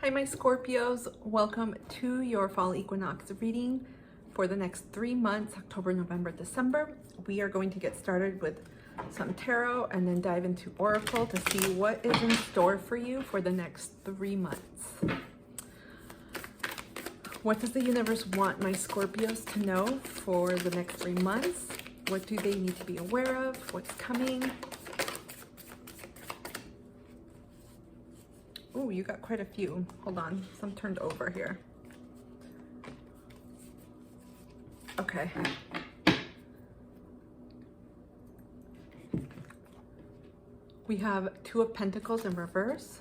Hi, my Scorpios. Welcome to your fall equinox reading for the next 3 months, October, November, December. We are going to get started with some tarot and then dive into oracle to see what is in store for you for the next 3 months. What does the universe want my Scorpios to know for the next 3 months? What do they need to be aware of? What's coming? Oh, you got quite a few. Hold on, some turned over here. Okay. We have Two of Pentacles in reverse,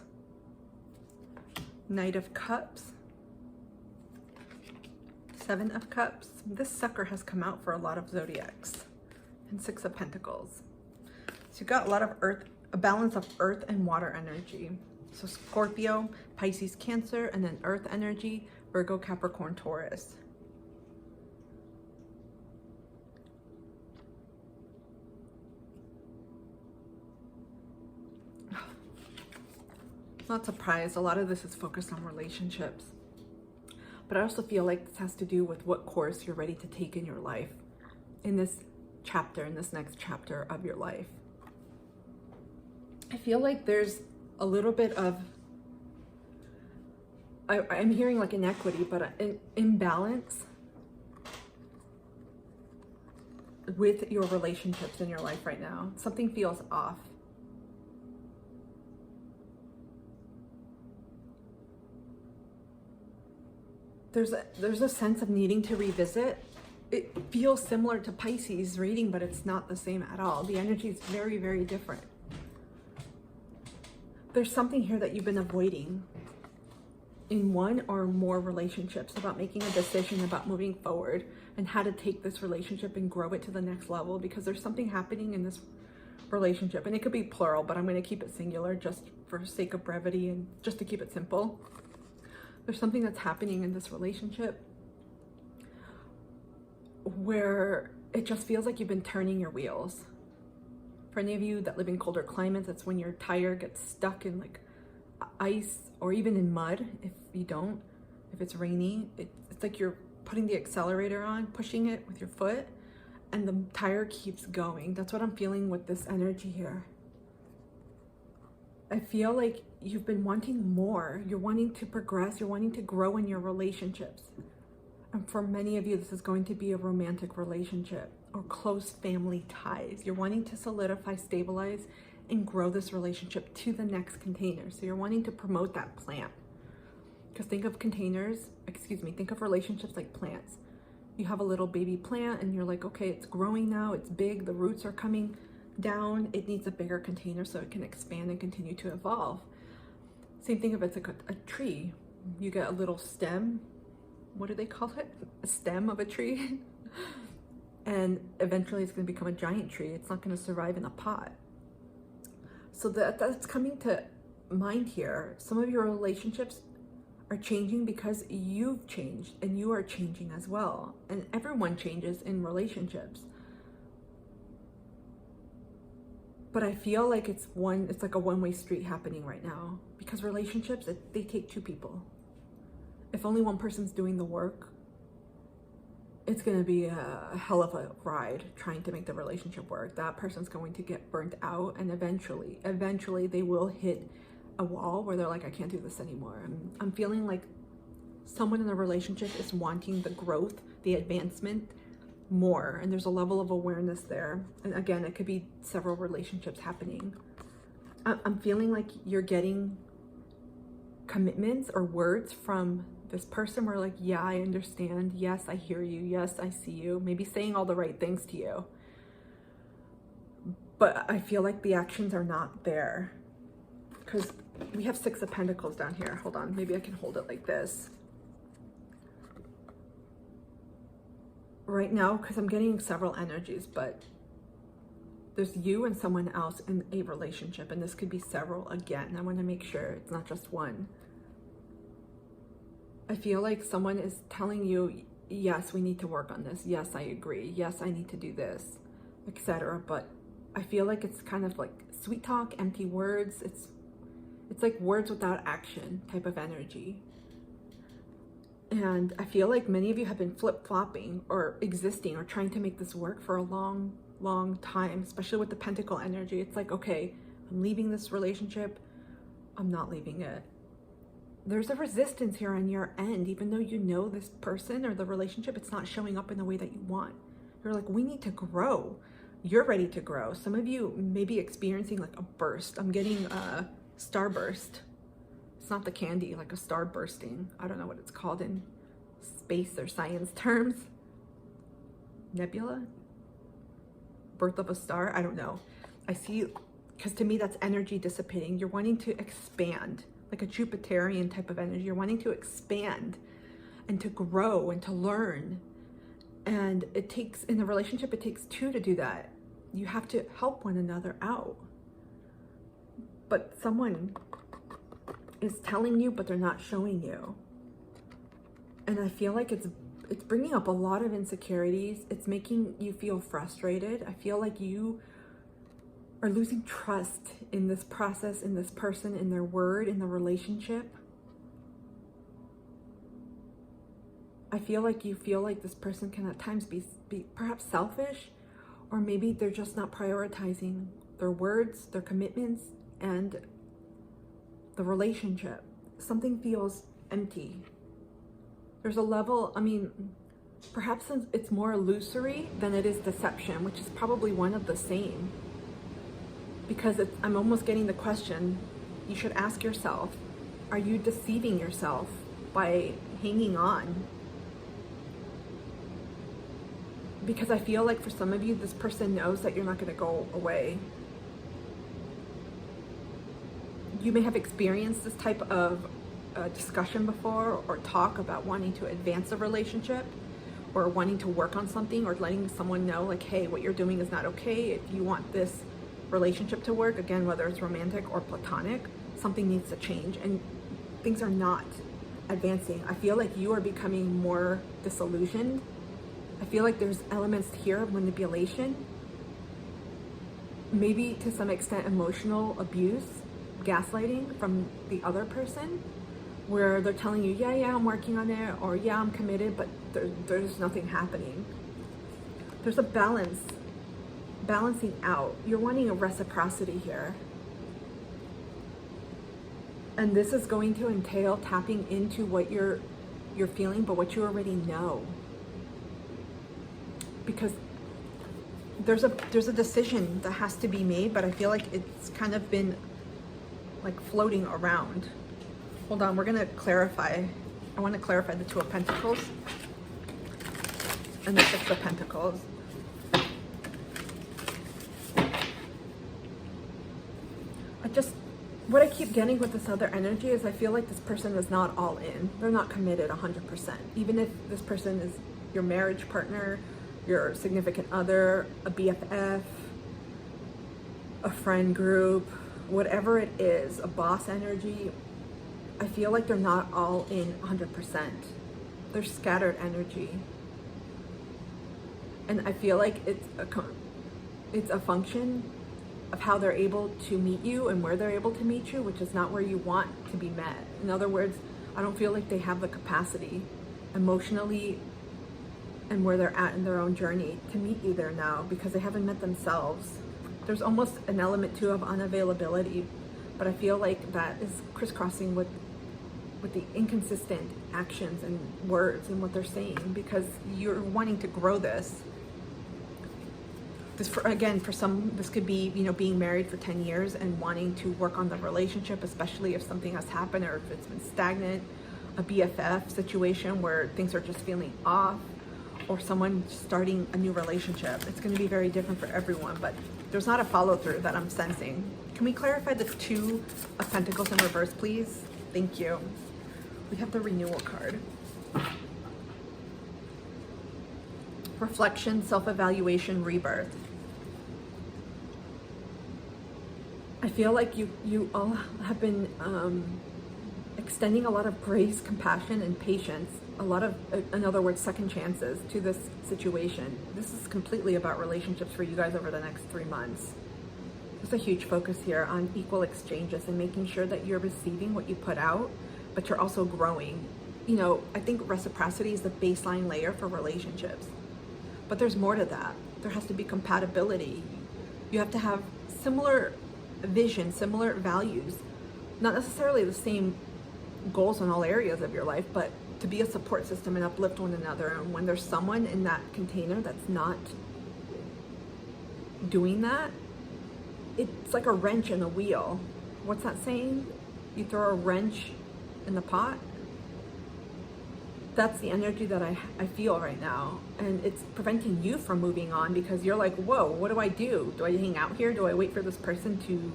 Knight of Cups, Seven of Cups. This sucker has come out for a lot of zodiacs, and Six of Pentacles. So you've got a lot of earth, a balance of earth and water energy. So Scorpio, Pisces, Cancer, and then earth energy, Virgo, Capricorn, Taurus. Not surprised, a lot of this is focused on relationships. But I also feel like this has to do with what course you're ready to take in your life, in this chapter, in this next chapter of your life. I feel like there's a little bit of, I'm hearing like inequity, but an imbalance with your relationships in your life right now. Something feels off. There's a sense of needing to revisit. It feels similar to Pisces reading, but it's not the same at all. The energy is very, very different. There's something here that you've been avoiding in one or more relationships, about making a decision about moving forward and how to take this relationship and grow it to the next level, because there's something happening in this relationship, and it could be plural, but I'm going to keep it singular just for sake of brevity and just to keep it simple. There's something that's happening in this relationship where it just feels like you've been turning your wheels. For any of you that live in colder climates, that's when your tire gets stuck in like ice or even in mud. If you don't, if it's rainy, it's like you're putting the accelerator on, pushing it with your foot, and the tire keeps going. That's what I'm feeling with this energy here. I feel like you've been wanting more. You're wanting to progress. You're wanting to grow in your relationships. And for many of you, this is going to be a romantic relationship or close family ties. You're wanting to solidify, stabilize, and grow this relationship to the next container. So you're wanting to promote that plant. Because think of think of relationships like plants. You have a little baby plant and you're like, okay, it's growing now, it's big, the roots are coming down, it needs a bigger container so it can expand and continue to evolve. Same thing if it's like a tree. You get a little stem. What do they call it? A stem of a tree. And eventually it's going to become a giant tree. It's not going to survive in a pot. So that's coming to mind here. Some of your relationships are changing because you've changed, and you are changing as well. And everyone changes in relationships. But I feel like it's like a one-way street happening right now, because relationships, they take two people. If only one person's doing the work, it's going to be a hell of a ride trying to make the relationship work. That person's going to get burnt out, and eventually they will hit a wall where they're like, I can't do this anymore. I'm feeling like someone in a relationship is wanting the growth, the advancement more, and there's a level of awareness there. And again, it could be several relationships happening. I'm feeling like you're getting commitments or words from this person where like, yeah, I understand. Yes, I hear you. Yes, I see you. Maybe saying all the right things to you. But I feel like the actions are not there, because we have Six of Pentacles down here. Hold on. Maybe I can hold it like this. Right now, because I'm getting several energies, but there's you and someone else in a relationship, and this could be several again. I want to make sure it's not just one. I feel like someone is telling you, yes, we need to work on this. Yes, I agree. Yes, I need to do this, etc. But I feel like it's kind of like sweet talk, empty words. It's It's like words without action type of energy. And I feel like many of you have been flip-flopping or existing or trying to make this work for a long time, especially with the Pentacle energy. It's like, okay, I'm leaving this relationship. I'm not leaving it. There's a resistance here on your end, even though you know this person or the relationship, it's not showing up in the way that you want. You're like, we need to grow. You're ready to grow. Some of you may be experiencing like a burst. I'm getting a starburst. It's not the candy, like a star bursting. I don't know what it's called in space or science terms. Nebula? Birth of a star? I don't know. I see, because to me that's energy dissipating. You're wanting to expand, like a Jupiterian type of energy. You're wanting to expand and to grow and to learn. And it takes, in a relationship, it takes two to do that. You have to help one another out. But someone is telling you, but they're not showing you. And I feel like it's bringing up a lot of insecurities. It's making you feel frustrated. I feel like you are losing trust in this process, in this person, in their word, in the relationship. I feel like this person can at times be perhaps selfish, or maybe they're just not prioritizing their words, their commitments, and the relationship. Something feels empty. There's a level, I mean, perhaps it's more illusory than it is deception, which is probably one of the same. Because I'm almost getting the question, you should ask yourself, are you deceiving yourself by hanging on? Because I feel like for some of you, this person knows that you're not going to go away. You may have experienced this type of discussion before, or talk about wanting to advance a relationship, or wanting to work on something, or letting someone know like, hey, what you're doing is not okay. If you want this relationship to work, again, whether it's romantic or platonic, something needs to change, and things are not advancing. I feel like you are becoming more disillusioned. I feel like there's elements here of manipulation, maybe to some extent emotional abuse, gaslighting from the other person, where they're telling you, yeah, I'm working on it, or yeah, I'm committed, but there's nothing happening. There's a balancing out. You're wanting a reciprocity here. And this is going to entail tapping into what you're feeling, but what you already know. Because there's a decision that has to be made, but I feel like it's kind of been like floating around. Hold on, we're gonna clarify. I want to clarify the Two of Pentacles and the Six of Pentacles. What I keep getting with this other energy is I feel like this person is not all in. They're not committed 100%. Even if this person is your marriage partner, your significant other, a BFF, a friend group, whatever it is, a boss energy, I feel like they're not all in 100%. They're scattered energy. And I feel like it's a function of how they're able to meet you and where they're able to meet you, which is not where you want to be met. In other words, I don't feel like they have the capacity emotionally and where they're at in their own journey to meet you there now, because they haven't met themselves. There's almost an element too of unavailability, but I feel like that is crisscrossing with the inconsistent actions and words and what they're saying, because you're wanting to grow this. For some, this could be, being married for 10 years and wanting to work on the relationship, especially if something has happened or if it's been stagnant, a BFF situation where things are just feeling off, or someone starting a new relationship. It's going to be very different for everyone, but there's not a follow through that I'm sensing. Can we clarify the Two of Pentacles in reverse, please? Thank you. We have the Renewal card. Reflection, self-evaluation, rebirth. I feel like you all have been extending a lot of grace, compassion, and patience, a lot of, in other words, second chances to this situation. This is completely about relationships for you guys over the next 3 months. There's a huge focus here on equal exchanges and making sure that you're receiving what you put out, but you're also growing. You know, I think reciprocity is the baseline layer for relationships, but there's more to that. There has to be compatibility. You have to have similar vision, similar values, not necessarily the same goals in all areas of your life, but to be a support system and uplift one another. And when there's someone in that container that's not doing that, it's like a wrench in a wheel. What's that saying? You throw a wrench in the pot? That's the energy that I feel right now. And it's preventing you from moving on because you're like, whoa, what do I do? Do I hang out here? Do I wait for this person to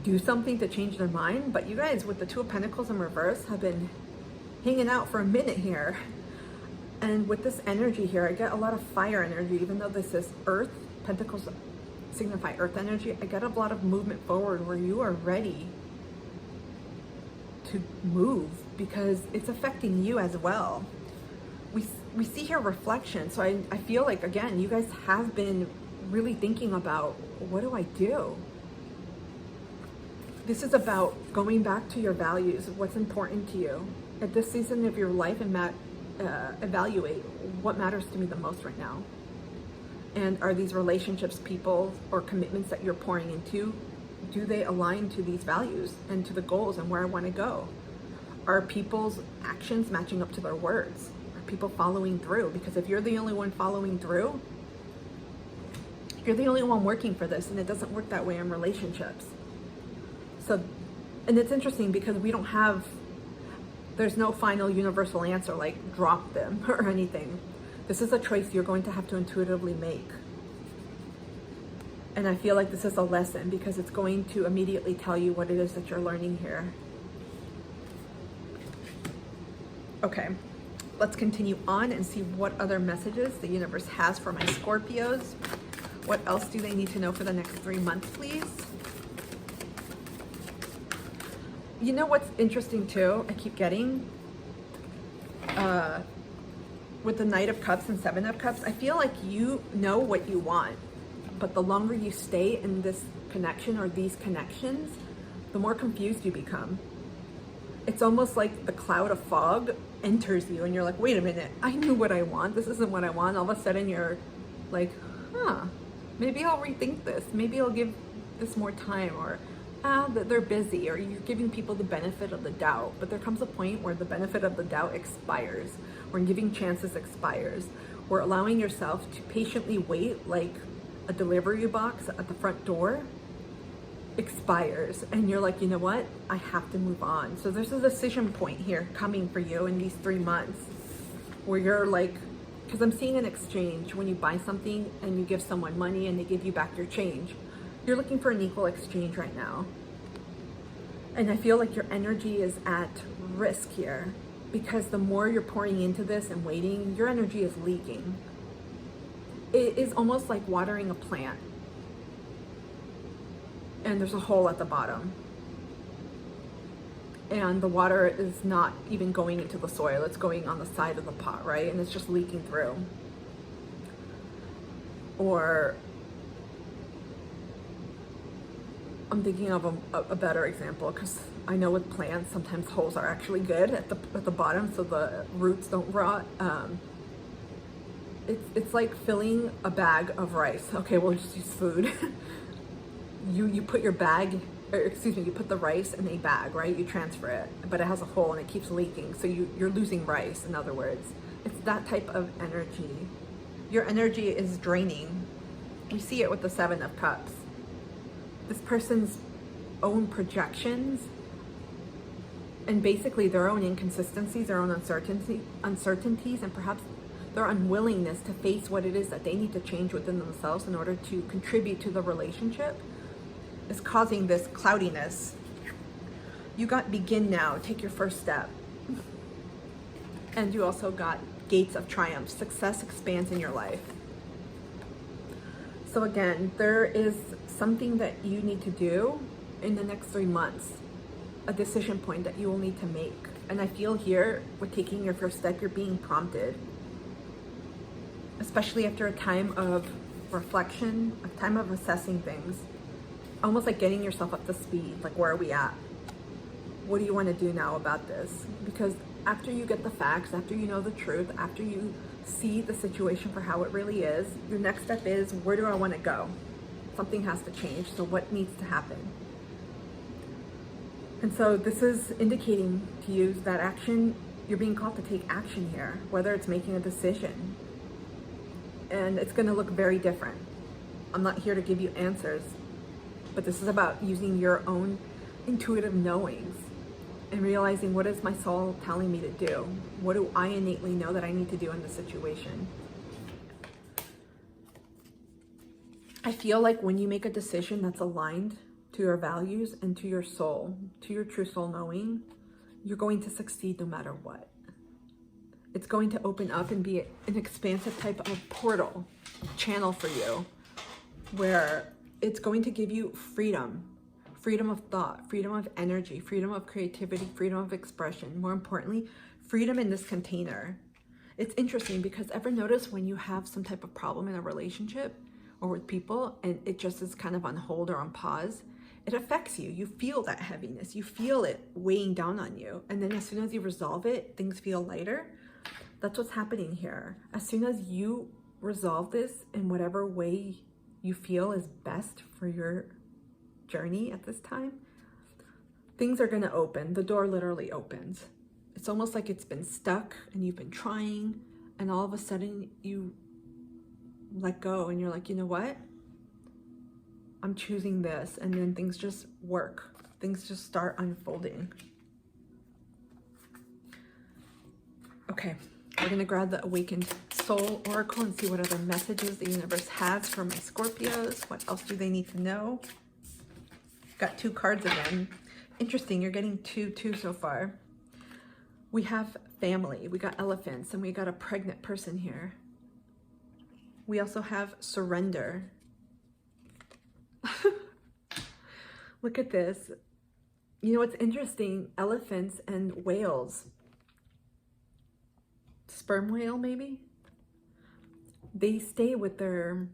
do something to change their mind? But you guys, with the Two of Pentacles in reverse, have been hanging out for a minute here. And with this energy here, I get a lot of fire energy, even though this is earth. Pentacles signify earth energy. I get a lot of movement forward where you are ready to move because it's affecting you as well. We see here reflection. So I feel like, again, you guys have been really thinking about, what do I do? This is about going back to your values, what's important to you. At this season of your life, and evaluate what matters to me the most right now. And are these relationships, people, or commitments that you're pouring into, do they align to these values and to the goals and where I want to go? Are people's actions matching up to their words? Are people following through? Because if you're the only one following through, you're the only one working for this, and it doesn't work that way in relationships. So, and it's interesting because we don't have, there's no final universal answer like drop them or anything. This is a choice you're going to have to intuitively make. And I feel like this is a lesson because it's going to immediately tell you what it is that you're learning here. Okay, let's continue on and see what other messages the universe has for my Scorpios. What else do they need to know for the next 3 months, please? You know what's interesting too? I keep getting with the Knight of Cups and Seven of Cups, I feel like you know what you want, but the longer you stay in this connection or these connections, the more confused you become. It's almost like the cloud of fog enters you and you're like, wait a minute, I knew what I want. This isn't what I want. All of a sudden you're like, maybe I'll rethink this. Maybe I'll give this more time, or that they're busy, or you're giving people the benefit of the doubt. But there comes a point where the benefit of the doubt expires, when giving chances expires, or allowing yourself to patiently wait like a delivery box at the front door expires, and you're like, you know what, I have to move on. So there's a decision point here coming for you in these 3 months where you're like, because I'm seeing an exchange when you buy something and you give someone money and they give you back your change. You're looking for an equal exchange right now. And I feel like your energy is at risk here because the more you're pouring into this and waiting, your energy is leaking. It is almost like watering a plant and there's a hole at the bottom. And the water is not even going into the soil, it's going on the side of the pot, right? And it's just leaking through. Or I'm thinking of a better example, because I know with plants, sometimes holes are actually good at the bottom so the roots don't rot. It's like filling a bag of rice. Okay, we'll just use food. You put your bag, or excuse me, you put the rice in a bag, right? You transfer it, but it has a hole and it keeps leaking. So you're losing rice, in other words. It's that type of energy. Your energy is draining. We see it with the Seven of Cups. This person's own projections and basically their own inconsistencies, their own uncertainties, and perhaps their unwillingness to face what it is that they need to change within themselves in order to contribute to the relationship is causing this cloudiness. You got begin now, take your first step. And you also got gates of triumph, success expands in your life. So again, there is something that you need to do in the next 3 months, a decision point that you will need to make. And I feel here with taking your first step, you're being prompted, especially after a time of reflection, a time of assessing things. almost like getting yourself up to speed. Like, where are we at? What do you want to do now about this? Because after you get the facts, after you know the truth, after you see the situation for how it really is, your next step is, where do I want to go? Something has to change. So what needs to happen? And so this is indicating to you that action, you're being called to take action here, whether it's making a decision. And it's going to look very different. I'm not here to give you answers, but this is about using your own intuitive knowings and realizing, what is my soul telling me to do? What do I innately know that I need to do in this situation? I feel like when you make a decision that's aligned to your values and to your soul, to your true soul knowing, you're going to succeed no matter what. It's going to open up and be an expansive type of portal, channel for you, where it's going to give you freedom. Freedom of thought, freedom of energy, freedom of creativity, freedom of expression. More importantly, freedom in this container. It's interesting because ever notice when you have some type of problem in a relationship or with people and it just is kind of on hold or on pause, it affects you. You feel that heaviness. You feel it weighing down on you. And then as soon as you resolve it, things feel lighter. That's what's happening here. As soon as you resolve this in whatever way you feel is best for your journey at this time, things are going to open. The door literally opens. It's almost like it's been stuck and you've been trying, and all of a sudden you let go and you're like, you know what? I'm choosing this. And then things just work. Things just start unfolding. Okay, we're going to grab the Awakened Soul Oracle and see what other messages the universe has for my Scorpios. What else do they need to know? Got 2 cards again. Interesting, you're getting two so far. We have family, we got elephants, and we got a pregnant person here. We also have surrender. Look at this. You know what's interesting? Elephants and whales. Sperm whale, maybe? They stay with their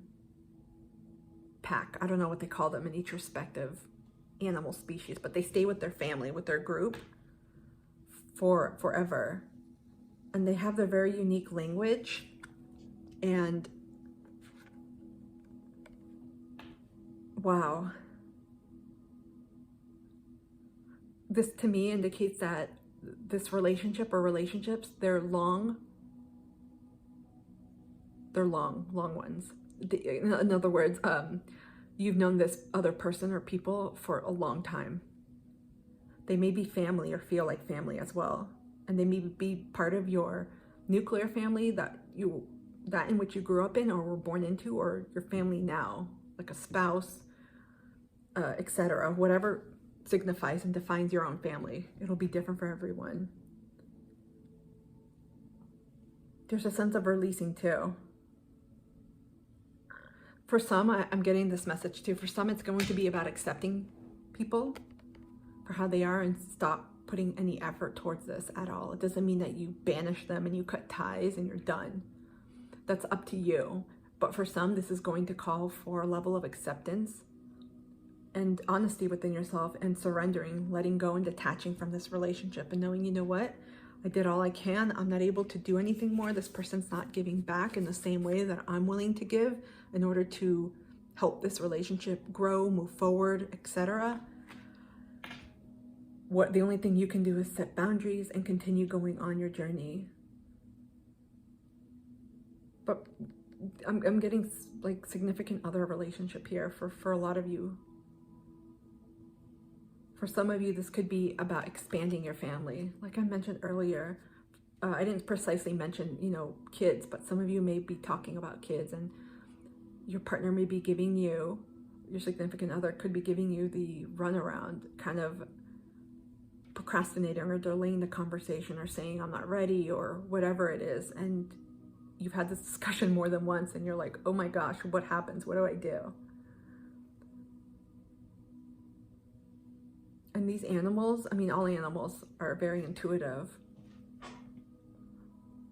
pack. I don't know what they call them in each respective animal species, but they stay with their family, with their group for forever. And they have their very unique language. And wow. This to me indicates that this relationship or relationships, they're long ones. In other words, you've known this other person or people for a long time. They may be family or feel like family as well. And they may be part of your nuclear family that in which you grew up in or were born into, or your family now, like a spouse, etc. Whatever signifies and defines your own family. It'll be different for everyone. There's a sense of releasing too. For some, I'm getting this message too. For some, it's going to be about accepting people for how they are and stop putting any effort towards this at all. It doesn't mean that you banish them and you cut ties and you're done. That's up to you. But for some, this is going to call for a level of acceptance and honesty within yourself and surrendering, letting go and detaching from this relationship and knowing, you know what? I did all I can. I'm not able to do anything more. This person's not giving back in the same way that I'm willing to give in order to help this relationship grow, move forward, etc. The only thing you can do is set boundaries and continue going on your journey. But I'm getting like significant other relationship here for a lot of you. For some of you, this could be about expanding your family. Like I mentioned earlier, I didn't precisely mention, kids, but some of you may be talking about kids, and your partner may be giving you, your significant other could be giving you the runaround, kind of procrastinating or delaying the conversation or saying, I'm not ready or whatever it is. And you've had this discussion more than once and you're like, oh my gosh, what happens? What do I do? And these animals, all animals are very intuitive,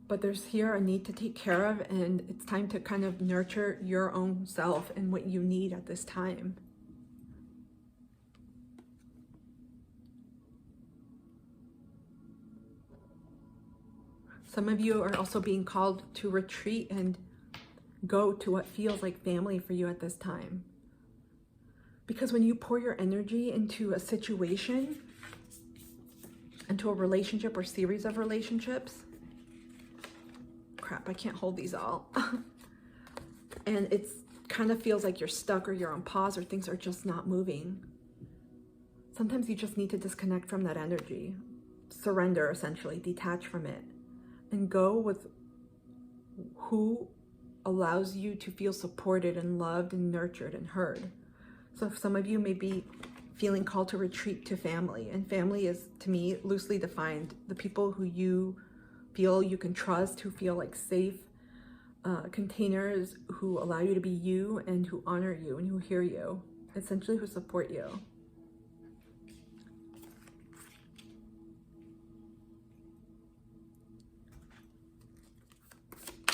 but there's here a need to take care of, and it's time to kind of nurture your own self and what you need at this time. Some of you are also being called to retreat and go to what feels like family for you at this time. Because when you pour your energy into a situation, into a relationship or series of relationships, crap, I can't hold these all. And it's kind of feels like you're stuck or you're on pause or things are just not moving. Sometimes you just need to disconnect from that energy, surrender essentially, detach from it, and go with who allows you to feel supported and loved and nurtured and heard. So some of you may be feeling called to retreat to family, and family is, to me, loosely defined, the people who you feel you can trust, who feel like safe containers, who allow you to be you and who honor you and who hear you, essentially who support you.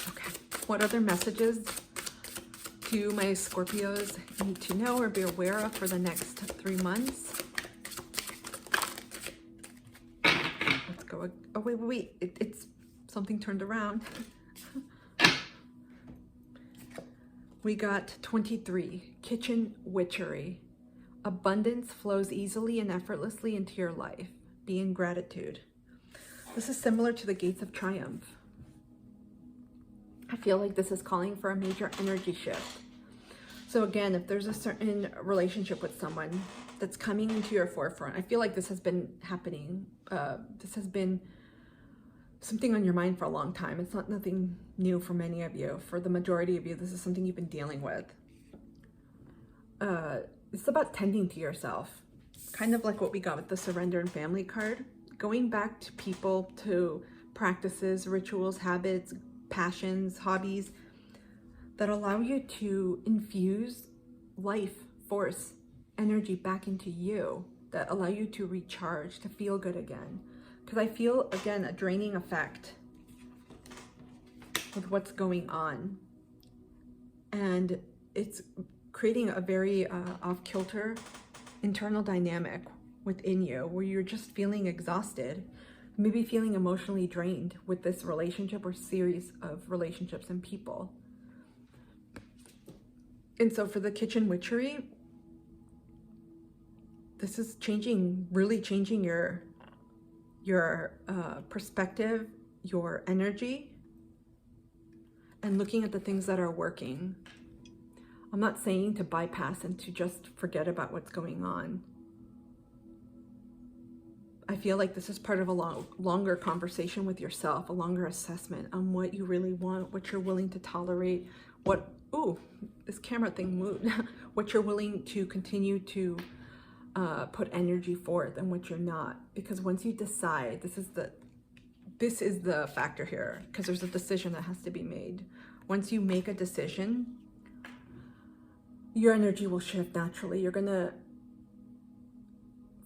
Okay, what other messages do my Scorpios need to know or be aware of for the next 3 months? Let's go. Oh, wait. It's something turned around. We got 23, kitchen witchery. Abundance flows easily and effortlessly into your life. Be in gratitude. This is similar to the gates of triumph. I feel like this is calling for a major energy shift. So again, if there's a certain relationship with someone that's coming into your forefront, I feel like this has been happening. This has been something on your mind for a long time. It's not nothing new for many of you. For the majority of you, this is something you've been dealing with. It's about tending to yourself. Kind of like what we got with the surrender and family card. Going back to people, to practices, rituals, habits, passions, hobbies that allow you to infuse life, force, energy back into you, that allow you to recharge, to feel good again. Because I feel, again, a draining effect with what's going on. And it's creating a very off-kilter internal dynamic within you where you're just feeling exhausted, maybe feeling emotionally drained with this relationship or series of relationships and people. And so for the kitchen witchery, this is changing, really changing your perspective, your energy, and looking at the things that are working. I'm not saying to bypass and to just forget about what's going on. I feel like this is part of a longer conversation with yourself, a longer assessment on what you really want, what you're willing to tolerate, this camera thing moved, what you're willing to continue to put energy forth and what you're not. Because once you decide, this is the factor here, because there's a decision that has to be made. Once you make a decision, your energy will shift naturally. You're gonna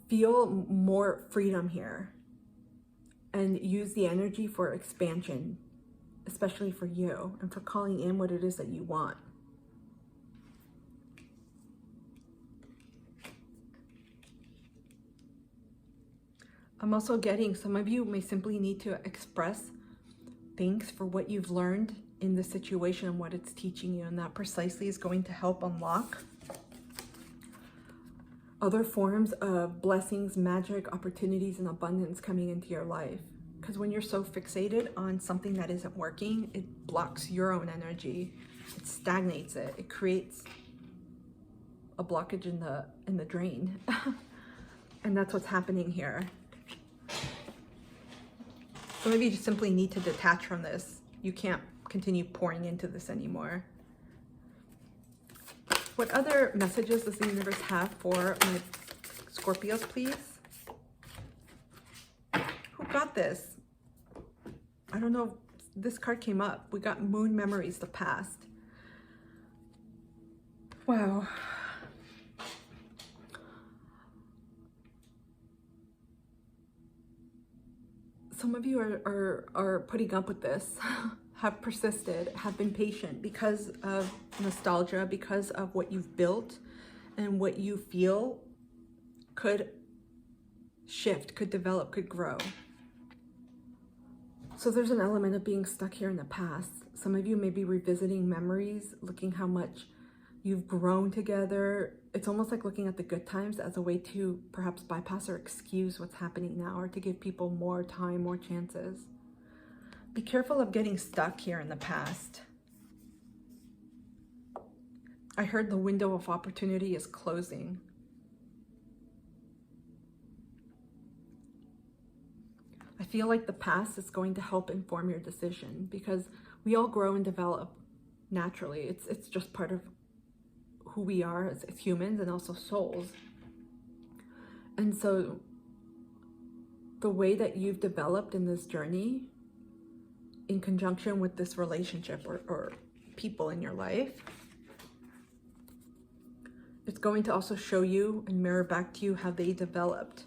feel more freedom here and use the energy for expansion, especially for you, and for calling in what it is that you want. I'm also getting, some of you may simply need to express thanks for what you've learned in the situation and what it's teaching you, and that precisely is going to help unlock other forms of blessings, magic, opportunities, and abundance coming into your life. Because when you're so fixated on something that isn't working, it blocks your own energy. It stagnates it. It creates a blockage in the drain. And that's what's happening here. So maybe you just simply need to detach from this. You can't continue pouring into this anymore. What other messages does the universe have for my Scorpios, please? Who got this? I don't know. This card came up. We got Moon Memories, the past. Wow. Some of you are putting up with this, have persisted, have been patient because of nostalgia, because of what you've built and what you feel could shift, could develop, could grow. So there's an element of being stuck here in the past. Some of you may be revisiting memories, looking how much you've grown together. It's almost like looking at the good times as a way to perhaps bypass or excuse what's happening now, or to give people more time, more chances. Be careful of getting stuck here in the past. I heard the window of opportunity is closing. I feel like the past is going to help inform your decision, because we all grow and develop naturally. It's just part of who we are as humans and also souls. And so the way that you've developed in this journey, in conjunction with this relationship or people in your life, it's going to also show you and mirror back to you how they developed.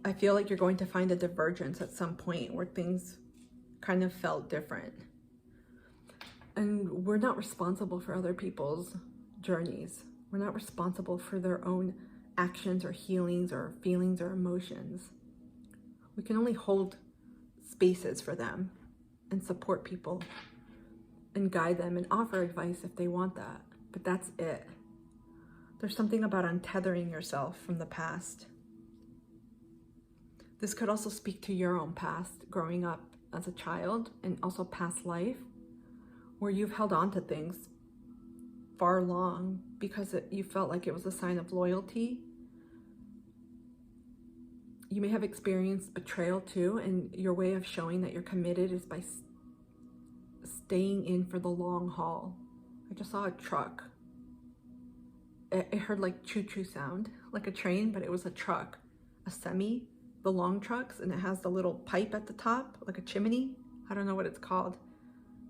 I feel like you're going to find a divergence at some point where things kind of felt different. And we're not responsible for other people's journeys. We're not responsible for their own actions or healings or feelings or emotions. We can only hold spaces for them and support people and guide them and offer advice if they want that. But that's it. There's something about untethering yourself from the past. This could also speak to your own past, growing up as a child, and also past life, where you've held on to things far long because you felt like it was a sign of loyalty. You may have experienced betrayal too, and your way of showing that you're committed is by staying in for the long haul. I just saw a truck. It heard like choo-choo sound, like a train, but it was a truck, a semi, the long trucks, and it has the little pipe at the top, like a chimney. I don't know what it's called.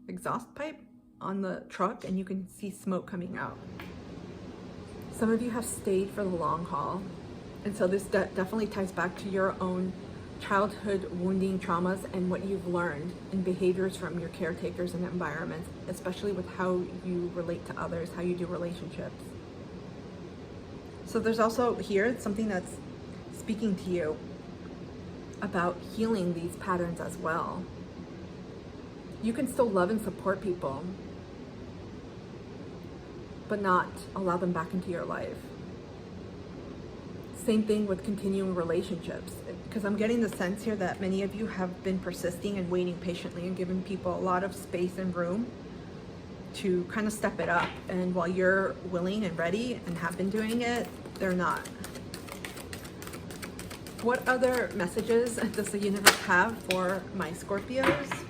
Exhaust pipe on the truck, and you can see smoke coming out. Some of you have stayed for the long haul. And so this definitely ties back to your own childhood wounding traumas and what you've learned in behaviors from your caretakers and environments, especially with how you relate to others, how you do relationships. So there's also here something that's speaking to you about healing these patterns as well. You can still love and support people, but not allow them back into your life. Same thing with continuing relationships, because I'm getting the sense here that many of you have been persisting and waiting patiently and giving people a lot of space and room to kind of step it up. And while you're willing and ready and have been doing it, they're not. What other messages does the universe have for my Scorpios?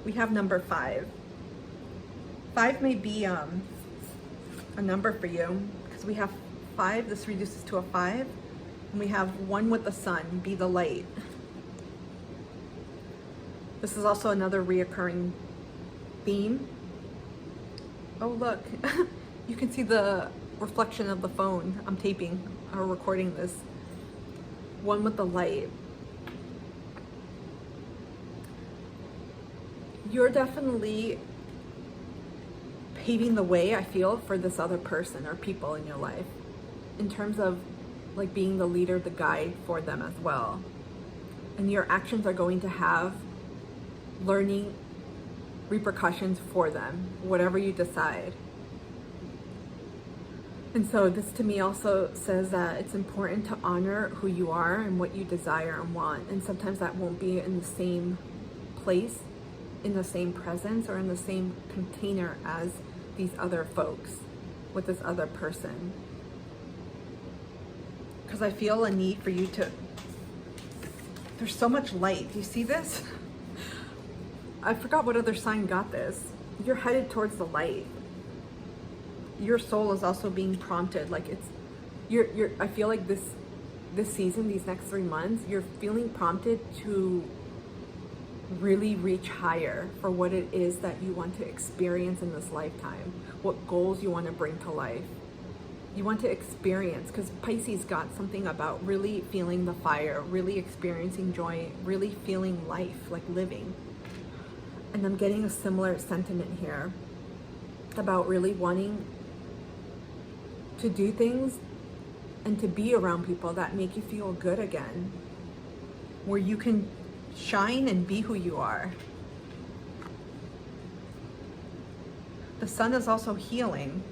We have number 5. 5 may be a number for you, because we have 5, this reduces to a 5, and we have 1 with the sun, be the light. This is also another reoccurring theme. Oh look, you can see the reflection of the phone. I'm taping or recording this. 1 with the light. You're definitely paving the way, I feel, for this other person or people in your life, in terms of like being the leader, the guide for them as well. And your actions are going to have learning repercussions for them, whatever you decide. And so this to me also says that it's important to honor who you are and what you desire and want. And sometimes that won't be in the same place, in the same presence, or in the same container as these other folks, with this other person. Because I feel a need for you to, there's so much light. Do you see this? I forgot what other sign got this. You're headed towards the light. Your soul is also being prompted. Like I feel like this season, these next 3 months, you're feeling prompted to really reach higher for what it is that you want to experience in this lifetime, what goals you want to bring to life. You want to experience, because Pisces got something about really feeling the fire, really experiencing joy, really feeling life, like living. And I'm getting a similar sentiment here about really wanting to do things and to be around people that make you feel good again, where you can Shine and be who you are. The sun is also healing.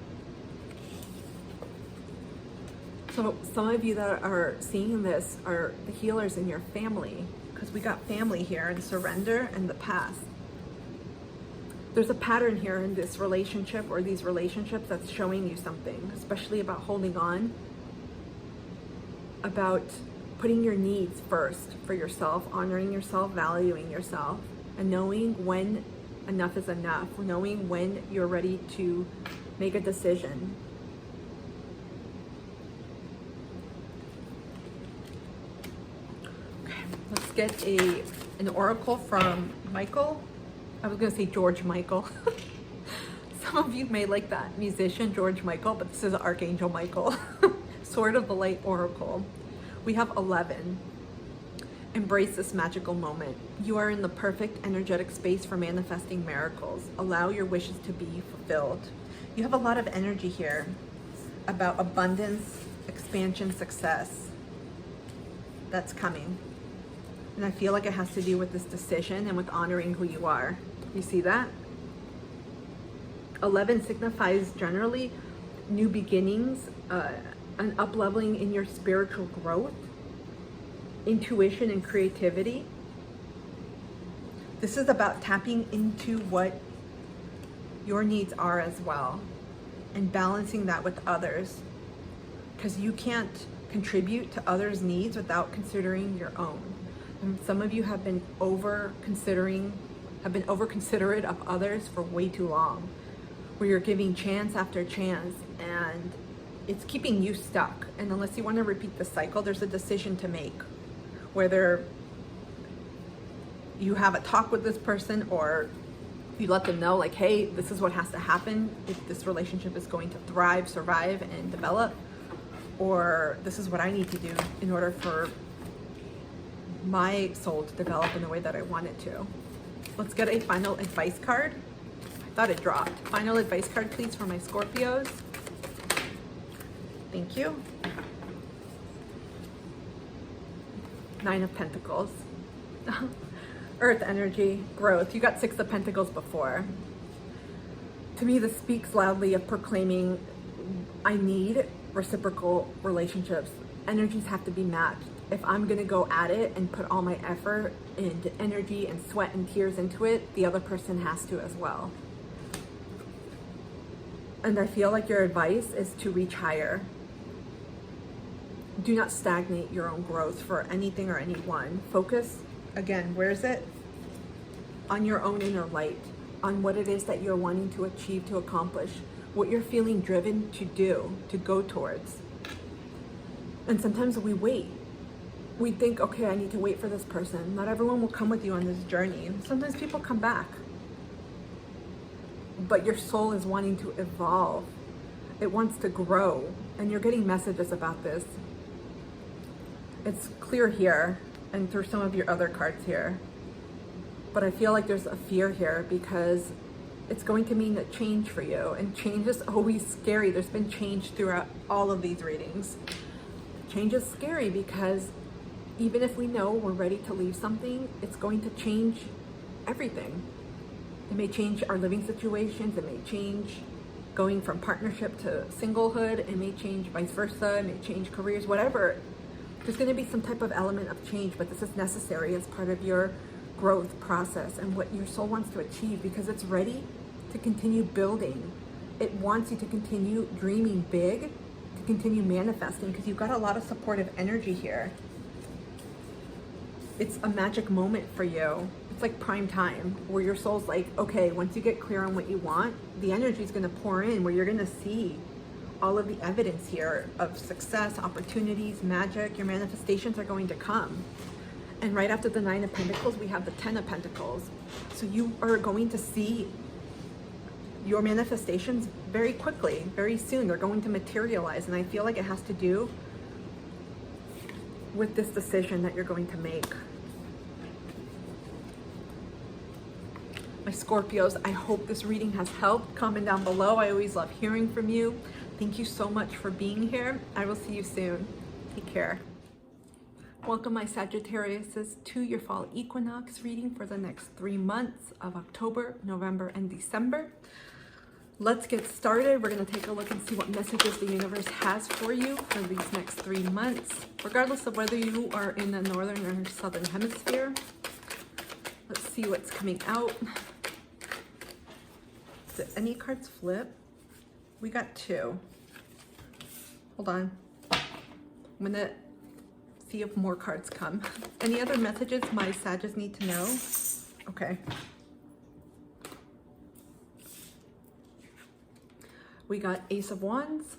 So some of you that are seeing this are the healers in your family, because we got family here and surrender and the past. There's a pattern here in this relationship or these relationships that's showing you something, especially about holding on, about putting your needs first for yourself, honoring yourself, valuing yourself, and knowing when enough is enough, knowing when you're ready to make a decision. Okay, let's get an oracle from Michael. I was going to say George Michael. Some of you may like that musician, George Michael, but this is Archangel Michael. Sword of the Light Oracle. We have 11. Embrace this magical moment. You are in the perfect energetic space for manifesting miracles. Allow your wishes to be fulfilled. You have a lot of energy here about abundance, expansion, success. That's coming. And I feel like it has to do with this decision and with honoring who you are. You see that? 11 signifies generally new beginnings, an up-leveling in your spiritual growth, intuition and creativity. This is about tapping into what your needs are as well and balancing that with others, because you can't contribute to others' needs without considering your own. And some of you have been over-considerate of others for way too long, where you're giving chance after chance and it's keeping you stuck. And unless you want to repeat the cycle, there's a decision to make, whether you have a talk with this person or you let them know, like, hey, this is what has to happen if this relationship is going to thrive, survive, and develop, or this is what I need to do in order for my soul to develop in the way that I want it to. Let's get a final advice card. I thought it dropped. Final advice card, please, for my Scorpios. Thank you. Nine of Pentacles. Earth energy, growth. You got Six of Pentacles before. To me, this speaks loudly of proclaiming, I need reciprocal relationships. Energies have to be matched. If I'm going to go at it and put all my effort and energy and sweat and tears into it, the other person has to as well. And I feel like your advice is to reach higher. Do not stagnate your own growth for anything or anyone. Focus, again, where is it? On your own inner light, on what it is that you're wanting to achieve, to accomplish, what you're feeling driven to do, to go towards. And sometimes we wait. We think, okay, I need to wait for this person. Not everyone will come with you on this journey. Sometimes people come back. But your soul is wanting to evolve. It wants to grow. And you're getting messages about this. It's clear here and through some of your other cards here. But I feel like there's a fear here because it's going to mean a change for you. And change is always scary. There's been change throughout all of these readings. Change is scary because even if we know we're ready to leave something, it's going to change everything. It may change our living situations. It may change going from partnership to singlehood. It may change vice versa. It may change careers, whatever. There's going to be some type of element of change, but this is necessary as part of your growth process and what your soul wants to achieve, because it's ready to continue building. It wants you to continue dreaming big, to continue manifesting, because you've got a lot of supportive energy here. It's a magic moment for you. It's like prime time where your soul's like, okay, once you get clear on what you want, the energy is going to pour in where you're going to see all of the evidence here of success, opportunities, magic. Your manifestations are going to come. And right after the Nine of Pentacles, we have the Ten of Pentacles. So you are going to see your manifestations very quickly, very soon. They're going to materialize. And I feel like it has to do with this decision that you're going to make. My Scorpios, I hope this reading has helped. Comment down below. I always love hearing from you. Thank you so much for being here. I will see you soon. Take care. Welcome, my Sagittarius, to your fall equinox reading for the next 3 months of October, November, and December. Let's get started. We're going to take a look and see what messages the universe has for you for these next 3 months, regardless of whether you are in the northern or southern hemisphere. Let's see what's coming out. Did any cards flip? We got 2. Hold on. I'm going to see if more cards come. Any other messages my Sagittarius need to know? Okay. We got Ace of Wands,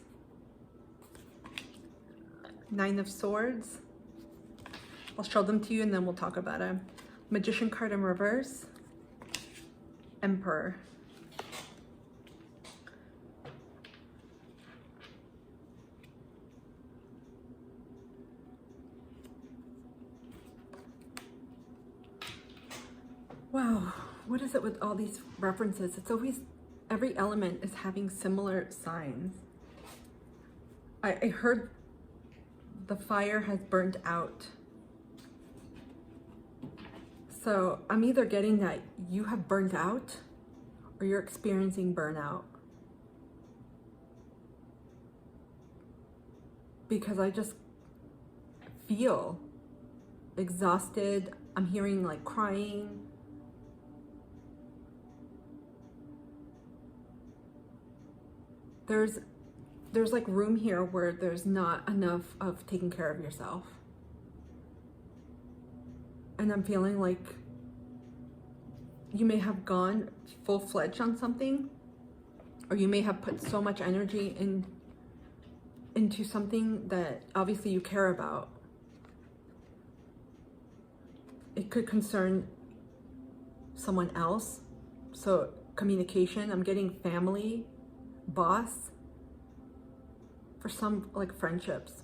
9 of Swords. I'll show them to you and then we'll talk about it. Magician card in reverse, Emperor. Wow, what is it with all these references? It's always, every element is having similar signs. I heard the fire has burned out. So I'm either getting that you have burned out or you're experiencing burnout. Because I just feel exhausted. I'm hearing like crying. There's like room here where there's not enough of taking care of yourself. And I'm feeling like you may have gone full-fledged on something, or you may have put so much energy into something that obviously you care about. It could concern someone else. So communication, I'm getting family, boss, for some like friendships.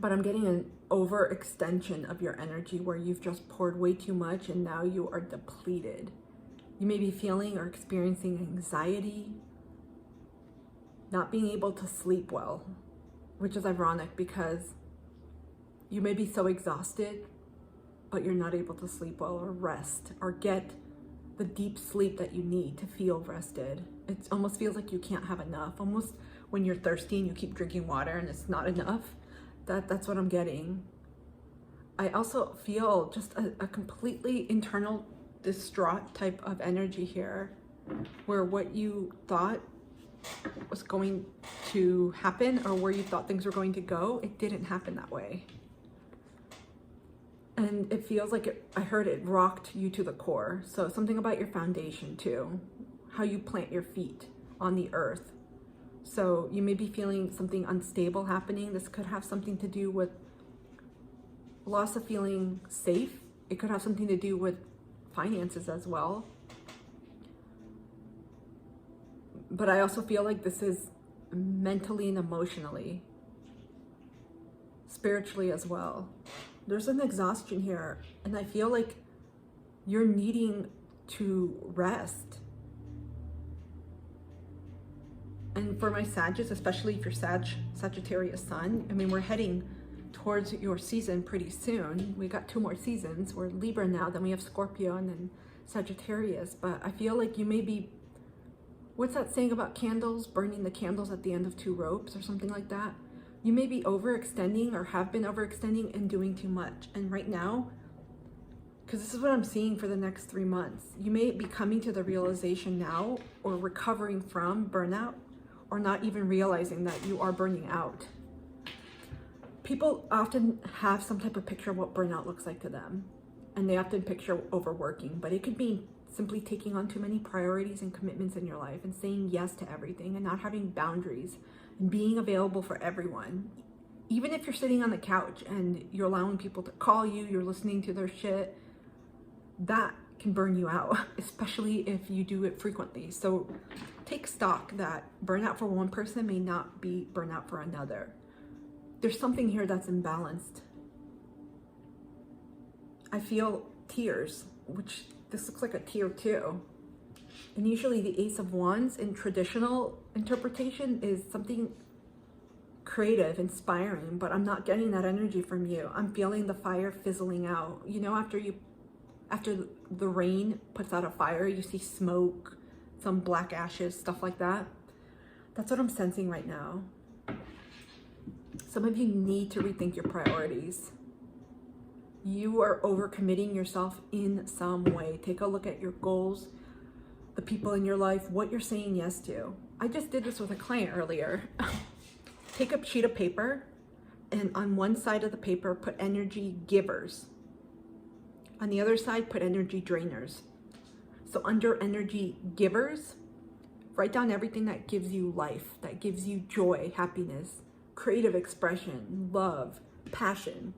But I'm getting an overextension of your energy where you've just poured way too much and now you are depleted. You may be feeling or experiencing anxiety, not being able to sleep well, which is ironic because you may be so exhausted, but you're not able to sleep well or rest or get the deep sleep that you need to feel rested. It almost feels like you can't have enough. Almost when you're thirsty and you keep drinking water and it's not enough. That's what I'm getting. I also feel just a completely internal distraught type of energy here, where what you thought was going to happen or where you thought things were going to go, it didn't happen that way. And it feels like I heard it rocked you to the core. So something about your foundation too, how you plant your feet on the earth. So you may be feeling something unstable happening. This could have something to do with loss of feeling safe. It could have something to do with finances as well. But I also feel like this is mentally and emotionally, spiritually as well. There's an exhaustion here, and I feel like you're needing to rest. And for my Sagittarius, especially if you're Sagittarius sun, I mean, we're heading towards your season pretty soon. We got 2 more seasons. We're Libra now, then we have Scorpio, and then Sagittarius. But I feel like you may be, what's that saying about candles? Burning the candles at the end of 2 ropes or something like that. You may be overextending or have been overextending and doing too much. And right now, because this is what I'm seeing for the next 3 months, you may be coming to the realization now or recovering from burnout or not even realizing that you are burning out. People often have some type of picture of what burnout looks like to them. And they often picture overworking, but it could be simply taking on too many priorities and commitments in your life and saying yes to everything and not having boundaries and being available for everyone. Even if you're sitting on the couch and you're allowing people to call you, you're listening to their shit, that can burn you out, especially if you do it frequently. So take stock that burnout for one person may not be burnout for another. There's something here that's imbalanced. I feel tears, which this looks like a tear too. And usually the Ace of Wands in traditional interpretation is something creative, inspiring, but I'm not getting that energy from you. I'm feeling the fire fizzling out. You know, after the rain puts out a fire, you see smoke, some black ashes, stuff like that. That's what I'm sensing right now. Some of you need to rethink your priorities. You are overcommitting yourself in some way. Take a look at your goals, the people in your life, what you're saying yes to. I just did this with a client earlier. Take a sheet of paper, and on one side of the paper, put energy givers. On the other side, put energy drainers. So under energy givers, write down everything that gives you life, that gives you joy, happiness, creative expression, love, passion,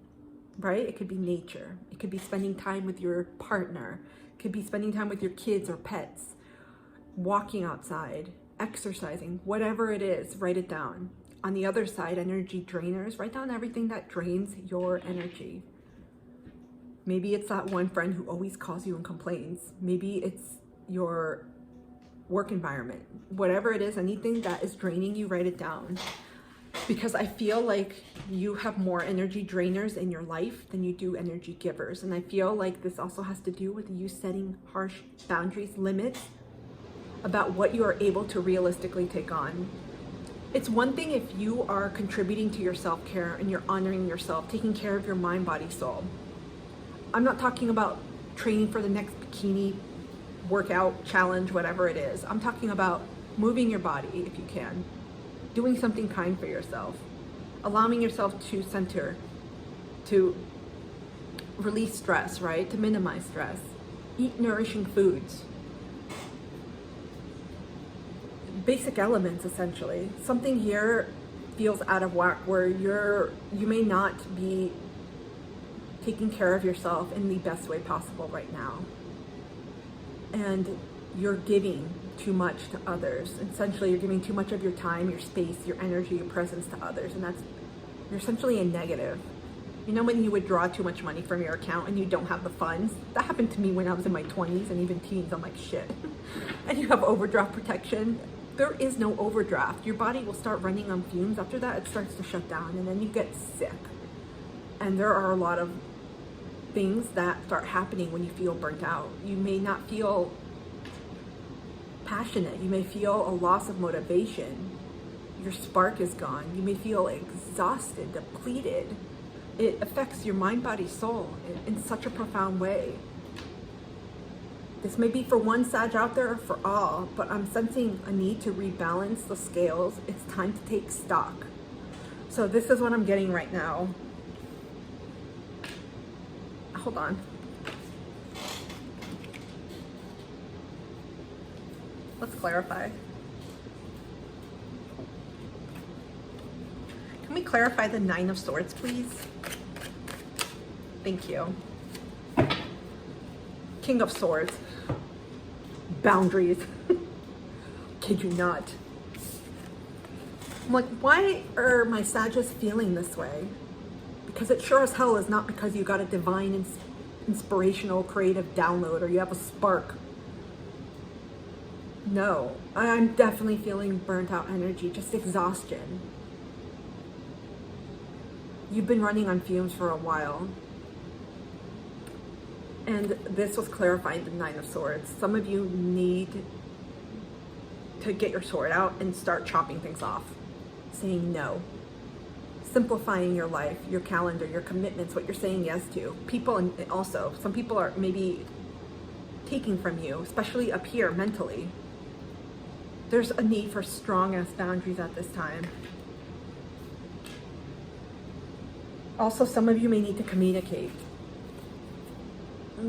right? It could be nature. It could be spending time with your partner. It could be spending time with your kids or pets, walking outside, exercising, whatever it is, write it down. On the other side, energy drainers, write down everything that drains your energy. Maybe it's that one friend who always calls you and complains. Maybe it's your work environment. Whatever it is, anything that is draining you, write it down. Because I feel like you have more energy drainers in your life than you do energy givers. And I feel like this also has to do with you setting harsh boundaries, limits about what you are able to realistically take on. It's one thing if you are contributing to your self-care and you're honoring yourself, taking care of your mind, body, soul. I'm not talking about training for the next bikini workout challenge, whatever it is. I'm talking about moving your body if you can, doing something kind for yourself, allowing yourself to center, to release stress, right? To minimize stress, eat nourishing foods. Basic elements, essentially. Something here feels out of whack where you may not be taking care of yourself in the best way possible right now. And you're giving too much to others. Essentially, you're giving too much of your time, your space, your energy, your presence to others. And you're essentially a negative. You know when you withdraw too much money from your account and you don't have the funds? That happened to me when I was in my 20s and even teens. I'm like, shit. And you have overdraft protection. There is no overdraft. Your body will start running on fumes. After that, it starts to shut down and then you get sick. And there are a lot of things that start happening when you feel burnt out. You may not feel passionate. You may feel a loss of motivation. Your spark is gone. You may feel exhausted, depleted. It affects your mind, body, soul in such a profound way. This may be for one Sag out there or for all, but I'm sensing a need to rebalance the scales. It's time to take stock. So this is what I'm getting right now. Hold on. Let's clarify. Can we clarify the Nine of Swords, please? Thank you. King of Swords. Boundaries. Kid you not. I'm like, why are my Sagittarius feeling this way? Because it sure as hell is not because you got a divine, inspirational, creative download or you have a spark. No, I'm definitely feeling burnt out energy, just exhaustion. You've been running on fumes for a while. And this was clarifying the Nine of Swords. Some of you need to get your sword out and start chopping things off, saying no. Simplifying your life, your calendar, your commitments, what you're saying yes to. People, and also, some people are maybe taking from you, especially up here mentally. There's a need for strong-ass boundaries at this time. Also, some of you may need to communicate.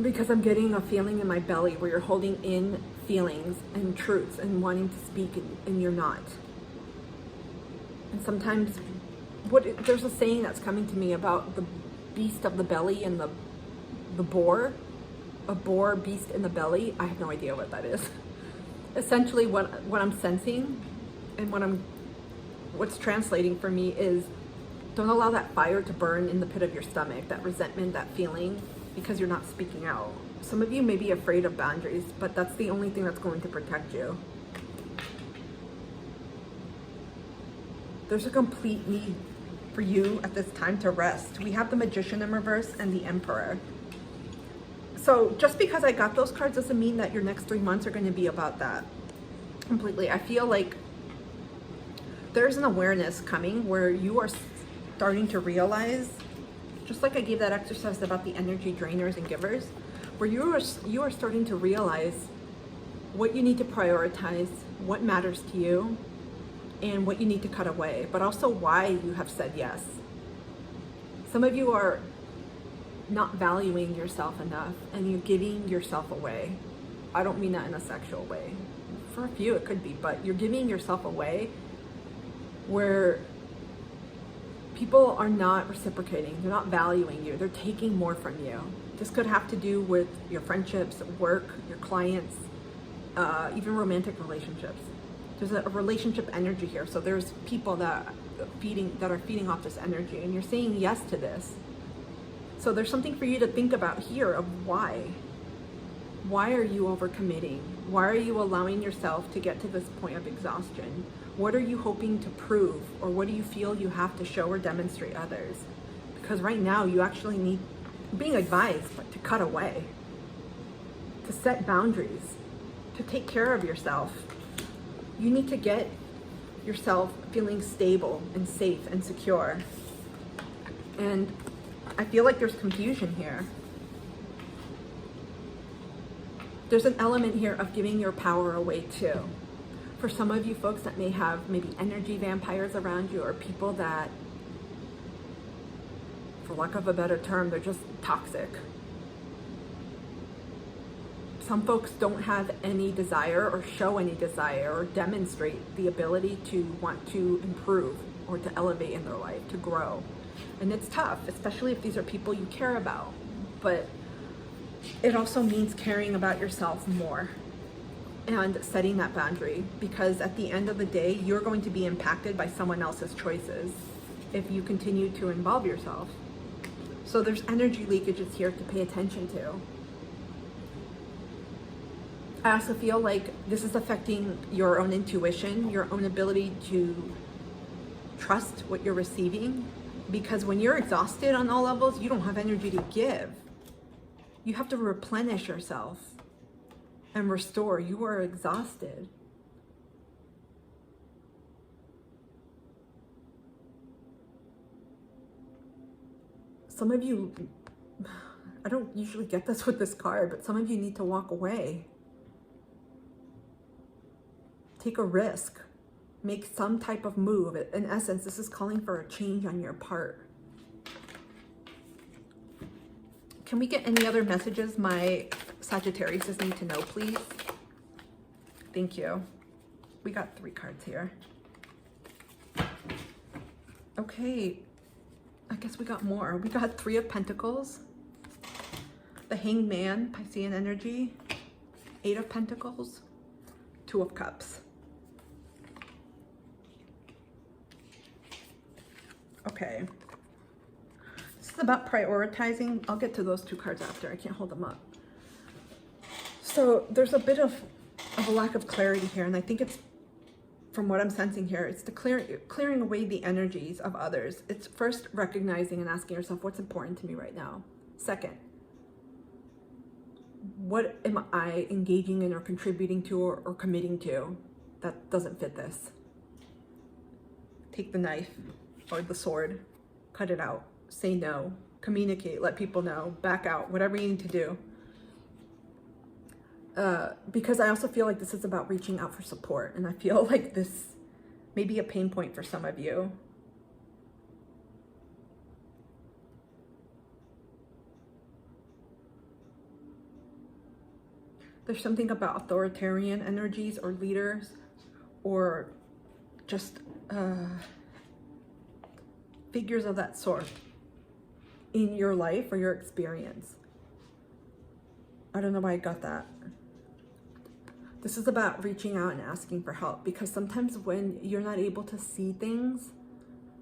Because I'm getting a feeling in my belly where you're holding in feelings and truths and wanting to speak and you're not. And sometimes there's a saying that's coming to me about the beast of the belly and the boar. A boar beast in the belly. I have no idea what that is. Essentially what I'm sensing and what's translating for me is don't allow that fire to burn in the pit of your stomach, that resentment, that feeling, because you're not speaking out. Some of you may be afraid of boundaries, but that's the only thing that's going to protect you. There's a complete need for you at this time to rest. We have the Magician in reverse and the Emperor. So just because I got those cards doesn't mean that your next 3 months are going to be about that completely. I feel like there's an awareness coming where you are starting to realize, just like I gave that exercise about the energy drainers and givers, where you are starting to realize what you need to prioritize, what matters to you, and what you need to cut away, but also why you have said yes. Some of you are not valuing yourself enough and you're giving yourself away. I don't mean that in a sexual way. For a few it could be, but you're giving yourself away where people are not reciprocating, they're not valuing you, they're taking more from you. This could have to do with your friendships, work, your clients, even romantic relationships. There's a relationship energy here. So there's people that are feeding off this energy, and you're saying yes to this. So there's something for you to think about here of why. Why are you overcommitting? Why are you allowing yourself to get to this point of exhaustion? What are you hoping to prove, or what do you feel you have to show or demonstrate others? Because right now you actually need, being advised, but to cut away, to set boundaries, to take care of yourself. You need to get yourself feeling stable and safe and secure. And I feel like there's confusion here. There's an element here of giving your power away too. For some of you folks that may have maybe energy vampires around you, or people that, for lack of a better term, they're just toxic. Some folks don't have any desire or show any desire or demonstrate the ability to want to improve or to elevate in their life, to grow. And it's tough, especially if these are people you care about. But it also means caring about yourself more and setting that boundary, because at the end of the day, you're going to be impacted by someone else's choices if you continue to involve yourself. So there's energy leakages here to pay attention to. I also feel like this is affecting your own intuition, your own ability to trust what you're receiving, because when you're exhausted on all levels, you don't have energy to give. You have to replenish yourself and restore. You are exhausted. Some of you, I don't usually get this with this card, but some of you need to walk away. Take a risk. Make some type of move. In essence, this is calling for a change on your part. Can we get any other messages my Sagittarius need to know, please? Thank you. We got 3 cards here. Okay, I guess we got more. We got 3 of Pentacles, the Hanged Man, Piscean energy, 8 of Pentacles, 2 of Cups. Okay. This is about prioritizing. I'll get to those 2 cards after. I can't hold them up. So there's a bit of a lack of clarity here, and I think it's, from what I'm sensing here, it's the clearing away the energies of others. It's first recognizing and asking yourself, what's important to me right now? Second, what am I engaging in or contributing to or committing to that doesn't fit this? Take the knife or the sword, cut it out, say no, communicate, let people know, back out, whatever you need to do. Because I also feel like this is about reaching out for support, and I feel like this may be a pain point for some of you. There's something about authoritarian energies or leaders, or just figures of that sort in your life or your experience. I don't know why I got that. This is about reaching out and asking for help, because sometimes when you're not able to see things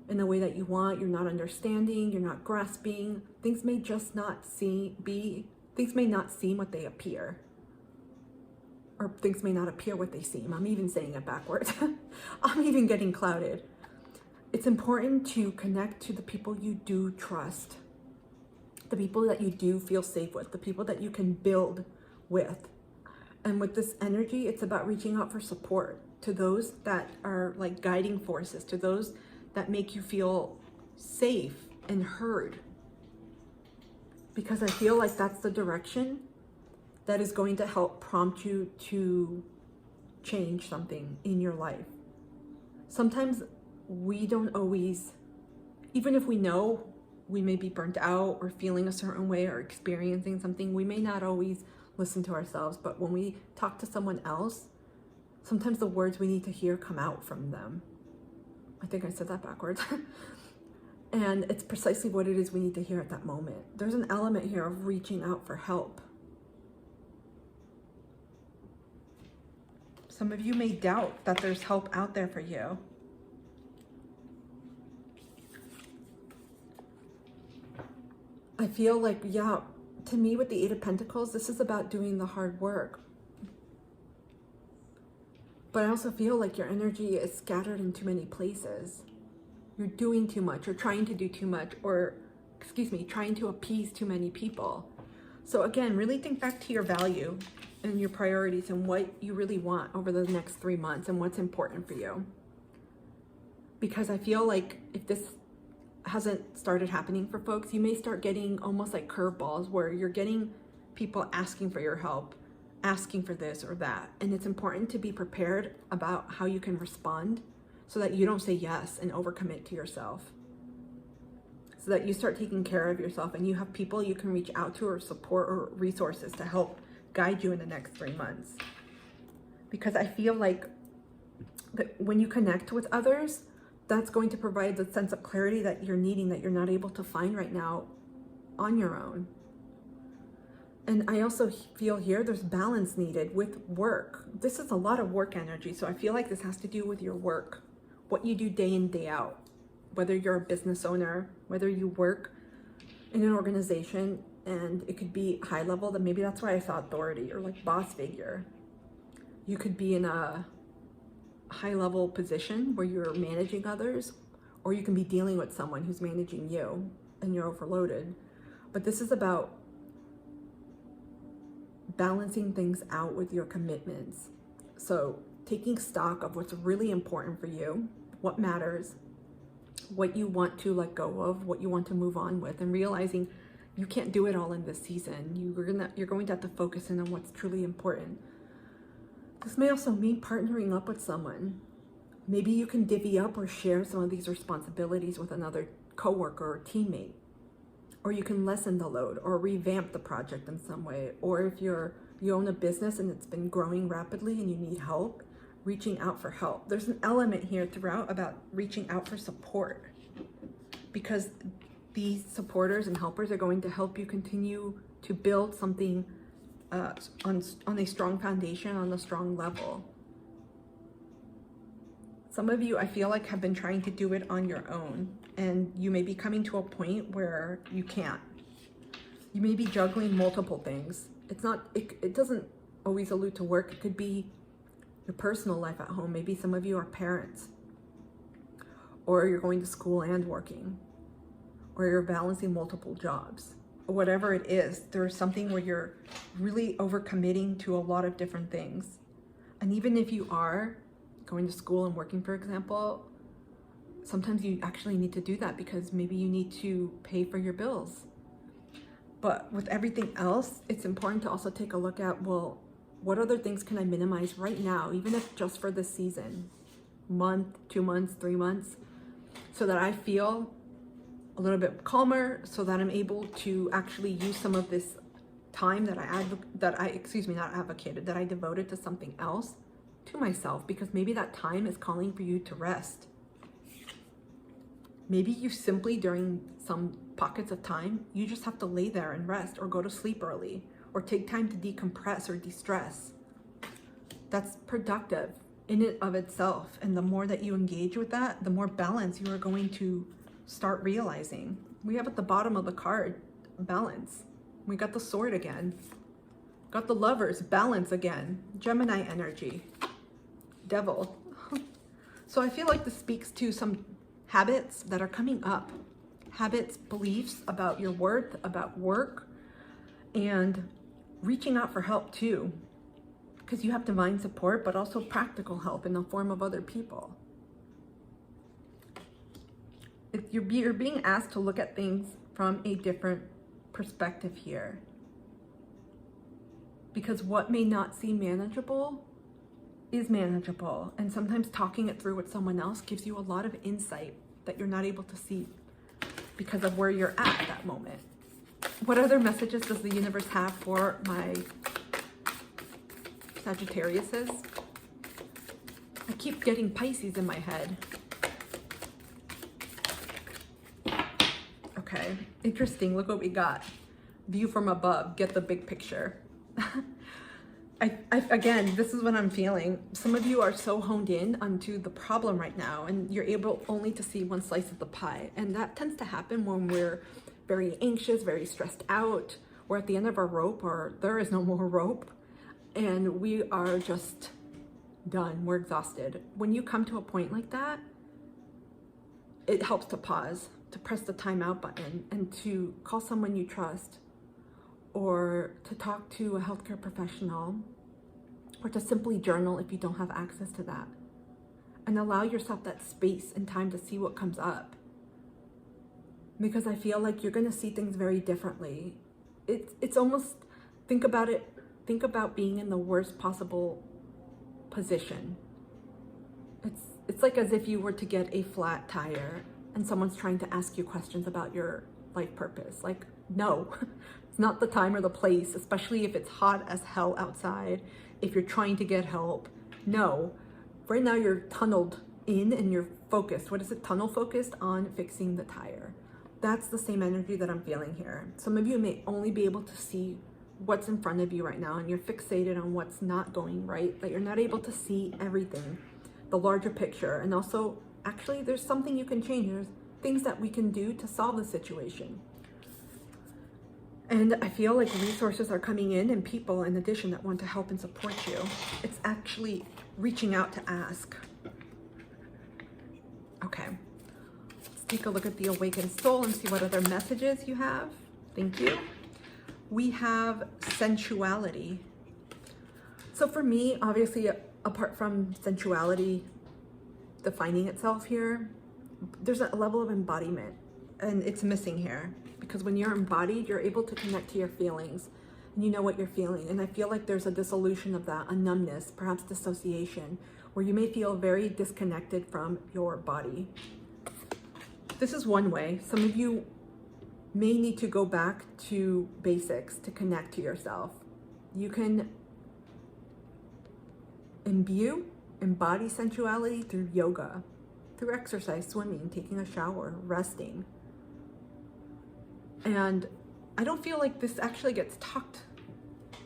in the way that you want, you're not understanding, you're not grasping, things may just not things may not seem what they appear. Or things may not appear what they seem. I'm even saying it backwards. I'm even getting clouded. it's important to connect to the people you do trust, the people that you do feel safe with, the people that you can build with. And with this energy, it's about reaching out for support to those that are like guiding forces, to those that make you feel safe and heard. Because I feel like that's the direction that is going to help prompt you to change something in your life. Sometimes we don't always, even if we know we may be burnt out or feeling a certain way or experiencing something, we may not always listen to ourselves. But when we talk to someone else, sometimes the words we need to hear come out from them. I think I said that backwards. And it's precisely what it is we need to hear at that moment. There's an element here of reaching out for help. Some of you may doubt that there's help out there for you. I feel like, yeah, to me with the Eight of Pentacles, this is about doing the hard work. But I also feel like your energy is scattered in too many places. You're doing too much, or trying to do too much, or, excuse me, trying to appease too many people. So again, really think back to your value and your priorities and what you really want over the next 3 months and what's important for you. Because I feel like if this hasn't started happening for folks, you may start getting almost like curveballs where you're getting people asking for your help, asking for this or that. And it's important to be prepared about how you can respond so that you don't say yes and overcommit to yourself. So that you start taking care of yourself and you have people you can reach out to or support or resources to help guide you in the next 3 months. Because I feel like that when you connect with others, that's going to provide the sense of clarity that you're needing, that you're not able to find right now on your own. And I also feel here there's balance needed with work. This is a lot of work energy, so I feel like this has to do with your work, what you do day in, day out. Whether you're a business owner, whether you work in an organization, and it could be high level, that maybe that's why I saw authority or like boss figure. You could be in a high level position where you're managing others, or you can be dealing with someone who's managing you and you're overloaded. But this is about balancing things out with your commitments. So taking stock of what's really important for you, what matters, what you want to let go of, what you want to move on with, and realizing you can't do it all in this season. You're going to have to focus in on what's truly important. This may also mean partnering up with someone. Maybe you can divvy up or share some of these responsibilities with another coworker or teammate. Or you can lessen the load or revamp the project in some way. Or if you own a business and it's been growing rapidly and you need help, reaching out for help. There's an element here throughout about reaching out for support, because these supporters and helpers are going to help you continue to build something on a strong foundation, on a strong level. Some of you, I feel like, have been trying to do it on your own, and you may be coming to a point where you can't. You may be juggling multiple things. It doesn't always allude to work. It could be your personal life at home. Maybe some of you are parents, or you're going to school and working, or you're balancing multiple jobs. Whatever it is, there's something where you're really overcommitting to a lot of different things. And even if you are going to school and working, for example, sometimes you actually need to do that because maybe you need to pay for your bills. But with everything else, it's important to also take a look at, well, what other things can I minimize right now, even if just for this season, month, 2 months, 3 months, so that I feel a little bit calmer, so that I'm able to actually use some of this time that I devoted to something else, to myself, because maybe that time is calling for you to rest. Maybe you simply, during some pockets of time, you just have to lay there and rest, or go to sleep early, or take time to decompress or de-stress. That's productive in and of itself. And the more that you engage with that, the more balance you are going to start realizing. We have at the bottom of the card, balance. We got the sword again. Got the lovers, balance again. Gemini energy. Devil. So I feel like this speaks to some habits that are coming up. Habits, beliefs about your worth, about work, and reaching out for help too. Because you have divine support, but also practical help in the form of other people. You're being asked to look at things from a different perspective here. Because what may not seem manageable is manageable. And sometimes talking it through with someone else gives you a lot of insight that you're not able to see because of where you're at that moment. What other messages does the universe have for my Sagittariuses? I keep getting Pisces in my head. Okay, interesting. Look what we got. View from above. Get the big picture. Again, this is what I'm feeling. Some of you are so honed in onto the problem right now, and you're able only to see one slice of the pie. And that tends to happen when we're very anxious, very stressed out. We're at the end of our rope, or there is no more rope. And we are just done. We're exhausted. When you come to a point like that, it helps to pause, to press the timeout button, and to call someone you trust, or to talk to a healthcare professional, or to simply journal if you don't have access to that. And allow yourself that space and time to see what comes up. Because I feel like you're going to see things very differently. It's almost, think about it. Think about being in the worst possible position. It's like as if you were to get a flat tire and someone's trying to ask you questions about your life purpose. Like, no, it's not the time or the place, especially if it's hot as hell outside, if you're trying to get help. No, right now you're tunneled in and you're focused. What is it? Tunnel focused on fixing the tire. That's the same energy that I'm feeling here. Some of you may only be able to see what's in front of you right now, and you're fixated on what's not going right, that you're not able to see everything, the larger picture. And also, actually, there's something you can change. There's things that we can do to solve the situation. And I feel like resources are coming in, and people in addition that want to help and support you. It's actually reaching out to ask. Okay, let's take a look at the awakened soul and see what other messages you have. Thank you. We have sensuality. So for me, obviously, apart from sensuality defining itself here, there's a level of embodiment, and it's missing here. Because when you're embodied, you're able to connect to your feelings, and you know what you're feeling. And I feel like there's a dissolution of that, a numbness, perhaps dissociation, where you may feel very disconnected from your body. This is one way. Some of you may need to go back to basics to connect to yourself. You can embody sensuality through yoga, through exercise, swimming, taking a shower, resting. And I don't feel like this actually gets talked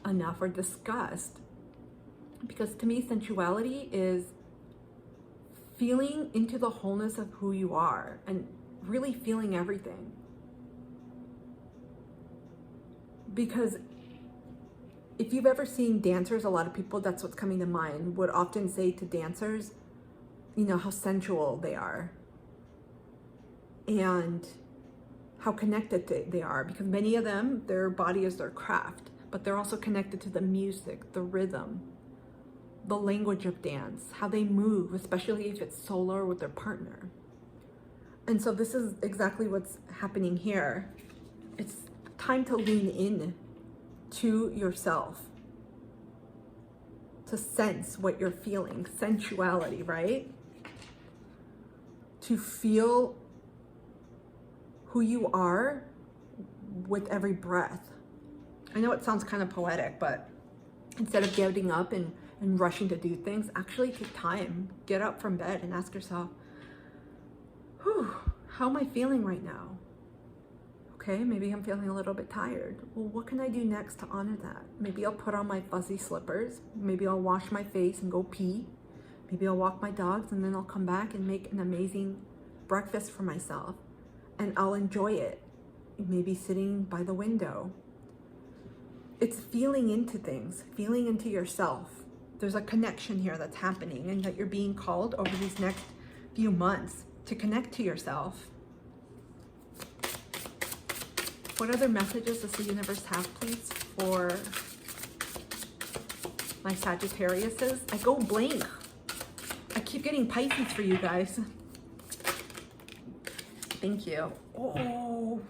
enough or discussed, because to me, sensuality is feeling into the wholeness of who you are and really feeling everything. Because if you've ever seen dancers, a lot of people, that's what's coming to mind, would often say to dancers, you know, how sensual they are and how connected they are, because many of them, their body is their craft, but they're also connected to the music, the rhythm, the language of dance, how they move, especially if it's solo or with their partner. And so this is exactly what's happening here. It's time to lean in to yourself, to sense what you're feeling, sensuality, right? To feel who you are with every breath. I know it sounds kind of poetic, but instead of getting up and rushing to do things, actually take time, get up from bed and ask yourself, whew, how am I feeling right now? Okay, maybe I'm feeling a little bit tired. Well, what can I do next to honor that? Maybe I'll put on my fuzzy slippers. Maybe I'll wash my face and go pee. Maybe I'll walk my dogs, and then I'll come back and make an amazing breakfast for myself. And I'll enjoy it. Maybe sitting by the window. It's feeling into things, feeling into yourself. There's a connection here that's happening, and that you're being called over these next few months to connect to yourself. What other messages does the universe have, please, for my Sagittariuses? I go blank. I keep getting Pisces for you guys. Thank you. Oh,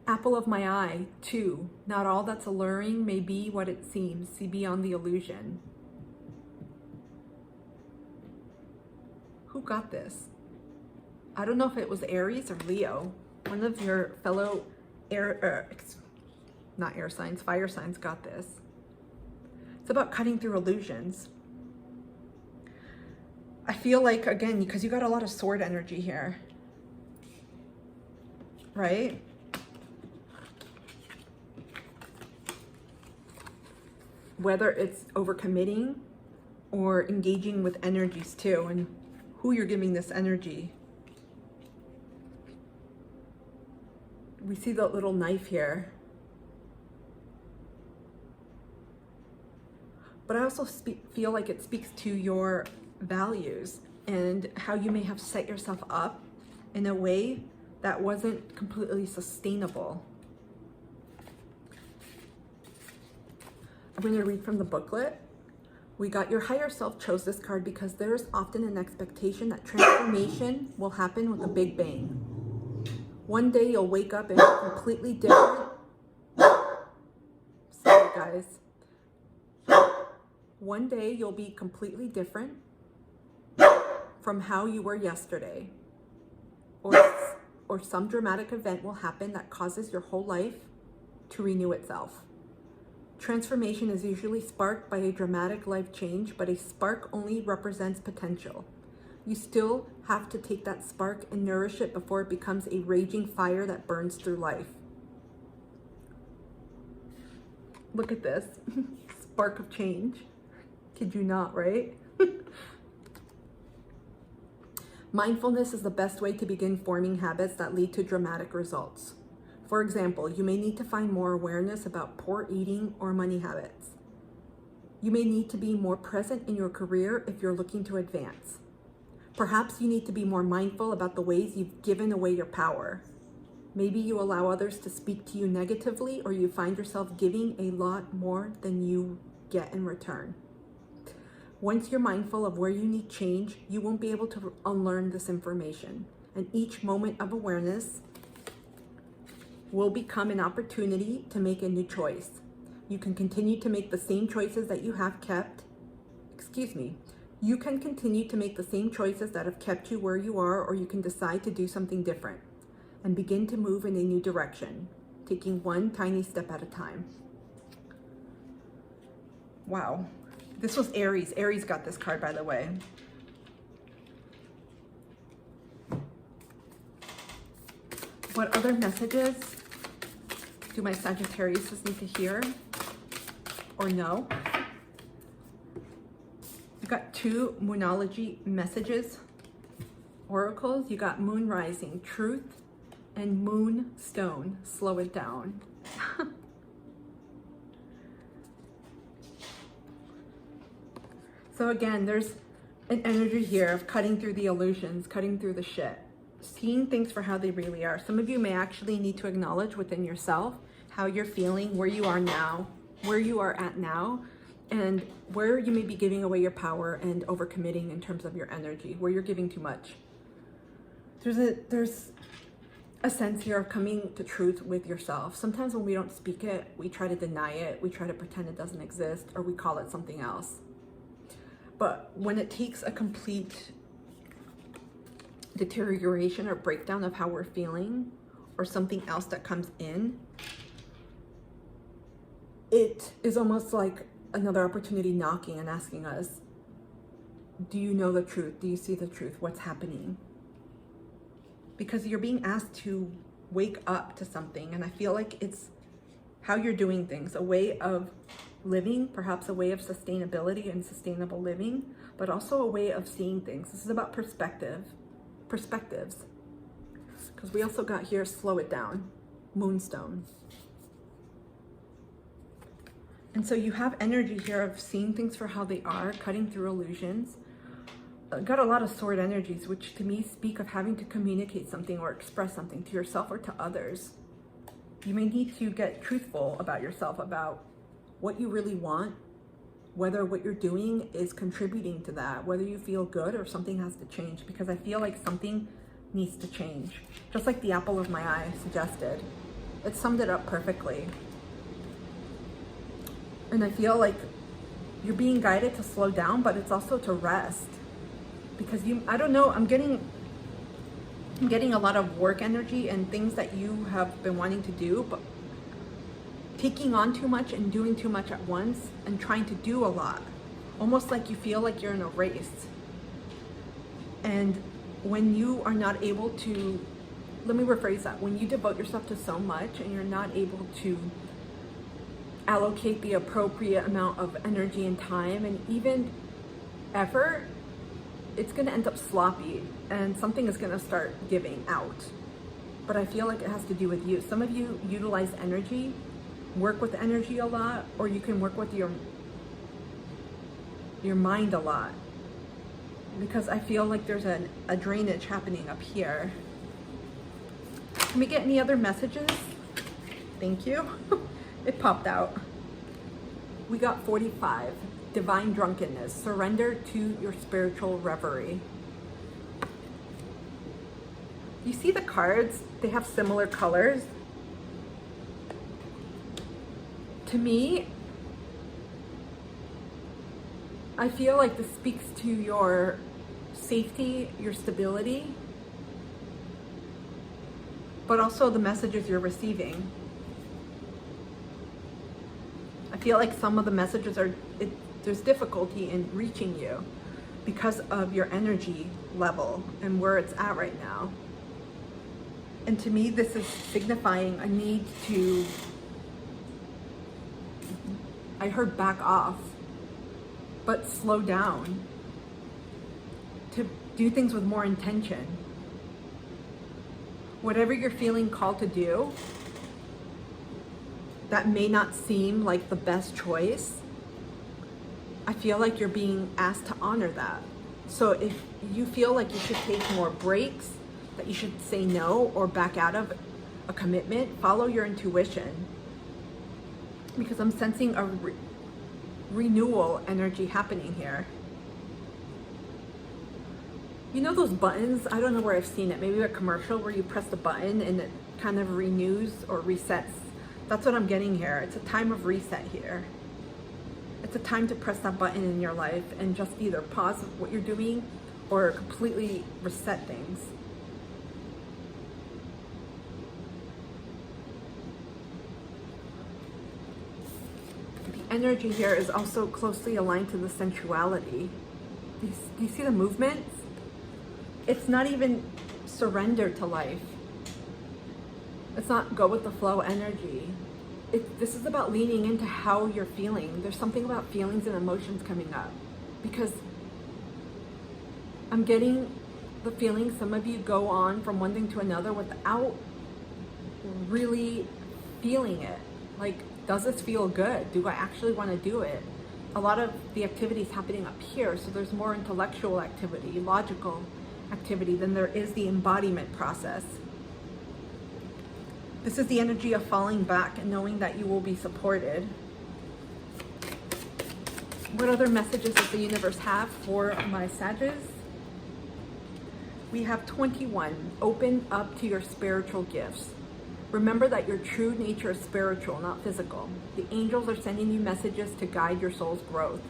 apple of my eye, 2. Not all that's alluring may be what it seems. See beyond the illusion. Who got this? I don't know if it was Aries or Leo. One of your fellow not air signs, fire signs got this. It's about cutting through illusions. I feel like, again, because you got a lot of sword energy here, right? Whether it's overcommitting or engaging with energies too, and who you're giving this energy. We see the little knife here. But I also feel like it speaks to your values and how you may have set yourself up in a way that wasn't completely sustainable. I'm going to read from the booklet. We got your higher self chose this card because there's often an expectation that transformation will happen with a big bang. One day you'll wake up and be completely different. Sorry, guys. One day you'll be completely different from how you were yesterday. Or some dramatic event will happen that causes your whole life to renew itself. Transformation is usually sparked by a dramatic life change, but a spark only represents potential. You still have to take that spark and nourish it before it becomes a raging fire that burns through life. Look at this. Spark of change. Kid you not, right? Mindfulness is the best way to begin forming habits that lead to dramatic results. For example, you may need to find more awareness about poor eating or money habits. You may need to be more present in your career if you're looking to advance. Perhaps you need to be more mindful about the ways you've given away your power. Maybe you allow others to speak to you negatively, or you find yourself giving a lot more than you get in return. Once you're mindful of where you need change, you won't be able to unlearn this information. And each moment of awareness will become an opportunity to make a new choice. You can continue to make the same choices that you have kept. You can continue to make the same choices that have kept you where you are, or you can decide to do something different and begin to move in a new direction, taking one tiny step at a time. Wow. This was Aries. Aries got this card, by the way. What other messages do my Sagittarius need to hear or know? You got 2 Moonology messages, oracles. You got Moon Rising, Truth, and Moonstone, Slow it down. So again, there's an energy here of cutting through the illusions, cutting through the shit, seeing things for how they really are. Some of you may actually need to acknowledge within yourself how you're feeling, where you are now, where you are at now, and where you may be giving away your power and overcommitting in terms of your energy, where you're giving too much. There's a sense here of coming to truth with yourself. Sometimes when we don't speak it, we try to deny it, we try to pretend it doesn't exist, or we call it something else. But when it takes a complete deterioration or breakdown of how we're feeling, or something else that comes in, it is almost like another opportunity knocking and asking us, do you know the truth? Do you see the truth? What's happening? Because you're being asked to wake up to something, and I feel like it's how you're doing things, a way of living, perhaps a way of sustainability and sustainable living, but also a way of seeing things. This is about perspectives. Because we also got here, slow it down, Moonstone. And so you have energy here of seeing things for how they are, cutting through illusions, got a lot of sword energies, which to me speak of having to communicate something or express something to yourself or to others. You may need to get truthful about yourself, about what you really want, whether what you're doing is contributing to that, whether you feel good or something has to change, because I feel like something needs to change. Just like the apple of my eye suggested. It summed it up perfectly. And I feel like you're being guided to slow down, but it's also to rest. Because I don't know, I'm getting a lot of work energy and things that you have been wanting to do, but taking on too much and doing too much at once and trying to do a lot. Almost like you feel like you're in a race. And when you are not able to, let me rephrase that, when you devote yourself to so much and you're not able to allocate the appropriate amount of energy and time and even effort, it's going to end up sloppy and something is going to start giving out. But I feel like it has to do with you. Some of you utilize energy, work with energy a lot, or you can work with your mind a lot. Because I feel like there's a drainage happening up here. Can we get any other messages? Thank you. It popped out. We got 45. Divine drunkenness. Surrender to your spiritual reverie. You see the cards? They have similar colors. To me, I feel like this speaks to your safety, your stability, but also the messages you're receiving. I feel like some of the messages there's difficulty in reaching you because of your energy level and where it's at right now. And to me, this is signifying a need to, I heard back off, but slow down, to do things with more intention. Whatever you're feeling called to do, that may not seem like the best choice, I feel like you're being asked to honor that. So if you feel like you should take more breaks, that you should say no or back out of a commitment, follow your intuition. Because I'm sensing a renewal energy happening here. You know those buttons? I don't know where I've seen it. Maybe a commercial where you press the button and it kind of renews or resets. That's what I'm getting here. It's a time of reset here. It's a time to press that button in your life and just either pause what you're doing or completely reset things. The energy here is also closely aligned to the sensuality. Do you see the movements? It's not even surrender to life. It's not go with the flow energy. This is about leaning into how you're feeling. There's something about feelings and emotions coming up. Because I'm getting the feeling some of you go on from one thing to another without really feeling it. Like, does this feel good? Do I actually want to do it? A lot of the activity is happening up here, so there's more intellectual activity, logical activity than there is the embodiment process. This is the energy of falling back and knowing that you will be supported. What other messages does the universe have for my Sagittarius? We have 21. Open up to your spiritual gifts. Remember that your true nature is spiritual, not physical. The angels are sending you messages to guide your soul's growth.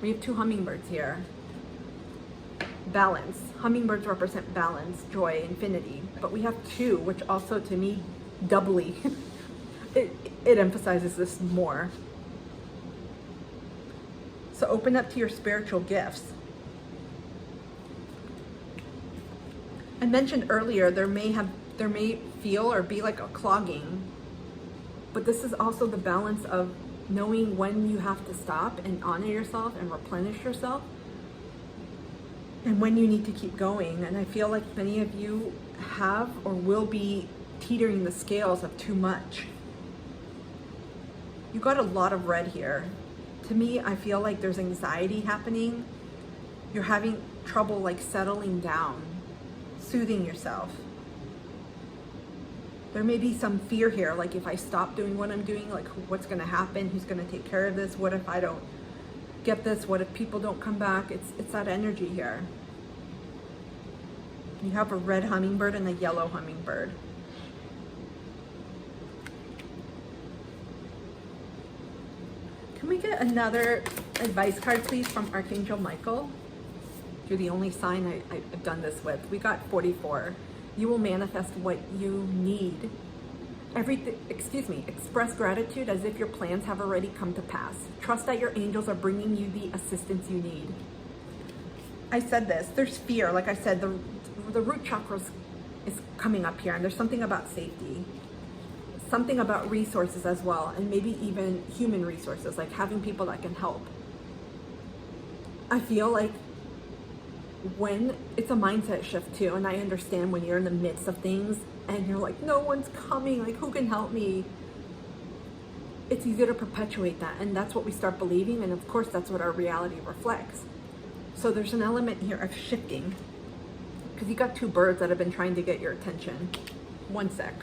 We have 2 hummingbirds here. Balance. Hummingbirds represent balance, joy, infinity. But we have 2, which also to me, doubly, it emphasizes this more. So open up to your spiritual gifts. I mentioned earlier there may feel or be like a clogging, but this is also the balance of knowing when you have to stop and honor yourself and replenish yourself, and when you need to keep going. And I feel like many of you have or will be teetering the scales of too much. You got a lot of red here. To me, I feel like there's anxiety happening. You're having trouble like settling down, soothing yourself. There may be some fear here, like if I stop doing what I'm doing, like what's going to happen? Who's going to take care of this? What if I don't get this? What if people don't come back? It's that energy here. You have a red hummingbird and a yellow hummingbird. Can we get another advice card, please, from Archangel Michael? You're the only sign I've done this with. We got 44. You will manifest what you need. Express gratitude as if your plans have already come to pass. Trust that your angels are bringing you the assistance you need. I said this, there's fear. Like I said, the root chakra is coming up here, and there's something about safety. Something about resources as well, and maybe even human resources, like having people that can help. I feel like when it's a mindset shift too, and I understand when you're in the midst of things and you're like, no one's coming, like who can help me? It's easy to perpetuate that, and that's what we start believing, and of course that's what our reality reflects. So there's an element here of shifting, because you got two birds that have been trying to get your attention. One sec.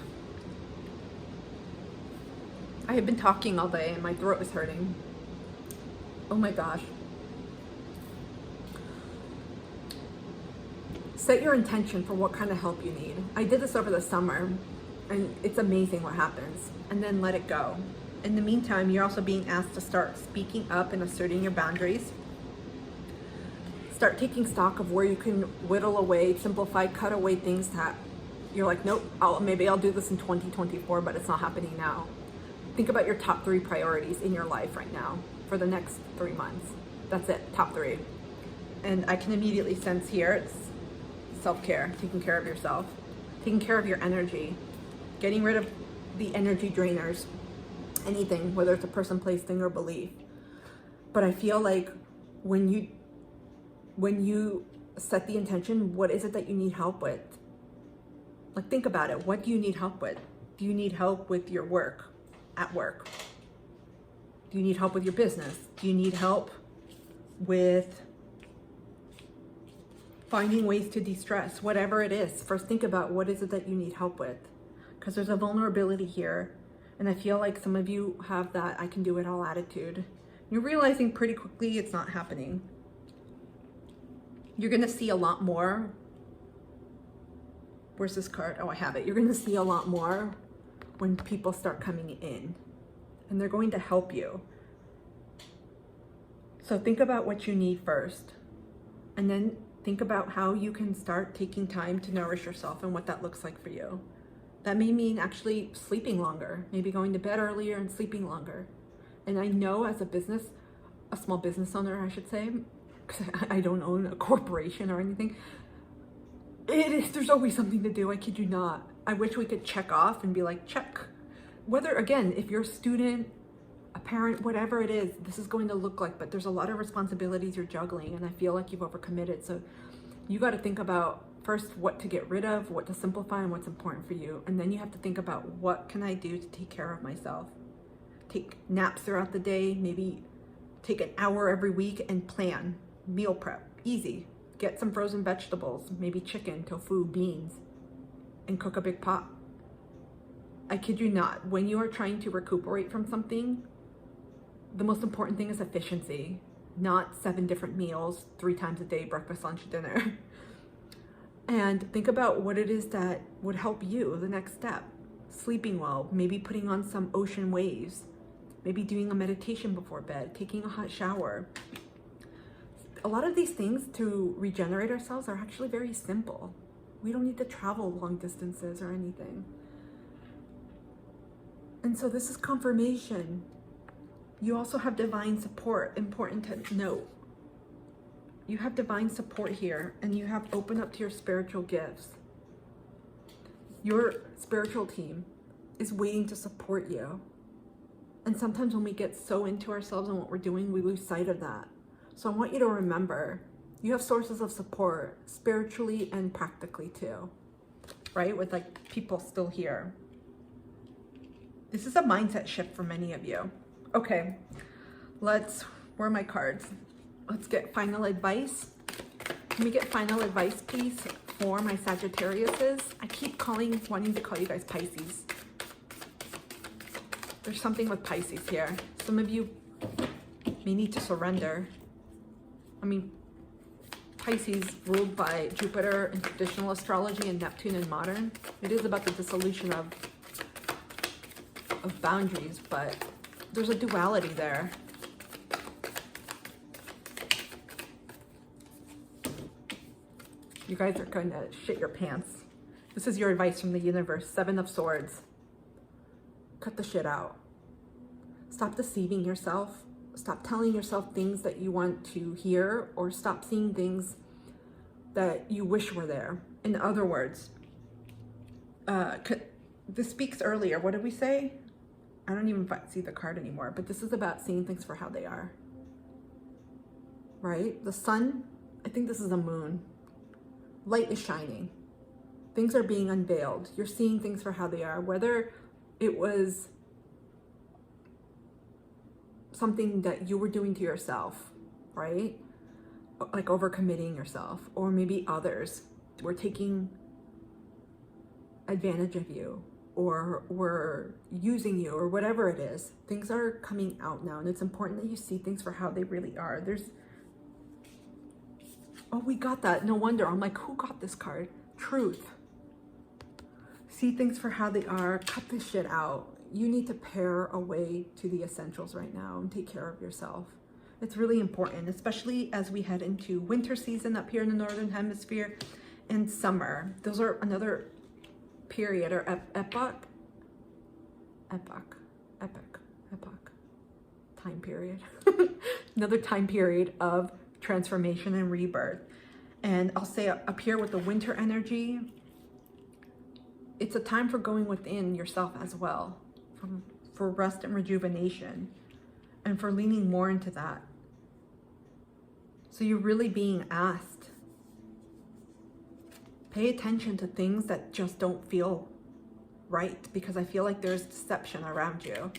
I have been talking all day and my throat is hurting. Oh my gosh. Set your intention for what kind of help you need. I did this over the summer and it's amazing what happens. And then let it go. In the meantime, you're also being asked to start speaking up and asserting your boundaries. Start taking stock of where you can whittle away, simplify, cut away things that you're like, nope, maybe I'll do this in 2024, but it's not happening now. Think about your top 3 priorities in your life right now for the next 3 months. That's it, top 3. And I can immediately sense here, it's self-care, taking care of yourself, taking care of your energy, getting rid of the energy drainers, anything, whether it's a person, place, thing, or belief. But I feel like when you set the intention, what is it that you need help with? Like, think about it. What do you need help with? Do you need help with your work? At work? Do you need help with your business? Do you need help with finding ways to de-stress? Whatever it is, first think about what is it that you need help with, because there's a vulnerability here, and I feel like some of you have that I can do it all attitude. You're realizing pretty quickly it's not happening. You're gonna see a lot more. Where's this card? Oh, I have it. You're gonna see a lot more when people start coming in, and they're going to help you. So think about what you need first, and then think about how you can start taking time to nourish yourself and what that looks like for you. That may mean actually sleeping longer, maybe going to bed earlier and sleeping longer. And I know as a small business owner, I should say, because I don't own a corporation or anything, there's always something to do, I kid you not. I wish we could check off and be like, check. Whether, again, if you're a student, a parent, whatever it is, this is going to look like, but there's a lot of responsibilities you're juggling, and I feel like you've overcommitted. So you got to think about first what to get rid of, what to simplify, and what's important for you. And then you have to think about what can I do to take care of myself. Take naps throughout the day, maybe take an hour every week and plan. Meal prep, easy. Get some frozen vegetables, maybe chicken, tofu, beans, and cook a big pot. I kid you not, when you are trying to recuperate from something, the most important thing is efficiency, not 7 different meals, 3 times a day, breakfast, lunch, dinner. And think about what it is that would help you, the next step. Sleeping well, maybe putting on some ocean waves, maybe doing a meditation before bed, taking a hot shower. A lot of these things to regenerate ourselves are actually very simple. We don't need to travel long distances or anything. And so this is confirmation. You also have divine support, important to note. You have divine support here, and you have opened up to your spiritual gifts. Your spiritual team is waiting to support you. And sometimes when we get so into ourselves and what we're doing, we lose sight of that. So I want you to remember, you have sources of support spiritually and practically too, right? With like people still here. This is a mindset shift for many of you. Okay, where are my cards? Let's get final advice Let me get final advice, please, for my Sagittariuses. I keep wanting to call you guys Pisces. There's something with Pisces here. Some of you may need to surrender. I mean, Pisces ruled by Jupiter in traditional astrology and Neptune in modern. It is about the dissolution of boundaries, but there's a duality there. You guys are going to shit your pants. This is your advice from the universe. 7 of Swords. Cut the shit out. Stop deceiving yourself. Stop telling yourself things that you want to hear, or stop seeing things that you wish were there. In other words, this speaks earlier. What did we say? I don't even see the card anymore, but this is about seeing things for how they are. Right? The sun, I think this is a moon. Light is shining. Things are being unveiled. You're seeing things for how they are, whether it was something that you were doing to yourself, right? Like overcommitting yourself, or maybe others were taking advantage of you, or were using you, or whatever it is. Things are coming out now, and it's important that you see things for how they really are. Oh, we got that. No wonder. I'm like, who got this card? Truth. See things for how they are. Cut this shit out. You need to pare away to the essentials right now and take care of yourself. It's really important, especially as we head into winter season up here in the Northern Hemisphere and summer. Those are another period or epoch. Time period. Another time period of transformation and rebirth. And I'll say up here with the winter energy, it's a time for going within yourself as well, for rest and rejuvenation, and for leaning more into that. So you're really being asked, pay attention to things that just don't feel right, because I feel like there's deception around you.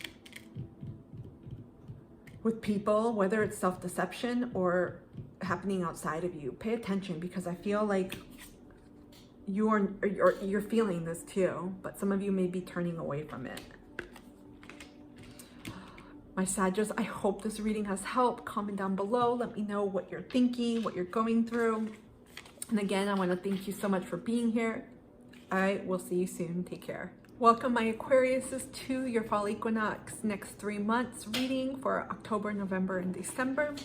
With people, whether it's self-deception or happening outside of you, pay attention, because I feel like you're feeling this too, but some of you may be turning away from it. My Sagittarius, I hope this reading has helped. Comment down below. Let me know what you're thinking, what you're going through. And again, I want to thank you so much for being here. I will see you soon. Take care. Welcome, my Aquariuses, to your fall equinox next 3 months reading for October, November, and December.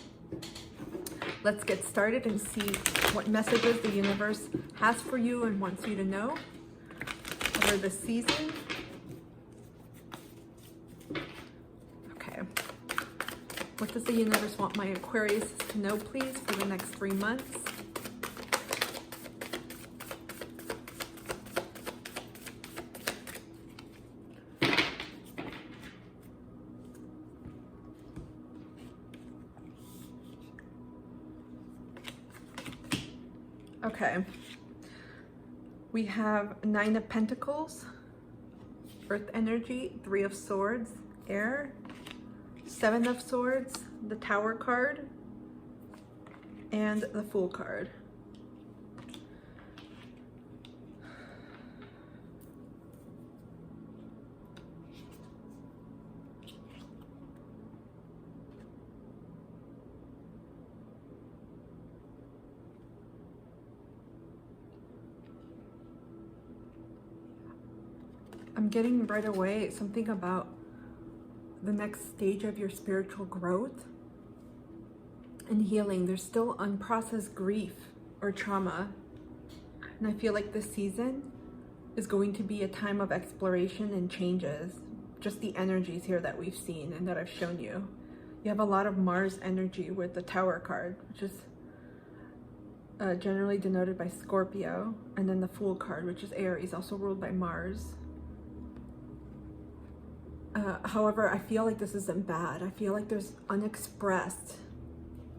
Let's get started and see what messages the universe has for you and wants you to know over this season. Okay. What does the universe want my Aquarius to know, please, for the next 3 months? Okay, we have 9 of Pentacles, Earth energy, 3 of Swords, air, 7 of Swords, the Tower card, and the Fool card. I'm getting right away something about the next stage of your spiritual growth and healing. There's still unprocessed grief or trauma. And I feel like this season is going to be a time of exploration and changes. Just the energies here that we've seen and that I've shown you. You have a lot of Mars energy with the Tower card, which is generally denoted by Scorpio. And then the Fool card, which is Aries, also ruled by Mars. However, I feel like this isn't bad. I feel like there's unexpressed.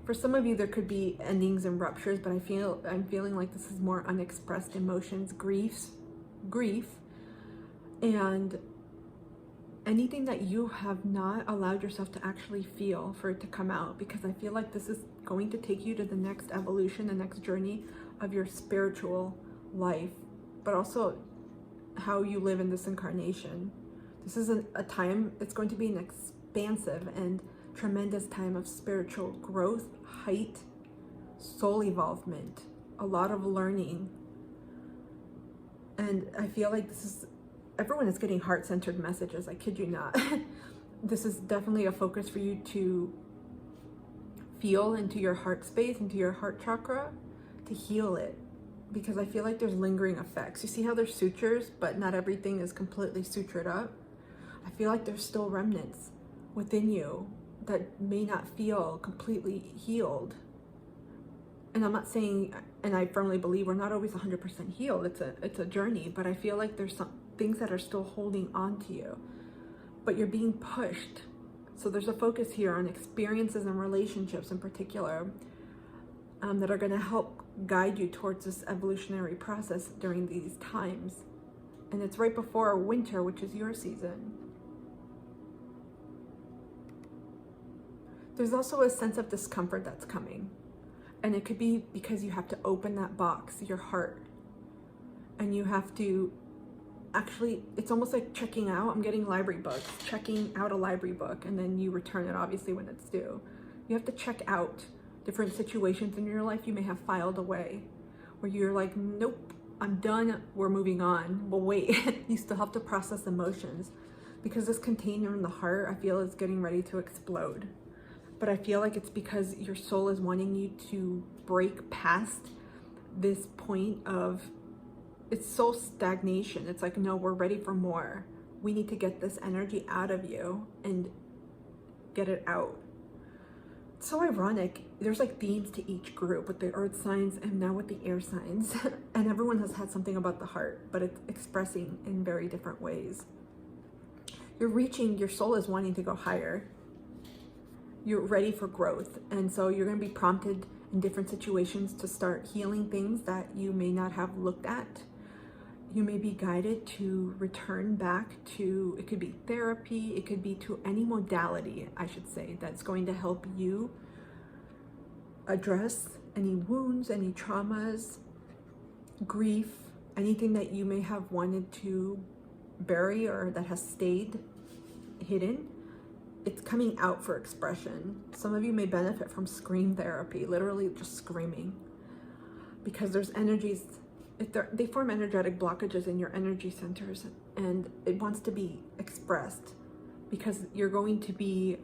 For some of you, there could be endings and ruptures, but I'm feeling like this is more unexpressed emotions, grief, and anything that you have not allowed yourself to actually feel, for it to come out, because I feel like this is going to take you to the next evolution, the next journey of your spiritual life, but also how you live in this incarnation. This is a time, it's going to be an expansive and tremendous time of spiritual growth, height, soul evolvement, a lot of learning. And I feel like everyone is getting heart-centered messages, I kid you not. This is definitely a focus for you to feel into your heart space, into your heart chakra, to heal it. Because I feel like there's lingering effects. You see how there's sutures, but not everything is completely sutured up? I feel like there's still remnants within you that may not feel completely healed. And I'm not saying, and I firmly believe we're not always 100% healed. It's a journey, but I feel like there's some things that are still holding on to you, but you're being pushed. So there's a focus here on experiences and relationships in particular that are going to help guide you towards this evolutionary process during these times. And it's right before winter, which is your season. There's also a sense of discomfort that's coming. And it could be because you have to open that box, your heart. And you have to actually, it's almost like checking out. I'm getting library books, checking out a library book, and then you return it obviously when it's due. You have to check out different situations in your life you may have filed away, where you're like, nope, I'm done, we're moving on. Well, wait, you still have to process emotions, because this container in the heart, I feel, is getting ready to explode. But I feel like it's because your soul is wanting you to break past this point of, it's soul stagnation. It's like, no, we're ready for more. We need to get this energy out of you and get it out. It's so ironic. There's like themes to each group with the earth signs and now with the air signs. And everyone has had something about the heart, but it's expressing in very different ways. Your soul is wanting to go higher. You're ready for growth. And so you're going to be prompted in different situations to start healing things that you may not have looked at. You may be guided to return back to, it could be therapy, it could be to any modality, I should say, that's going to help you address any wounds, any traumas, grief, anything that you may have wanted to bury or that has stayed hidden. It's coming out for expression. Some of you may benefit from scream therapy, literally just screaming, because there's energies, they form energetic blockages in your energy centers, and it wants to be expressed, because you're going to be,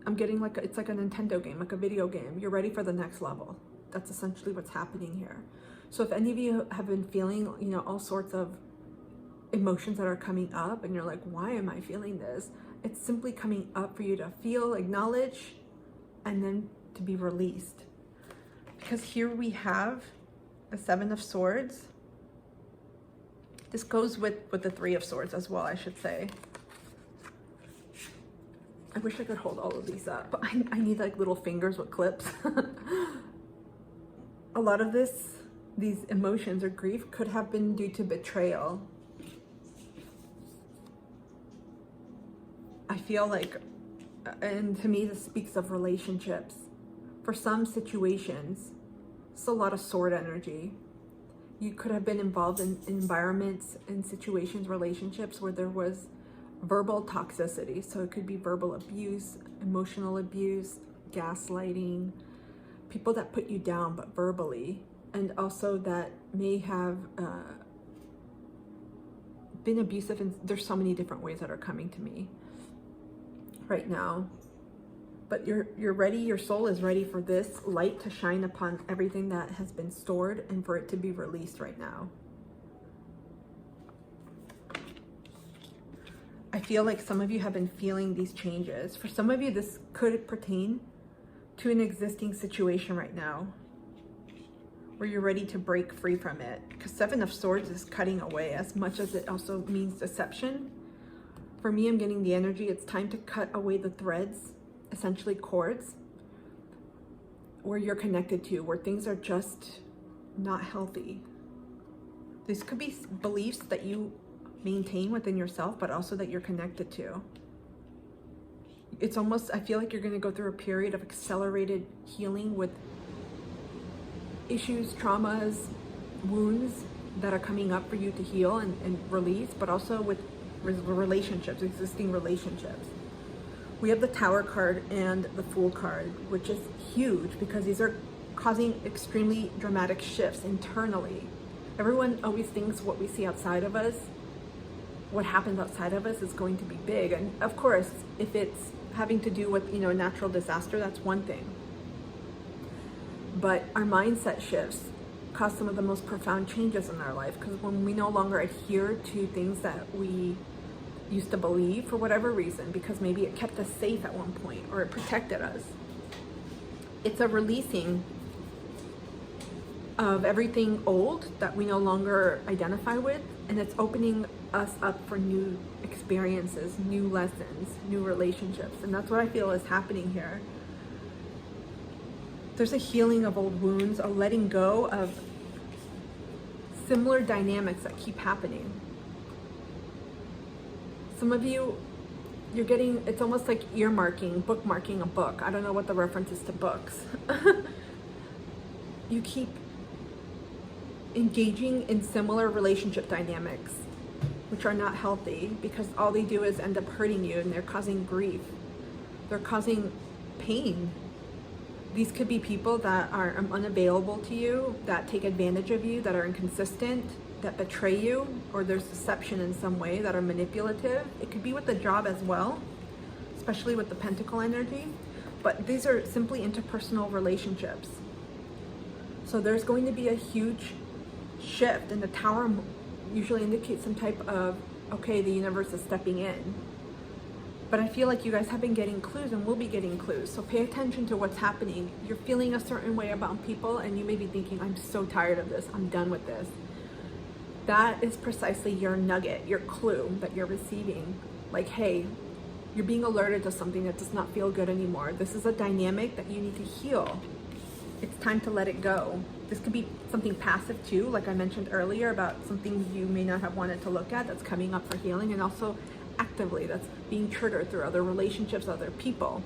I'm getting like, it's like a Nintendo game, like a video game. You're ready for the next level. That's essentially what's happening here. So if any of you have been feeling, all sorts of emotions that are coming up, and you're like, why am I feeling this? It's simply coming up for you to feel, acknowledge, and then to be released. Because here we have the Seven of Swords. This goes with the Three of Swords as well, I should say. I wish I could hold all of these up, but I need like little fingers with clips. A lot of these emotions or grief could have been due to betrayal. I feel like, and to me, this speaks of relationships. For some situations, it's a lot of sword energy. You could have been involved in environments and situations, relationships where there was verbal toxicity. So it could be verbal abuse, emotional abuse, gaslighting, people that put you down, but verbally. And also that may have been abusive. And there's so many different ways that are coming to me right now. But you're ready, your soul is ready for this light to shine upon everything that has been stored and for it to be released right now. I feel like some of you have been feeling these changes. For some of you, this could pertain to an existing situation right now where you're ready to break free from it. Because Seven of Swords is cutting away as much as it also means deception. For me, I'm getting the energy, it's time to cut away the threads, essentially cords, where you're connected to, where things are just not healthy. These could be beliefs that you maintain within yourself, but also that you're connected to. It's almost, I feel like you're going to go through a period of accelerated healing with issues, traumas, wounds that are coming up for you to heal and release, but also with relationships, existing relationships. We have the Tower card and the Fool card, which is huge because these are causing extremely dramatic shifts internally. Everyone always thinks what we see outside of us, what happens outside of us is going to be big. And of course, if it's having to do with, a natural disaster, that's one thing. But our mindset shifts cause some of the most profound changes in our life, because when we no longer adhere to things that we used to believe for whatever reason, because maybe it kept us safe at one point or it protected us, it's a releasing of everything old that we no longer identify with, and it's opening us up for new experiences, new lessons, new relationships. And that's what I feel is happening here. There's a healing of old wounds, a letting go of similar dynamics that keep happening. Some of you, you're getting, it's almost like earmarking, bookmarking a book. I don't know what the reference is to books. You keep engaging in similar relationship dynamics, which are not healthy, because all they do is end up hurting you, and they're causing grief. They're causing pain. These could be people that are unavailable to you, that take advantage of you, that are inconsistent, that betray you, or there's deception in some way, that are manipulative. It could be with the job as well, especially with the Pentacle energy. But these are simply interpersonal relationships. So there's going to be a huge shift, and the Tower usually indicates some type of, okay, the universe is stepping in. But I feel like you guys have been getting clues and will be getting clues. So pay attention to what's happening. You're feeling a certain way about people, and you may be thinking, I'm so tired of this. I'm done with this. That is precisely your nugget, your clue that you're receiving. Like, hey, you're being alerted to something that does not feel good anymore. This is a dynamic that you need to heal. It's time to let it go. This could be something passive too, like I mentioned earlier, about something you may not have wanted to look at that's coming up for healing, and also actively that's being triggered through other relationships, other people.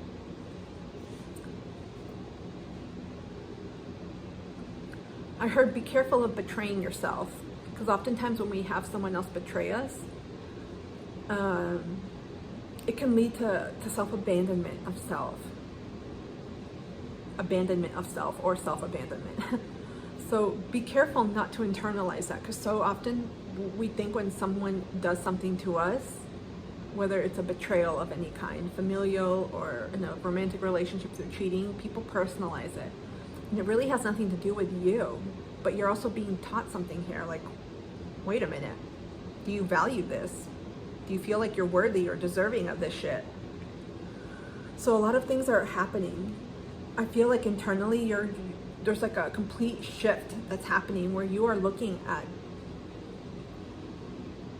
I heard be careful of betraying yourself, because oftentimes when we have someone else betray us, it can lead to self-abandonment of self. Abandonment of self, or self-abandonment. So be careful not to internalize that, because so often we think when someone does something to us, whether it's a betrayal of any kind, familial or in a romantic relationship through cheating, people personalize it. And it really has nothing to do with you, but you're also being taught something here, like, wait a minute, do you value this? Do you feel like you're worthy or deserving of this shit? So a lot of things are happening. I feel like internally there's like a complete shift that's happening, where you are looking at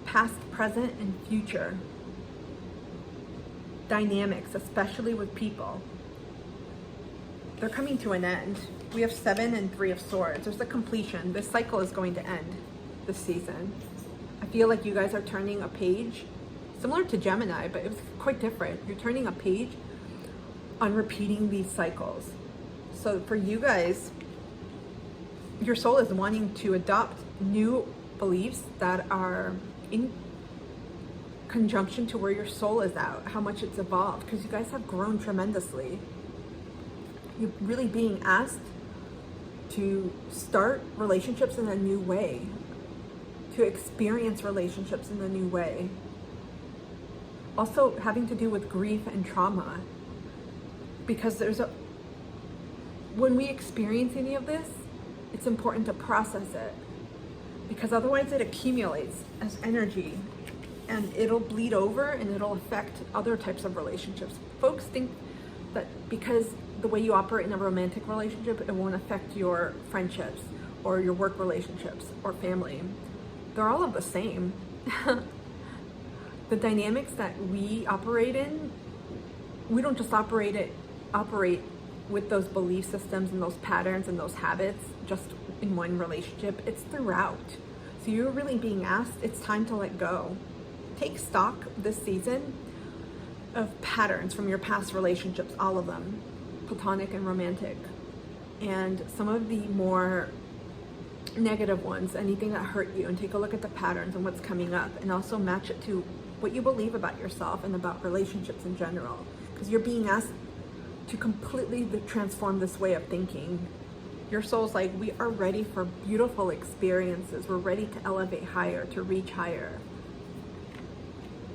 past, present, and future dynamics, especially with people. They're coming to an end. We have 7 and 3 of Swords. There's a completion. This cycle is going to end this season. I feel like you guys are turning a page, similar to Gemini, but it was quite different. You're turning a page on repeating these cycles. So for you guys, your soul is wanting to adopt new beliefs that are in conjunction to where your soul is at, how much it's evolved, because you guys have grown tremendously. You're really being asked to start relationships in a new way, to experience relationships in a new way. Also having to do with grief and trauma, because when we experience any of this, it's important to process it, because otherwise it accumulates as energy and it'll bleed over and it'll affect other types of relationships. Folks think that because the way you operate in a romantic relationship, it won't affect your friendships or your work relationships or family. They're all of the same. The dynamics that we operate in, we don't just operate with those belief systems and those patterns and those habits just in one relationship. It's throughout. So you're really being asked, it's time to let go. Take stock this season of patterns from your past relationships, all of them, platonic and romantic. And some of the more negative ones, anything that hurt you, and take a look at the patterns and what's coming up, and also match it to what you believe about yourself and about relationships in general. Because you're being asked to completely transform this way of thinking. Your soul's like, we are ready for beautiful experiences. We're ready to elevate higher, to reach higher.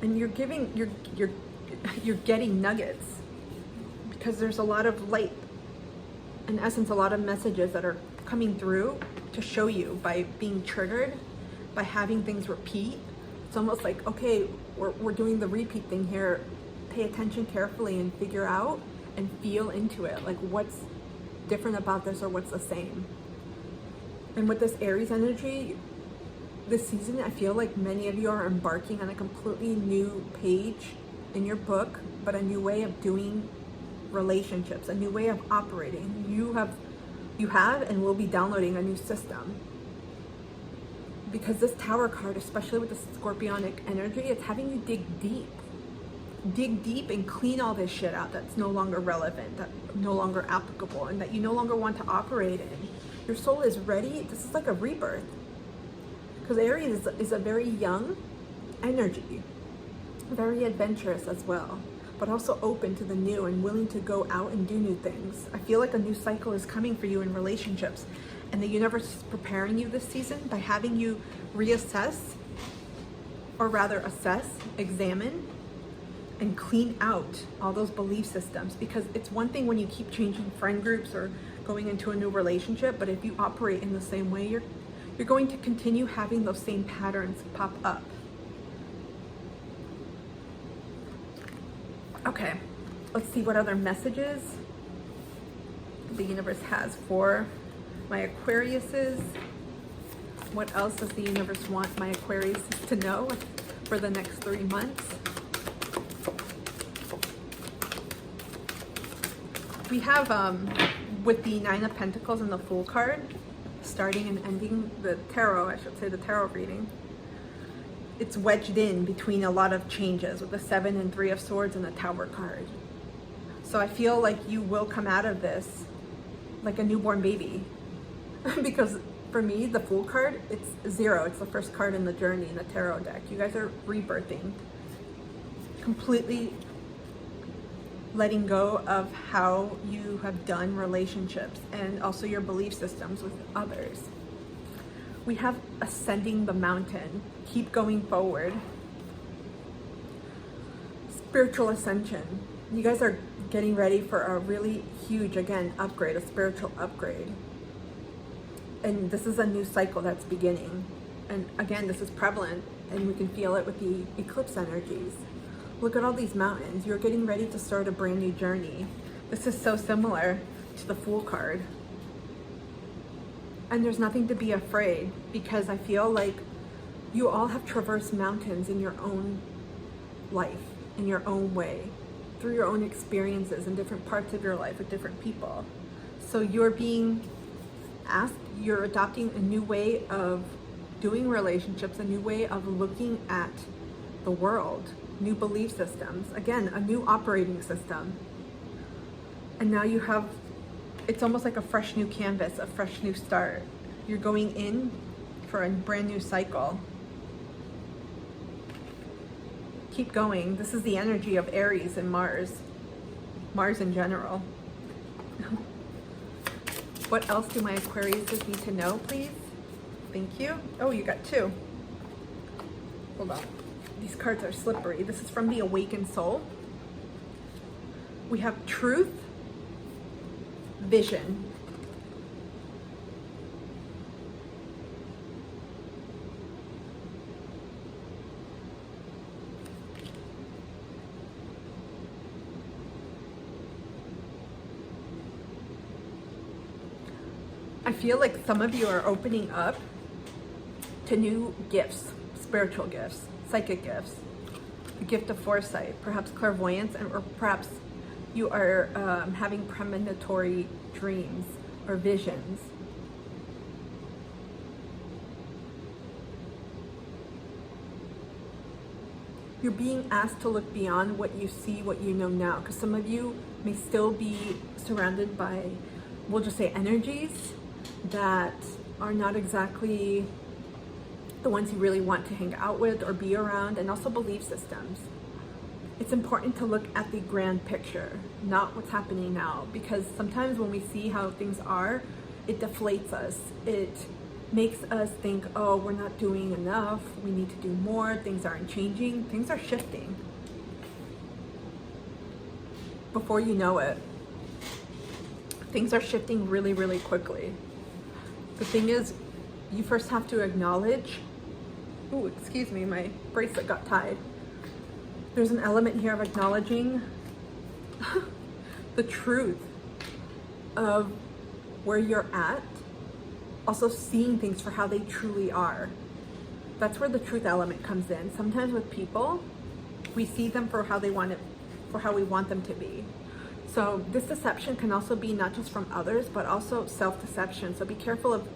And you're getting nuggets, because there's a lot of light, in essence, a lot of messages that are coming through to show you by being triggered, by having things repeat. It's almost like, okay, we're doing the repeat thing here. Pay attention carefully and figure out and feel into it, like what's different about this or what's the same. And with this Aries energy, this season, I feel like many of you are embarking on a completely new page in your book, but a new way of doing relationships, a new way of operating. You have and will be downloading a new system. Because this Tower card, especially with the Scorpionic energy, it's having you dig deep. Dig deep and clean all this shit out that's no longer relevant, that no longer applicable, and that you no longer want to operate in. Your soul is ready. This is like a rebirth. Because Aries is a very young energy, very adventurous as well, but also open to the new and willing to go out and do new things. I feel like a new cycle is coming for you in relationships, and the universe is preparing you this season by having you reassess, or rather assess, examine, and clean out all those belief systems. Because it's one thing when you keep changing friend groups or going into a new relationship, but if you operate in the same way, you're going to continue having those same patterns pop up. Okay, let's see what other messages the universe has for my Aquariuses. What else does the universe want my Aquariuses to know for the next 3 months? We have, with the Nine of Pentacles and the Fool card, starting and ending the tarot, I should say the tarot reading, it's wedged in between a lot of changes with the Seven and Three of Swords and the Tower card. So I feel like you will come out of this like a newborn baby. Because for me, the Fool card, it's 0. It's the first card in the journey in the tarot deck. You guys are rebirthing, completely letting go of how you have done relationships and also your belief systems with others. We have ascending the mountain, keep going forward, spiritual ascension. You guys are getting ready for a really huge, again, upgrade, a spiritual upgrade. And this is a new cycle that's beginning. And again, this is prevalent, and we can feel it with the eclipse energies. Look at all these mountains. You're getting ready to start a brand new journey. This is so similar to the Fool card. And there's nothing to be afraid, because I feel like you all have traversed mountains in your own life, in your own way, through your own experiences in different parts of your life with different people. So you're being asked, you're adopting a new way of doing relationships, a new way of looking at the world, new belief systems, again, a new operating system. And now you have, it's almost like a fresh new canvas, a fresh new start. You're going in for a brand new cycle. Keep going. This is the energy of Aries and Mars in general. What else do my Aquariuses need to know, please? Thank you. Oh, you got 2. Hold on. These cards are slippery. This is from the Awakened Soul. We have truth, vision. I feel like some of you are opening up to new gifts, spiritual gifts, psychic gifts, the gift of foresight, perhaps clairvoyance, or perhaps you are having premonitory dreams or visions. You're being asked to look beyond what you see, what you know now, because some of you may still be surrounded by, we'll just say, energies that are not exactly the ones you really want to hang out with or be around, and also belief systems. It's important to look at the grand picture, not what's happening now, because sometimes when we see how things are, it deflates us. It makes us think, oh, we're not doing enough, we need to do more, things aren't changing, things are shifting. Before you know it, things are shifting really, really quickly. The thing is, you first have to acknowledge, oh, excuse me, my bracelet got tied. There's an element here of acknowledging the truth of where you're at, also seeing things for how they truly are. That's where the truth element comes in. Sometimes with people, we see them for how they want it, for how we want them to be. So this deception can also be not just from others, but also self-deception. So be careful of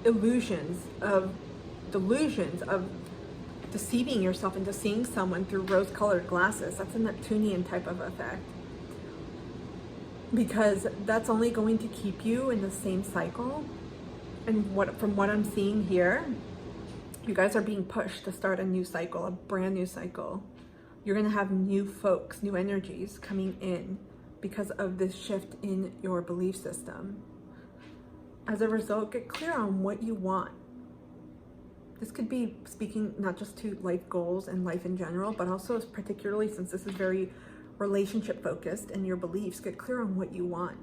delusions of deceiving yourself into seeing someone through rose-colored glasses. That's a Neptunian type of effect, because that's only going to keep you in the same cycle. And from what I'm seeing here, you guys are being pushed to start a new cycle, a brand new cycle. You're going to have new folks, new energies coming in because of this shift in your belief system. As a result, get clear on what you want. This could be speaking not just to life goals and life in general, but also particularly since this is very relationship focused and your beliefs, get clear on what you want,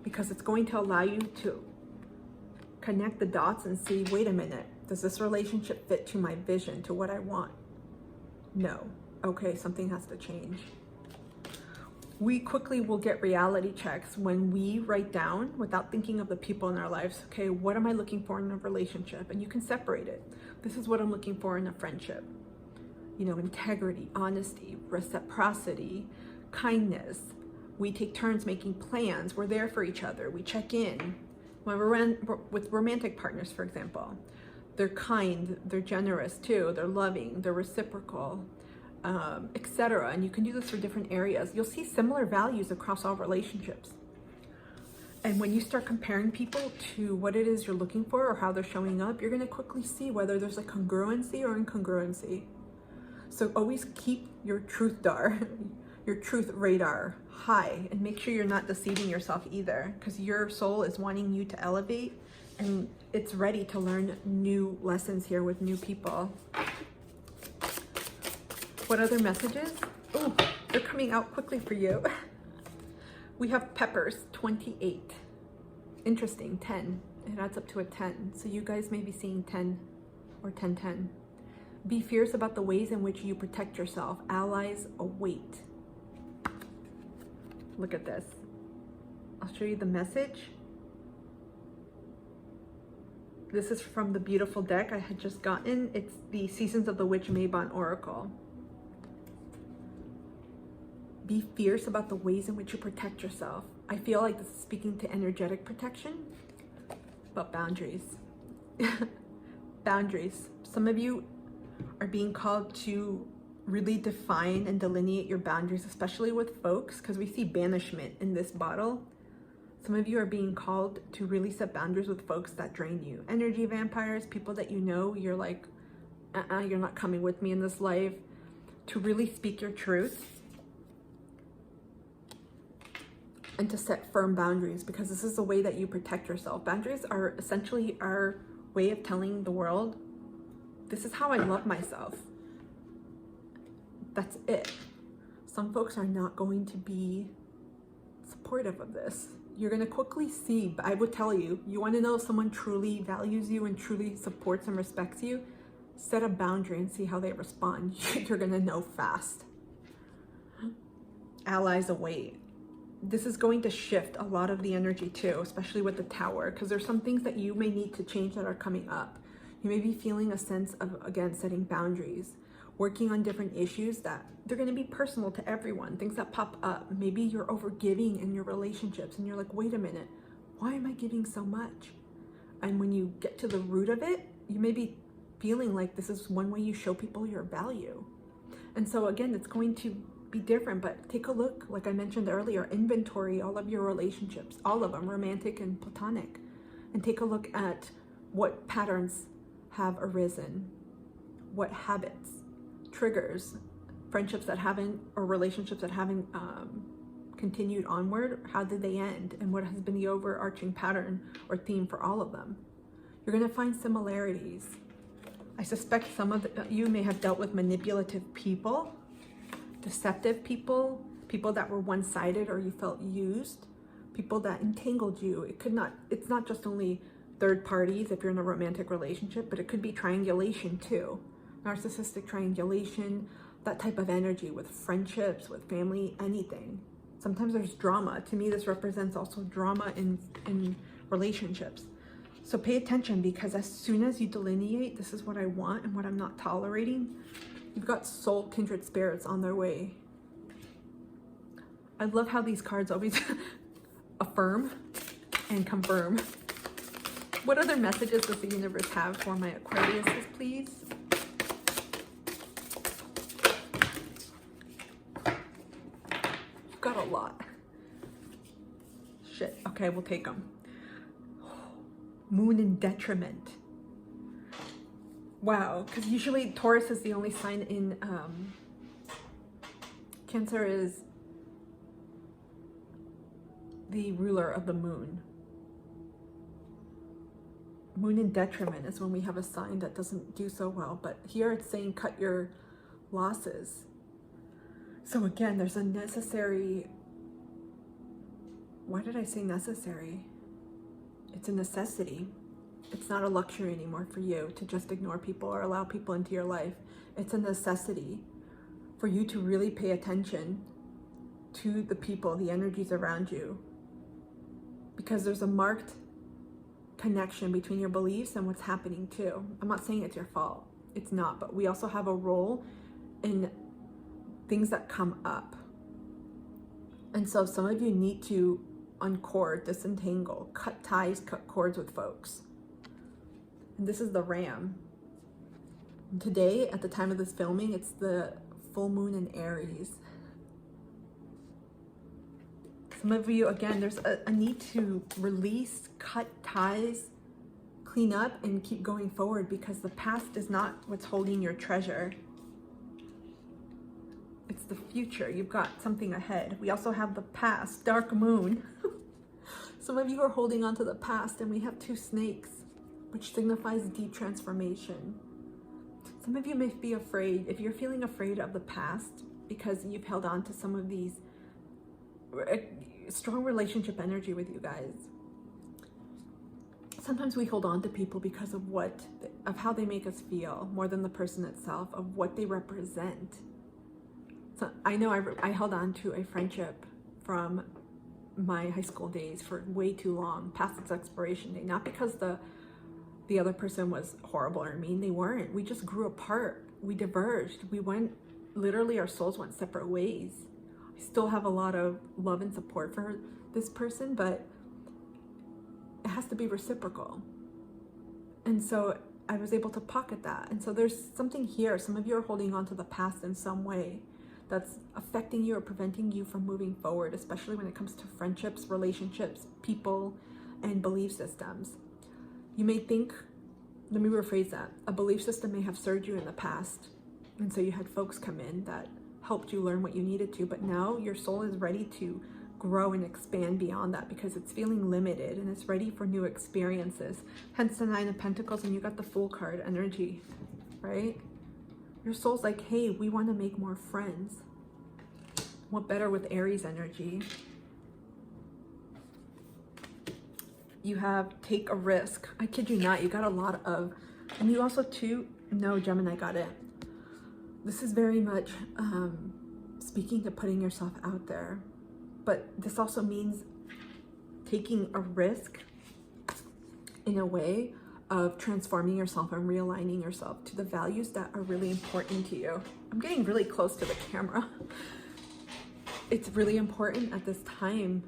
because it's going to allow you to connect the dots and see, wait a minute, does this relationship fit to my vision, to what I want? No. Okay, something has to change. We quickly will get reality checks when we write down, without thinking of the people in our lives, okay, what am I looking for in a relationship? And you can separate it. This is what I'm looking for in a friendship. You know, integrity, honesty, reciprocity, kindness. We take turns making plans. We're there for each other. We check in. When we're with romantic partners, for example, they're kind, they're generous too, they're loving, they're reciprocal, etc. And you can do this for different areas. You'll see similar values across all relationships. And when you start comparing people to what it is you're looking for or how they're showing up, you're going to quickly see whether there's a congruency or incongruency. So always keep your truth radar high, and make sure you're not deceiving yourself either, because your soul is wanting you to elevate and it's ready to learn new lessons here with new people. What other messages? Oh, they're coming out quickly for you. We have peppers, 28. Interesting, 10. It adds up to a 10. So you guys may be seeing 10 or 10-10. Be fierce about the ways in which you protect yourself. Allies await. Look at this. I'll show you the message. This is from the beautiful deck I had just gotten. It's the Seasons of the Witch Mabon Oracle. Be fierce about the ways in which you protect yourself. I feel like this is speaking to energetic protection, but boundaries. Boundaries. Some of you are being called to really define and delineate your boundaries, especially with folks, because we see banishment in this bottle. Some of you are being called to really set boundaries with folks that drain you. Energy vampires, people that you know, you're like, you're not coming with me in this life. To really speak your truth and to set firm boundaries, because this is the way that you protect yourself. Boundaries are essentially our way of telling the world, this is how I love myself. That's it. Some folks are not going to be supportive of this. You're going to quickly see, but I would tell you, you want to know if someone truly values you and truly supports and respects you, set a boundary and see how they respond. You're going to know fast. Allies await. This is going to shift a lot of the energy too, especially with the Tower, because there's some things that you may need to change that are coming up. You may be feeling a sense of, again, setting boundaries, working on different issues that they're going to be personal to everyone, things that pop up. Maybe you're overgiving in your relationships and you're like, wait a minute, why am I giving so much? And when you get to the root of it, you may be feeling like this is one way you show people your value. And so again, it's going to be different, but take a look, like I mentioned earlier, inventory all of your relationships, all of them, romantic and platonic, and take a look at what patterns have arisen, what habits, triggers, friendships that haven't, or relationships that haven't continued onward, how did they end, and what has been the overarching pattern or theme for all of them. You're going to find similarities. I suspect some of you may have dealt with manipulative people, deceptive people, people that were one-sided or you felt used, people that entangled you. It's not just only third parties if you're in a romantic relationship, but it could be triangulation too. Narcissistic triangulation, that type of energy with friendships, with family, anything. Sometimes there's drama. To me, this represents also drama in relationships. So pay attention, because as soon as you delineate, this is what I want and what I'm not tolerating, you've got soul kindred spirits on their way. I love how these cards always affirm and confirm. What other messages does the universe have for my Aquariuses, please? You've got a lot. Shit. Okay, we'll take them. Moon in detriment. Wow, because usually Taurus is the only sign in Cancer is the ruler of the moon. Moon in detriment is when we have a sign that doesn't do so well, but here it's saying cut your losses. So again, there's a necessary, why did I say necessary? It's a necessity. It's not a luxury anymore for you to just ignore people or allow people into your life. It's a necessity for you to really pay attention to the people, the energies around you, because there's a marked connection between your beliefs and what's happening too. I'm not saying it's your fault. It's not, but we also have a role in things that come up. And so some of you need to uncord, disentangle, cut ties, cut cords with folks. And this is the Ram. And today, at the time of this filming, it's the full moon in Aries. Some of you, again, there's a need to release, cut ties, clean up, and keep going forward, because the past is not what's holding your treasure. It's the future. You've got something ahead. We also have the past, dark moon. Some of you are holding on to the past, and we have two snakes, which signifies deep transformation. Some of you may be afraid. If you're feeling afraid of the past because you've held on to some of these strong relationship energy with you guys, sometimes we hold on to people because of how they make us feel, more than the person itself, of what they represent. So I know I held on to a friendship from my high school days for way too long, past its expiration date, not because the other person was horrible or mean. They weren't. We just grew apart. We diverged. We went, literally our souls went separate ways. I still have a lot of love and support for this person, but it has to be reciprocal. And so I was able to pocket that. And so there's something here. Some of you are holding on to the past in some way that's affecting you or preventing you from moving forward, especially when it comes to friendships, relationships, people, and belief systems. You may think, let me rephrase that, a belief system may have served you in the past, and so you had folks come in that helped you learn what you needed to, but now your soul is ready to grow and expand beyond that, because it's feeling limited and it's ready for new experiences. Hence the Nine of Pentacles, and you got the Fool card energy, right? Your soul's like, hey, we want to make more friends. What better with Aries energy? You have take a risk. I kid you not, you got a lot of, and you also too, no, Gemini got it. This is very much speaking to putting yourself out there, but this also means taking a risk in a way of transforming yourself and realigning yourself to the values that are really important to you. I'm getting really close to the camera. It's really important at this time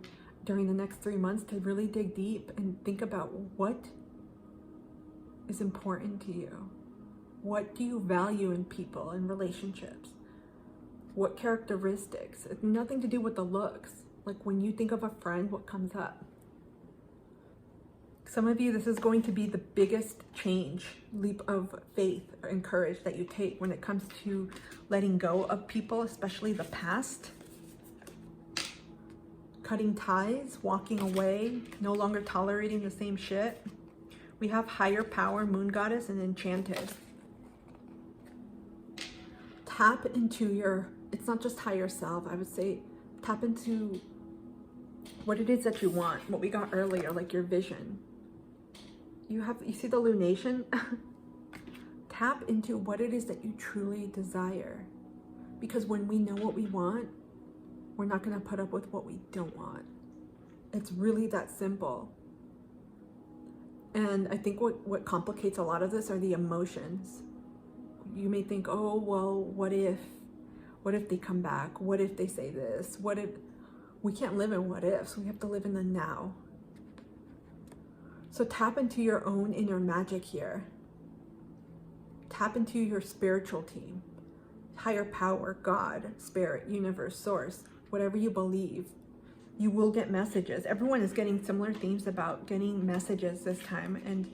during the next 3 months to really dig deep and think about what is important to you. What do you value in people and relationships? What characteristics? It's nothing to do with the looks. Like when you think of a friend, what comes up? Some of you, this is going to be the biggest change, leap of faith and courage that you take when it comes to letting go of people, especially the past. Cutting ties, walking away, no longer tolerating the same shit. We have higher power, moon goddess, and enchanted. Tap into your, it's not just higher self, I would say tap into what it is that you want, what we got earlier, like your vision. You see the lunation? Tap into what it is that you truly desire. Because when we know what we want, we're not going to put up with what we don't want. It's really that simple. And I think what complicates a lot of this are the emotions. You may think, oh, well, what if they come back? What if they say this? What if? We can't live in what ifs. We have to live in the now. So tap into your own inner magic here. Tap into your spiritual team, higher power, God, spirit, universe, source, whatever you believe. You will get messages. Everyone is getting similar themes about getting messages this time. And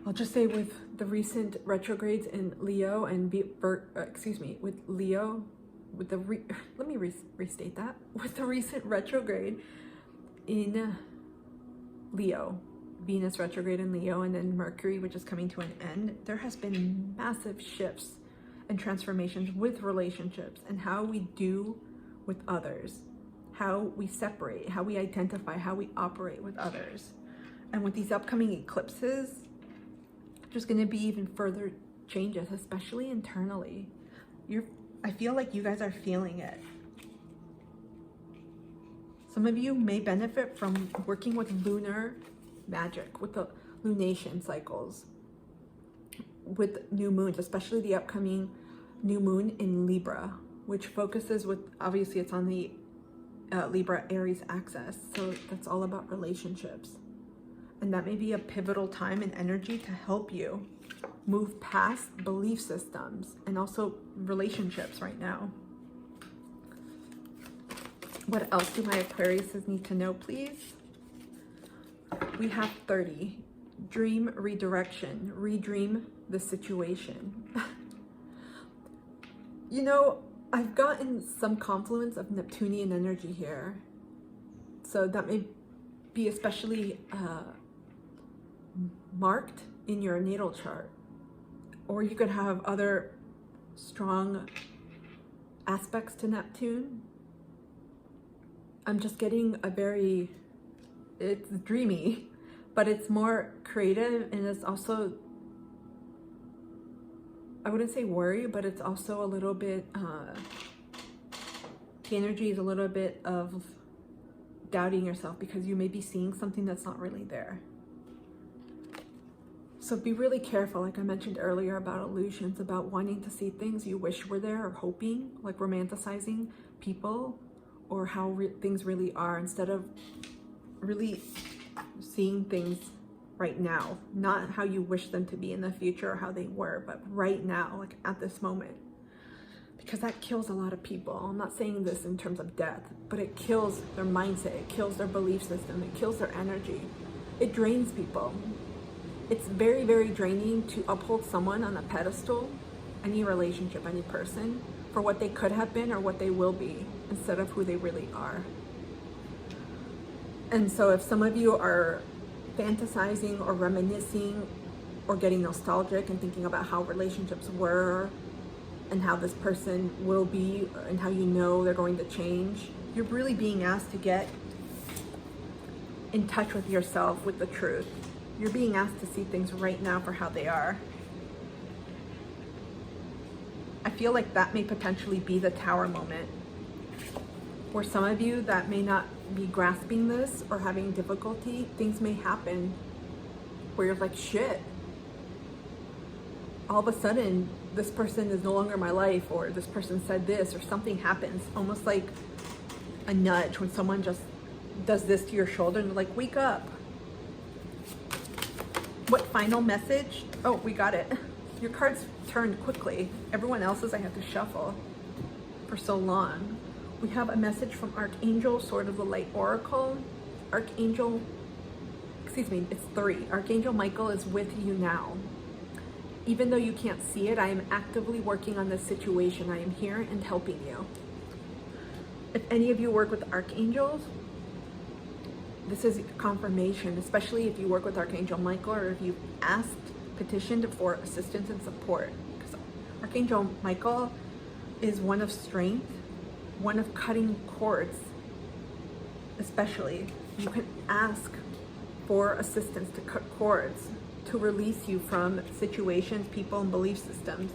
I'll just say with the recent retrogrades in Leo and with Leo, with the let me restate that. With the recent retrograde in Leo, Venus retrograde in Leo, and then Mercury, which is coming to an end, there has been massive shifts and transformations with relationships and how we do with others, how we separate, how we identify, how we operate with others. And with these upcoming eclipses, there's going to be even further changes, especially internally. I feel like you guys are feeling it. Some of you may benefit from working with lunar magic, with the lunation cycles, with new moons, especially the upcoming new moon in Libra, which focuses with, obviously it's on the Libra Aries axis. So that's all about relationships. And that may be a pivotal time and energy to help you move past belief systems and also relationships right now. What else do my Aquariuses need to know, please? We have 30. Dream redirection. Redream the situation. You know, I've gotten some confluence of Neptunian energy here. So that may be especially marked in your natal chart. Or you could have other strong aspects to Neptune. I'm just getting it's dreamy, but it's more creative, and it's also, I wouldn't say worry, but it's also a little bit, the energy is a little bit of doubting yourself because you may be seeing something that's not really there. So be really careful, like I mentioned earlier, about illusions, about wanting to see things you wish were there, or hoping, like romanticizing people or how things really are, instead of really seeing things right now, not how you wish them to be in the future or how they were, but right now, like at this moment. Because that kills a lot of people. I'm not saying this in terms of death, but it kills their mindset, it kills their belief system, it kills their energy. It drains people. It's very, very draining to uphold someone on a pedestal, any relationship, any person, for what they could have been or what they will be, instead of who they really are. And so if some of you are fantasizing or reminiscing or getting nostalgic and thinking about how relationships were and how this person will be and how you know they're going to change, you're really being asked to get in touch with yourself, with the truth. You're being asked to see things right now for how they are. I feel like that may potentially be the tower moment. For some of you that may not be grasping this or having difficulty, things may happen where you're like, shit, all of a sudden this person is no longer in my life, or this person said this, or something happens, almost like a nudge when someone just does this to your shoulder and like, wake up. What final message? Oh, we got it. Your cards turned quickly. Everyone else's I have to shuffle. for so long. We have a message from Archangel, Sword of the Light Oracle. Archangel, excuse me, it's 3. Archangel Michael is with you now. Even though you can't see it, I am actively working on this situation. I am here and helping you. If any of you work with archangels, this is confirmation, especially if you work with Archangel Michael or if you asked, petitioned for assistance and support. Because Archangel Michael is one of strength, one of cutting cords, especially. You can ask for assistance to cut cords, to release you from situations, people, and belief systems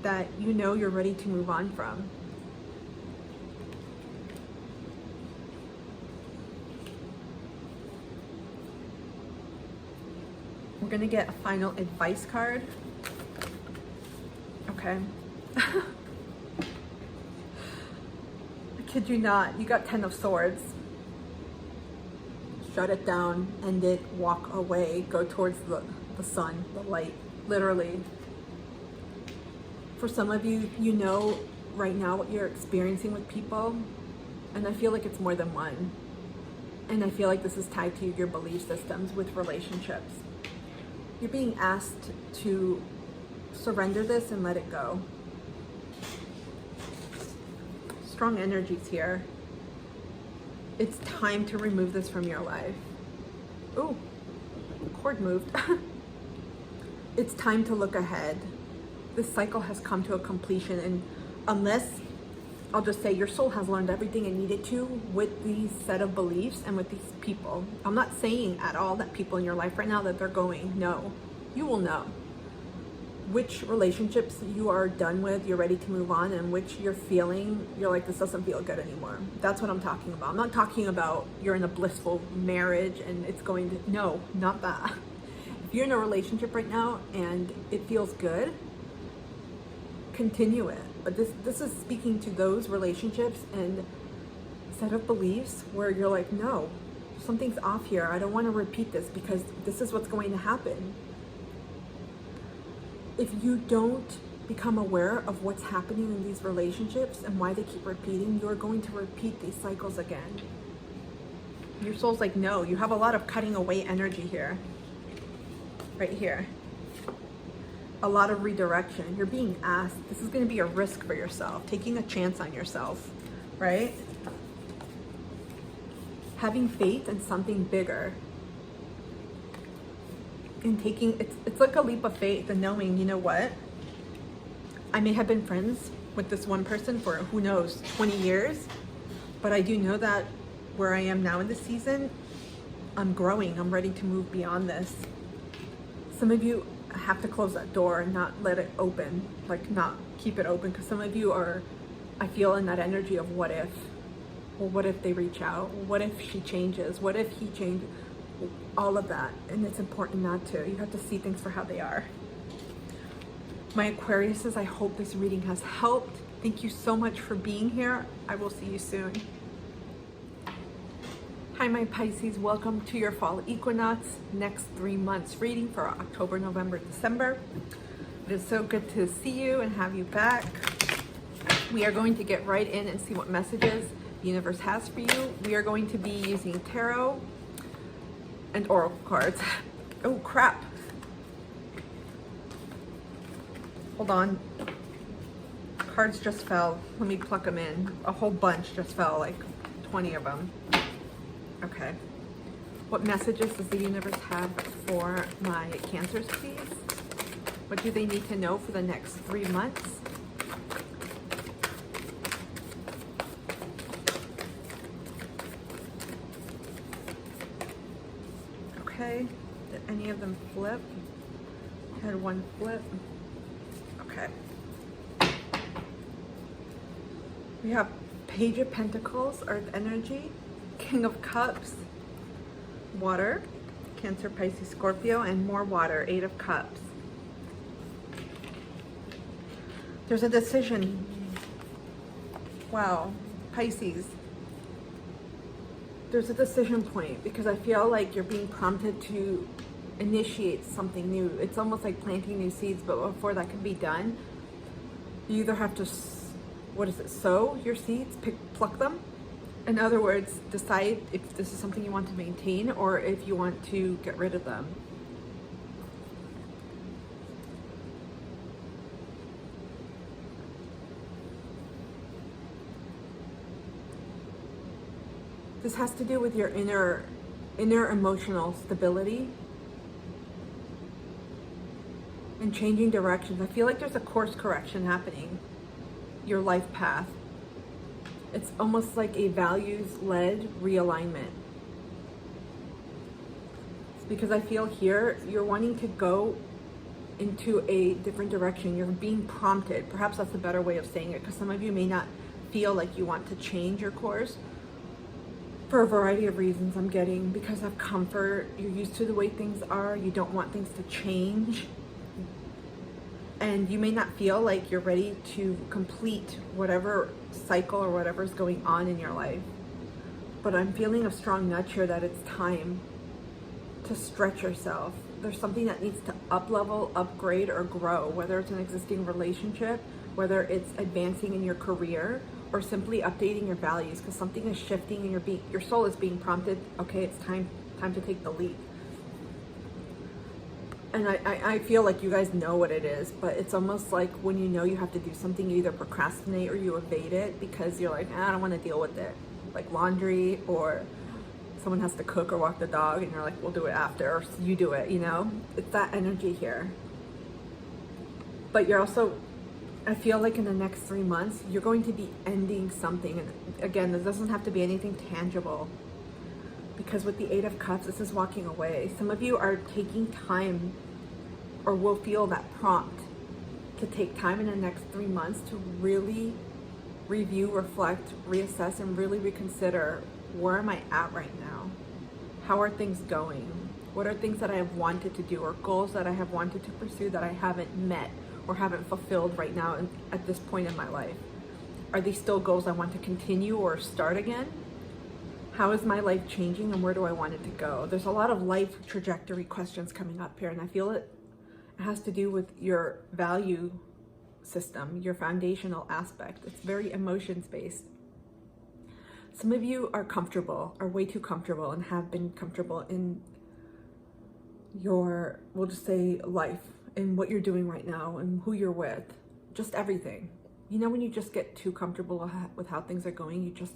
that you know you're ready to move on from. We're going to get a final advice card. Okay. I kid you not, you got 10 of Swords. Shut it down, end it, walk away, go towards the sun, the light, literally. For some of you, you know right now what you're experiencing with people, and I feel like it's more than one. And I feel like this is tied to your belief systems with relationships. You're being asked to surrender this and let it go. Strong energies here. It's time to remove this from your life. Ooh, cord moved. It's time to look ahead. This cycle has come to a completion, and unless, I'll just say, your soul has learned everything it needed to with these set of beliefs and with these people. I'm not saying at all that people in your life right now that they're going. No, you will know which relationships you are done with, you're ready to move on, and which you're feeling, you're like, this doesn't feel good anymore. That's what I'm talking about. I'm not talking about you're in a blissful marriage and it's going to, no, not that. If you're in a relationship right now and it feels good, continue it. But this is speaking to those relationships and set of beliefs where you're like, no, something's off here. I don't want to repeat this because this is what's going to happen. If you don't become aware of what's happening in these relationships and why they keep repeating, you're going to repeat these cycles again. Your soul's like, no, you have a lot of cutting away energy here. Right here. A lot of redirection. You're being asked, this is going to be a risk for yourself, taking a chance on yourself, right? Having faith in something bigger. And taking, it's like a leap of faith and knowing, you know what? I may have been friends with this one person for, who knows, 20 years. But I do know that where I am now in the season, I'm growing. I'm ready to move beyond this. Some of you have to close that door and not let it open, like not keep it open, because some of you are, I feel, in that energy of what if. Well, what if they reach out? What if she changes? What if he changes? All of that. And it's important not to. You have to see things for how they are. My Aquariuses, I hope this reading has helped. Thank you so much for being here. I will see you soon. Hi, my Pisces. Welcome to your fall equinox. Next 3 months reading for October, November, December. It is so good to see you and have you back. We are going to get right in and see what messages the universe has for you. We are going to be using tarot and oracle cards. Oh, crap. Hold on. Cards just fell. Let me pluck them in. A whole bunch just fell, like 20 of them. Okay. What messages does the universe have for my Cancers, please? What do they need to know for the next 3 months? Okay. Did any of them flip? Had one flip. Okay. We have Page of Pentacles, Earth energy, King of Cups, water, Cancer, Pisces, Scorpio, and more water, 8 of Cups. There's a decision. Wow, Pisces. There's a decision point because I feel like you're being prompted to initiate something new. It's almost like planting new seeds, but before that can be done, you either have to what is it? Sow your seeds, pluck them. In other words, decide if this is something you want to maintain or if you want to get rid of them. This has to do with your inner emotional stability and changing directions. I feel like there's a course correction happening, your life path. It's almost like a values-led realignment. It's because I feel here you're wanting to go into a different direction. You're being prompted. Perhaps that's a better way of saying it, because some of you may not feel like you want to change your course for a variety of reasons. I'm getting because of comfort. You're used to the way things are. You don't want things to change. And you may not feel like you're ready to complete whatever cycle or whatever is going on in your life. But I'm feeling a strong nudge here that it's time to stretch yourself. There's something that needs to up-level, upgrade, or grow, whether it's an existing relationship, whether it's advancing in your career, or simply updating your values, because something is shifting and your soul is being prompted, okay, it's time to take the leap. And I feel like you guys know what it is, but it's almost like when you know you have to do something, you either procrastinate or you evade it because you're like, I don't want to deal with it. Like laundry, or someone has to cook or walk the dog, and you're like, we'll do it after, or you do it, you know? It's that energy here. But you're also, I feel like in the next 3 months, you're going to be ending something. And again, this doesn't have to be anything tangible, because with the 8 of Cups, this is walking away. Some of you are taking time, or will feel that prompt to take time in the next 3 months to really review, reflect, reassess, and really reconsider, where am I at right now? How are things going? What are things that I have wanted to do, or goals that I have wanted to pursue that I haven't met or haven't fulfilled right now at this point in my life? Are these still goals I want to continue or start again? How is my life changing, and where do I want it to go? There's a lot of life trajectory questions coming up here, and I feel it has to do with your value system, your foundational aspect. It's very emotions based. Some of you are comfortable, are way too comfortable, and have been comfortable in your, we'll just say, life, and what you're doing right now and who you're with, just everything. You know, when you just get too comfortable with how things are going, you just,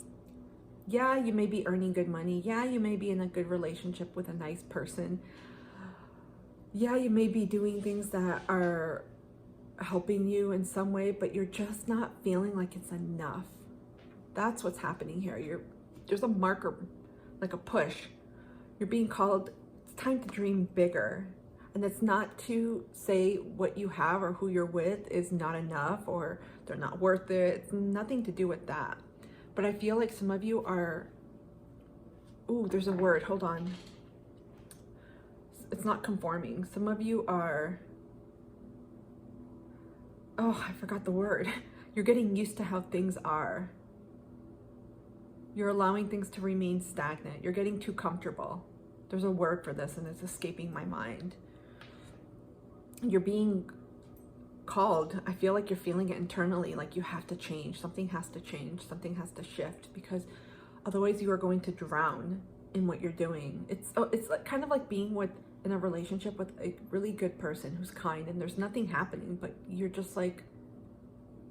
yeah, you may be earning good money. Yeah, you may be in a good relationship with a nice person. Yeah, you may be doing things that are helping you in some way, but you're just not feeling like it's enough. That's what's happening here. There's a marker, like a push. You're being called, it's time to dream bigger. And it's not to say what you have or who you're with is not enough or they're not worth it. It's nothing to do with that. But I feel like some of you are, ooh, there's a word, hold on. It's not conforming. Some of you are, oh, I forgot the word. You're getting used to how things are. You're allowing things to remain stagnant. You're getting too comfortable. There's a word for this and it's escaping my mind. You're being called. I feel like you're feeling it internally, like you have to change. Something has to change. Something has to shift, because otherwise you are going to drown in what you're doing. It's kind of like being in a relationship with a really good person who's kind, and there's nothing happening, but you're just like,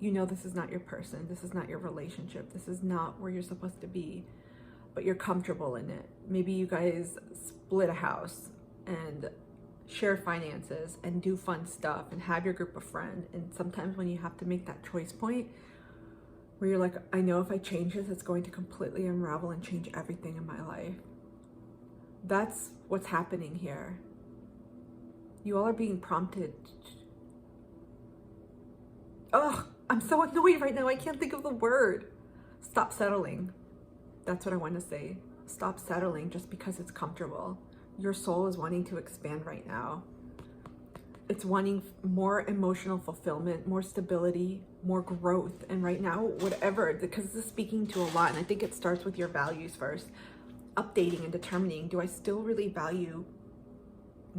you know, this is not your person. This is not your relationship. This is not where you're supposed to be, but you're comfortable in it. Maybe you guys split a house and share finances and do fun stuff and have your group of friends. And sometimes when you have to make that choice point where you're like, I know if I change this, it's going to completely unravel and change everything in my life. That's what's happening here. You all are being prompted. Oh, I'm so annoyed right now. I can't think of the word. Stop settling. That's what I want to say. Stop settling just because it's comfortable. Your soul is wanting to expand right now. It's wanting more emotional fulfillment, more stability, more growth. And right now, whatever, because this is speaking to a lot, and I think it starts with your values first. Updating and determining, do I still really value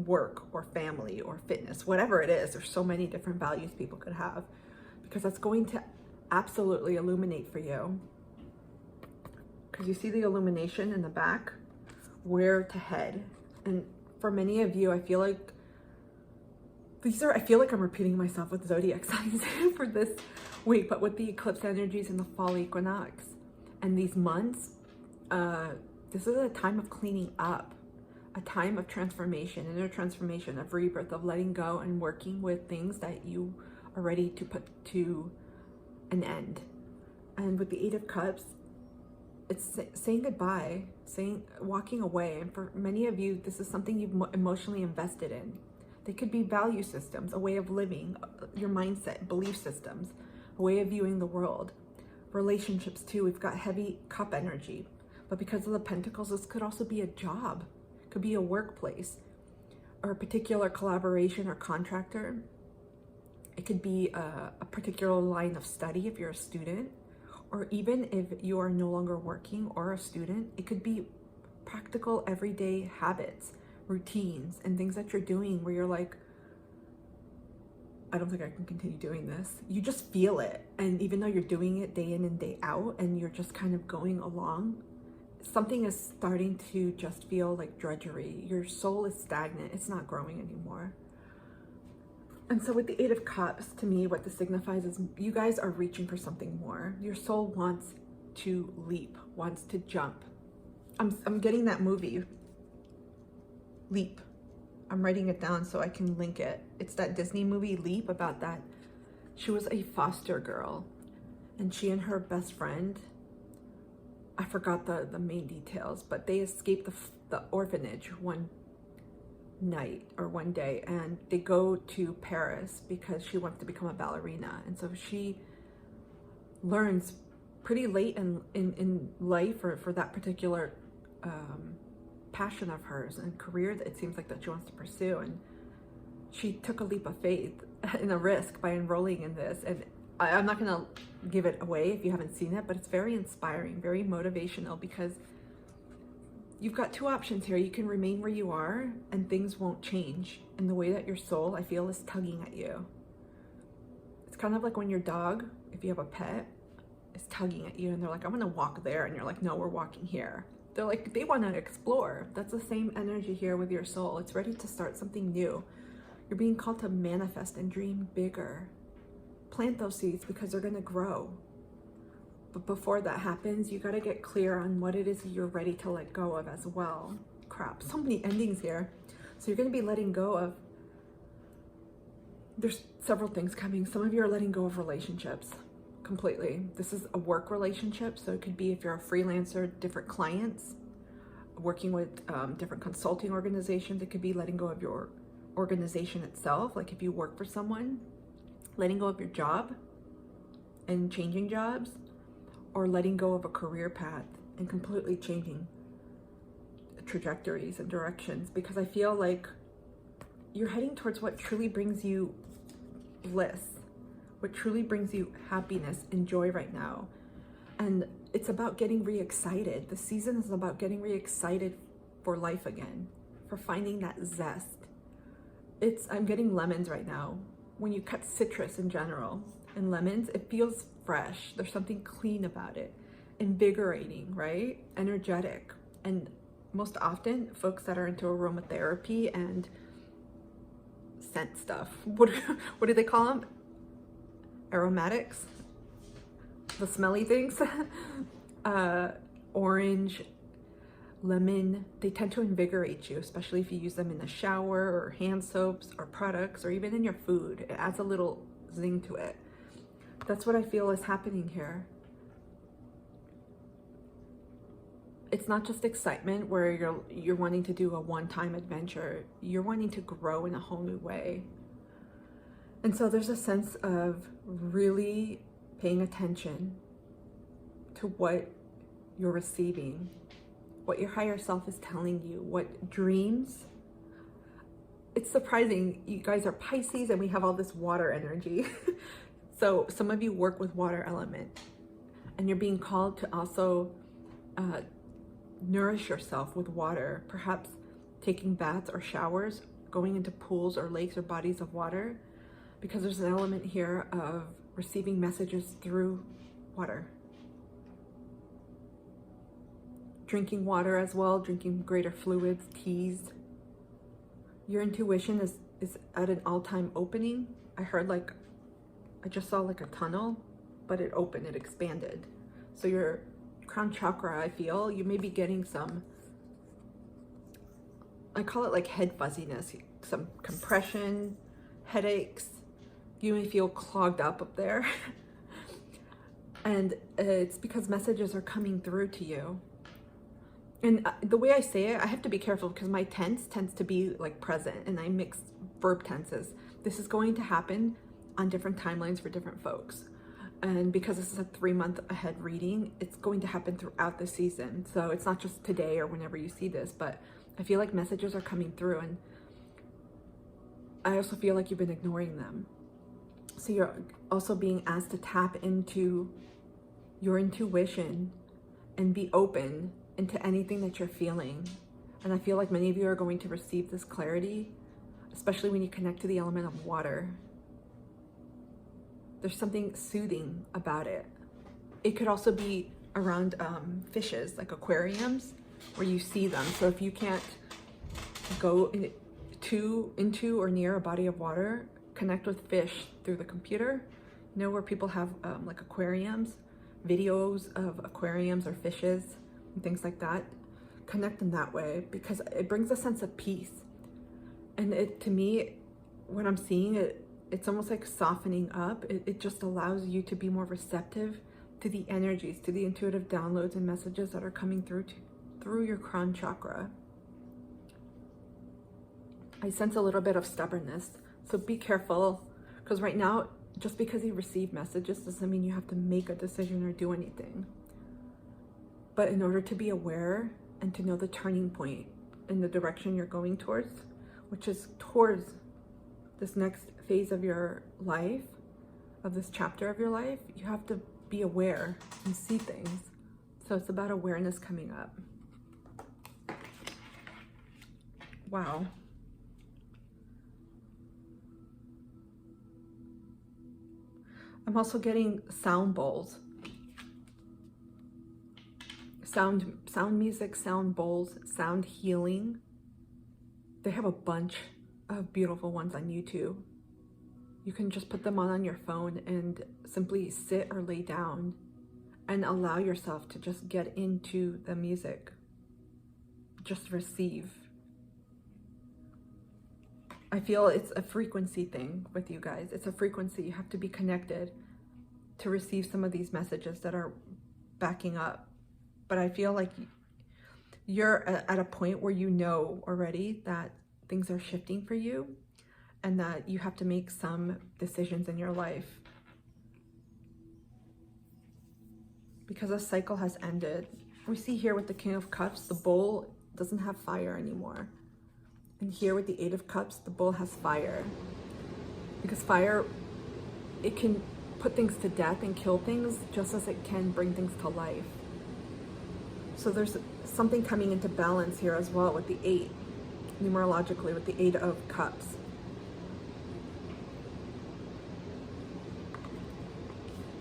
work or family or fitness, whatever it is? There's so many different values people could have, because that's going to absolutely illuminate for you. Because you see the illumination in the back, where to head. And for many of you, I feel like I feel like I'm repeating myself with zodiac signs for this week, but with the eclipse energies and the fall equinox and these months, this is a time of cleaning up, a time of transformation, inner transformation, of rebirth, of letting go and working with things that you are ready to put to an end. And with the Eight of Cups, it's saying goodbye, walking away. And for many of you, this is something you've emotionally invested in. They could be value systems, a way of living, your mindset, belief systems, a way of viewing the world. Relationships too, we've got heavy cup energy. But because of the Pentacles, this could also be a job. It could be a workplace or a particular collaboration or contractor. It could be a particular line of study if you're a student, or even if you are no longer working or a student, it could be practical everyday habits, routines, and things that you're doing where you're like, I don't think I can continue doing this. You just feel it. And even though you're doing it day in and day out and you're just kind of going along, something is starting to just feel like drudgery. Your soul is stagnant. It's not growing anymore. And so with the Eight of Cups, to me, what this signifies is you guys are reaching for something more. Your soul wants to leap, wants to jump. I'm getting that movie, Leap. I'm writing it down so I can link it. It's that Disney movie, Leap, about that. She was a foster girl, and she and her best friend, I forgot the main details, but they escaped the orphanage one night or one day, and they go to Paris because she wants to become a ballerina. And so she learns pretty late in life for that particular passion of hers and career that it seems like that she wants to pursue. And she took a leap of faith and a risk by enrolling in this. And I'm not gonna give it away if you haven't seen it, but it's very inspiring, very motivational, because you've got two options here. You can remain where you are and things won't change in the way that your soul, I feel, is tugging at you. It's kind of like when your dog, if you have a pet, is tugging at you and they're like, I'm gonna walk there. And you're like, no, we're walking here. They're like, they want to explore. That's the same energy here with your soul. It's ready to start something new. You're being called to manifest and dream bigger. Plant those seeds because they're gonna grow. But before that happens, you gotta get clear on what it is you're ready to let go of as well. Crap, so many endings here. So you're gonna be letting go of, there's several things coming. Some of you are letting go of relationships completely. This is a work relationship. So it could be if you're a freelancer, different clients, working with different consulting organizations. It could be letting go of your organization itself. Like if you work for someone, letting go of your job and changing jobs, or letting go of a career path and completely changing trajectories and directions, because I feel like you're heading towards what truly brings you bliss, what truly brings you happiness and joy right now. And it's about getting re-excited. The season is about getting re-excited for life again, for finding that zest. I'm getting lemons right now. When you cut citrus in general and lemons, it feels fresh. There's something clean about it, invigorating, right? Energetic. And most often, folks that are into aromatherapy and scent stuff, what do they call them? Aromatics? The smelly things? Orange, lemon, they tend to invigorate you, especially if you use them in the shower or hand soaps or products or even in your food. It adds a little zing to it. That's what I feel is happening here. It's not just excitement where you're wanting to do a one-time adventure. You're wanting to grow in a whole new way. And so there's a sense of really paying attention to what you're receiving, what your higher self is telling you, what dreams. It's surprising, you guys are Pisces and we have all this water energy. So some of you work with water element and you're being called to also nourish yourself with water, perhaps taking baths or showers, going into pools or lakes or bodies of water, because there's an element here of receiving messages through water. Drinking water as well, drinking greater fluids, teas. Your intuition is at an all-time opening. I heard like, I just saw like a tunnel, but it opened, it expanded. So your crown chakra, I feel, you may be getting some, I call it like head fuzziness, some compression, headaches. You may feel clogged up there. And it's because messages are coming through to you. And the way I say it, I have to be careful because my tense tends to be like present and I mix verb tenses. This is going to happen on different timelines for different folks. And because this is a 3-month ahead reading, it's going to happen throughout the season. So it's not just today or whenever you see this, but I feel like messages are coming through, and I also feel like you've been ignoring them. So you're also being asked to tap into your intuition and be open into anything that you're feeling. And I feel like many of you are going to receive this clarity, especially when you connect to the element of water. There's something soothing about it. It could also be around fishes, like aquariums, where you see them. So if you can't go into or near a body of water, connect with fish through the computer. You know, where people have like aquariums, videos of aquariums or fishes and things like that. Connect in that way because it brings a sense of peace. And it, to me, when I'm seeing it, it's almost like softening up. It just allows you to be more receptive to the energies, to the intuitive downloads and messages that are coming through your crown chakra. I sense a little bit of stubbornness, so be careful, because right now, just because you receive messages doesn't mean you have to make a decision or do anything. But in order to be aware and to know the turning point in the direction you're going towards, which is towards this next phase of your life, of this chapter of your life, you have to be aware and see things. So it's about awareness coming up. Wow. I'm also getting sound bowls. Sound music, sound bowls, sound healing. They have a bunch of beautiful ones on YouTube. You can just put them on your phone and simply sit or lay down and allow yourself to just get into the music. Just receive. I feel it's a frequency thing with you guys. It's a frequency. You have to be connected to receive some of these messages that are backing up. But I feel like you're at a point where you know already that things are shifting for you and that you have to make some decisions in your life. Because a cycle has ended. We see here with the King of Cups, the bowl doesn't have fire anymore. And here with the Eight of Cups, the bowl has fire. Because fire, it can put things to death and kill things just as it can bring things to life. So there's something coming into balance here as well with the 8, numerologically, with the 8 of Cups.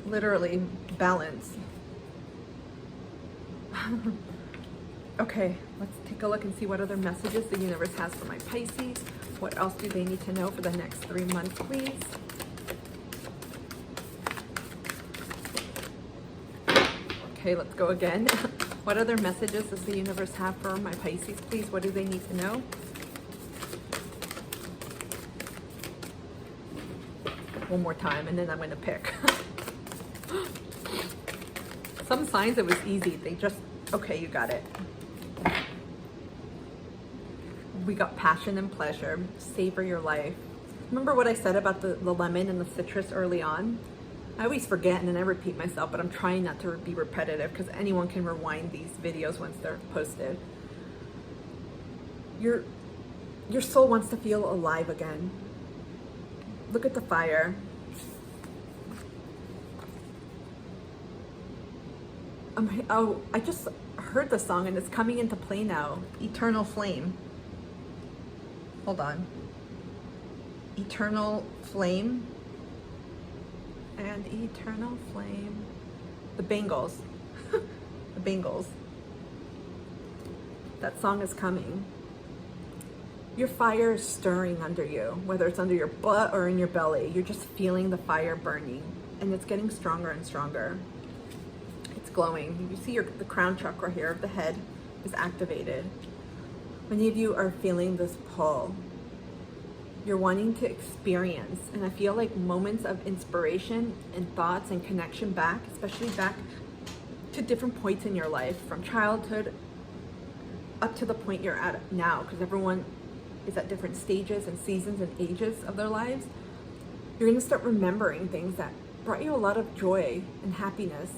Literally, balance. Okay, let's take a look and see what other messages the universe has for my Pisces. What else do they need to know for the next 3 months, please? Okay, let's go again. What other messages does the universe have for my Pisces, please? What do they need to know? One more time, and then I'm going to pick. Some signs it was easy. They just, okay, you got it. We got passion and pleasure. Savor your life. Remember what I said about the lemon and the citrus early on? I always forget and then I repeat myself, but I'm trying not to be repetitive because anyone can rewind these videos once they're posted. Your soul wants to feel alive again. Look at the fire. Oh, I just heard the song and it's coming into play now. Eternal Flame. Hold on. Eternal Flame. and eternal flame. The Bangles. The Bangles. That song is coming. Your fire is stirring under you, whether it's under your butt or in your belly. You're just feeling the fire burning, and it's getting stronger and stronger. It's glowing. You see the crown chakra here of the head is activated. Many of you are feeling this pull. You're wanting to experience, and I feel like moments of inspiration and thoughts and connection back, especially back to different points in your life, from childhood up to the point you're at now, because everyone is at different stages and seasons and ages of their lives. You're going to start remembering things that brought you a lot of joy and happiness,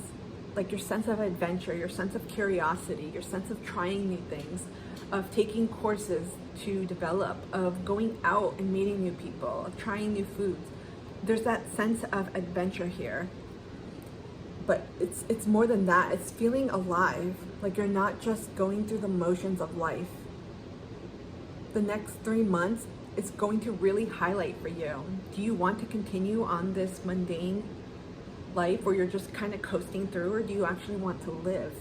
like your sense of adventure, your sense of curiosity, your sense of trying new things, of taking courses to develop, of going out and meeting new people, of trying new foods. There's that sense of adventure here. But it's more than that. It's feeling alive, like you're not just going through the motions of life. The next 3 months, it's going to really highlight for you. Do you want to continue on this mundane life where you're just kind of coasting through, or do you actually want to live?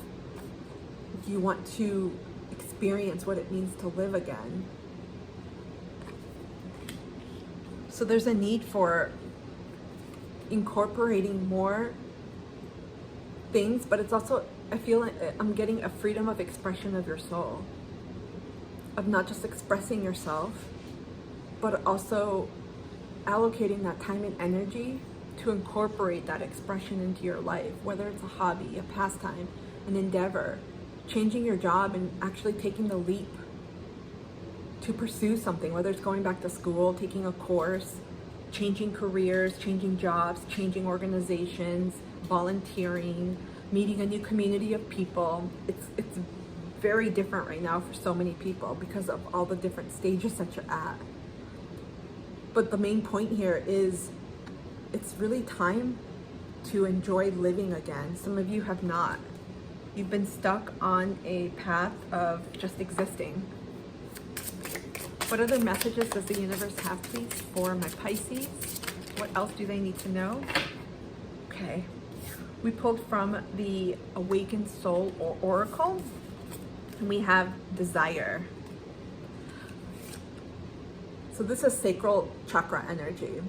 Do you want to experience what it means to live again? So there's a need for incorporating more things, but it's also, I feel like I'm getting a freedom of expression of your soul, of not just expressing yourself, but also allocating that time and energy to incorporate that expression into your life, whether it's a hobby, a pastime, an endeavor, changing your job and actually taking the leap to pursue something, whether it's going back to school, taking a course, changing careers, changing jobs, changing organizations, volunteering, meeting a new community of people. It's very different right now for so many people because of all the different stages that you're at. But the main point here is it's really time to enjoy living again. Some of you have not. You've been stuck on a path of just existing. What other messages does the universe have, please, for my Pisces? What else do they need to know? Okay. We pulled from the Awakened Soul or Oracle, and we have Desire. So this is sacral chakra energy,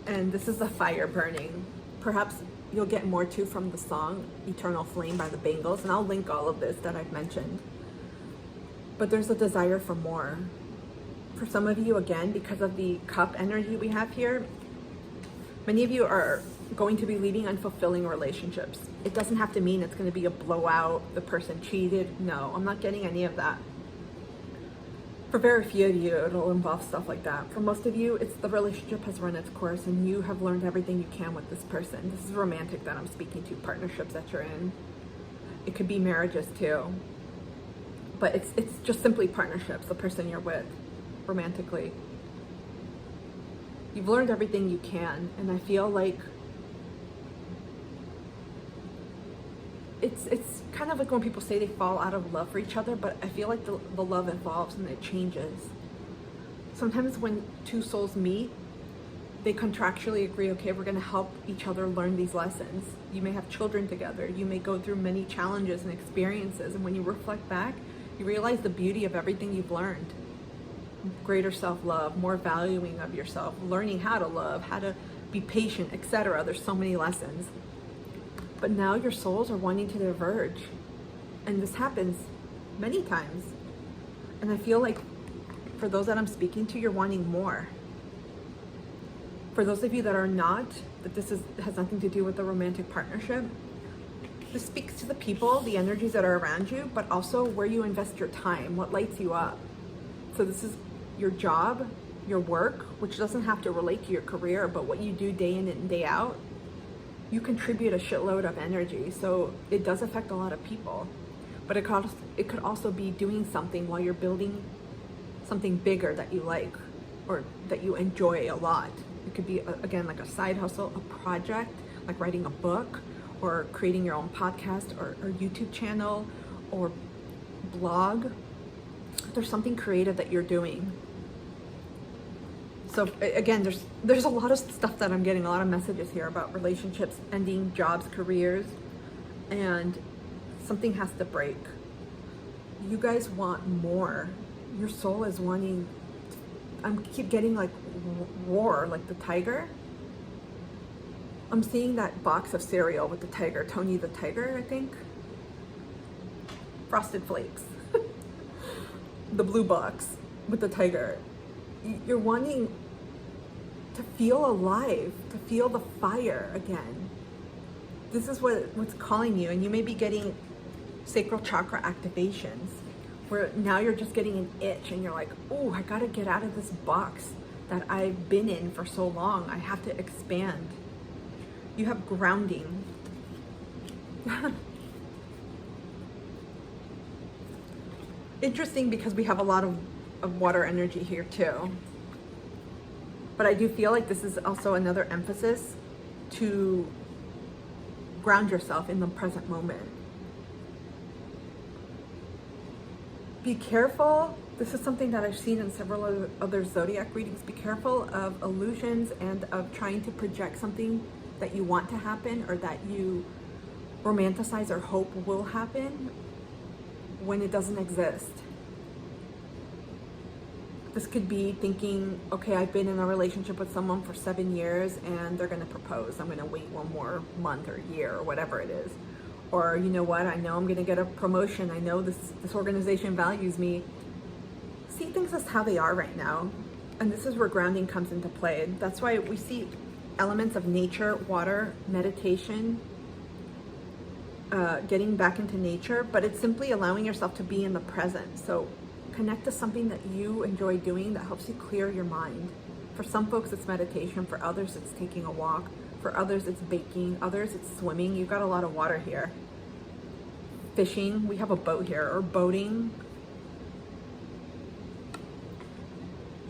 and this is the fire burning. Perhaps you'll get more too from the song Eternal Flame by the Bangles, and I'll link all of this that I've mentioned. But there's a desire for more. For some of you, again, because of the cup energy we have here, many of you are going to be leading unfulfilling relationships. It doesn't have to mean it's going to be a blowout, the person cheated. No, I'm not getting any of that. For very few of you, it'll involve stuff like that. For most of you, it's the relationship has run its course and you have learned everything you can with this person. This is romantic that I'm speaking to, partnerships that you're in. It could be marriages too. But it's just simply partnerships, the person you're with, romantically. You've learned everything you can, and I feel like it's kind of like when people say they fall out of love for each other, but I feel like the love evolves and it changes. Sometimes when two souls meet, they contractually agree, okay, we're going to help each other learn these lessons. You may have children together. You may go through many challenges and experiences, and when you reflect back, you realize the beauty of everything you've learned. Greater self-love, more valuing of yourself, learning how to love, how to be patient, etc. There's so many lessons. But now your souls are wanting to diverge. And this happens many times. And I feel like for those that I'm speaking to, you're wanting more. For those of you that are not, that this has nothing to do with the romantic partnership, this speaks to the people, the energies that are around you, but also where you invest your time, what lights you up. So this is your job, your work, which doesn't have to relate to your career, but what you do day in and day out. You contribute a shitload of energy, so it does affect a lot of people. But it could also be doing something while you're building something bigger that you like or that you enjoy a lot. It could be, again, like a side hustle, a project, like writing a book or creating your own podcast or YouTube channel or blog. There's something creative that you're doing. So again, there's a lot of stuff that I'm getting, a lot of messages here about relationships ending, jobs, careers, and something has to break. You guys want more. Your soul is wanting, I keep getting like roar, like the tiger. I'm seeing that box of cereal with the tiger, Tony the Tiger, I think. Frosted Flakes. The blue box with the tiger. You're wanting to feel alive, to feel the fire again. This is what's calling you, and you may be getting sacral chakra activations where now you're just getting an itch and you're like, oh, I gotta get out of this box that I've been in for so long. I have to expand. You have grounding. Interesting, because we have a lot of water energy here too. But I do feel like this is also another emphasis to ground yourself in the present moment. Be careful. This is something that I've seen in several other zodiac readings. Be careful of illusions and of trying to project something that you want to happen or that you romanticize or hope will happen when it doesn't exist. This could be thinking, okay, I've been in a relationship with someone for 7 years and they're going to propose. I'm going to wait one more month or year or whatever it is. Or, you know what, I know I'm going to get a promotion. I know this organization values me. See things as how they are right now. And this is where grounding comes into play. That's why we see elements of nature, water, meditation, getting back into nature, but it's simply allowing yourself to be in the present. So connect to something that you enjoy doing that helps you clear your mind. For some folks, it's meditation. For others, it's taking a walk. For others, it's baking. Others, it's swimming. You've got a lot of water here. Fishing. We have a boat here. Or boating.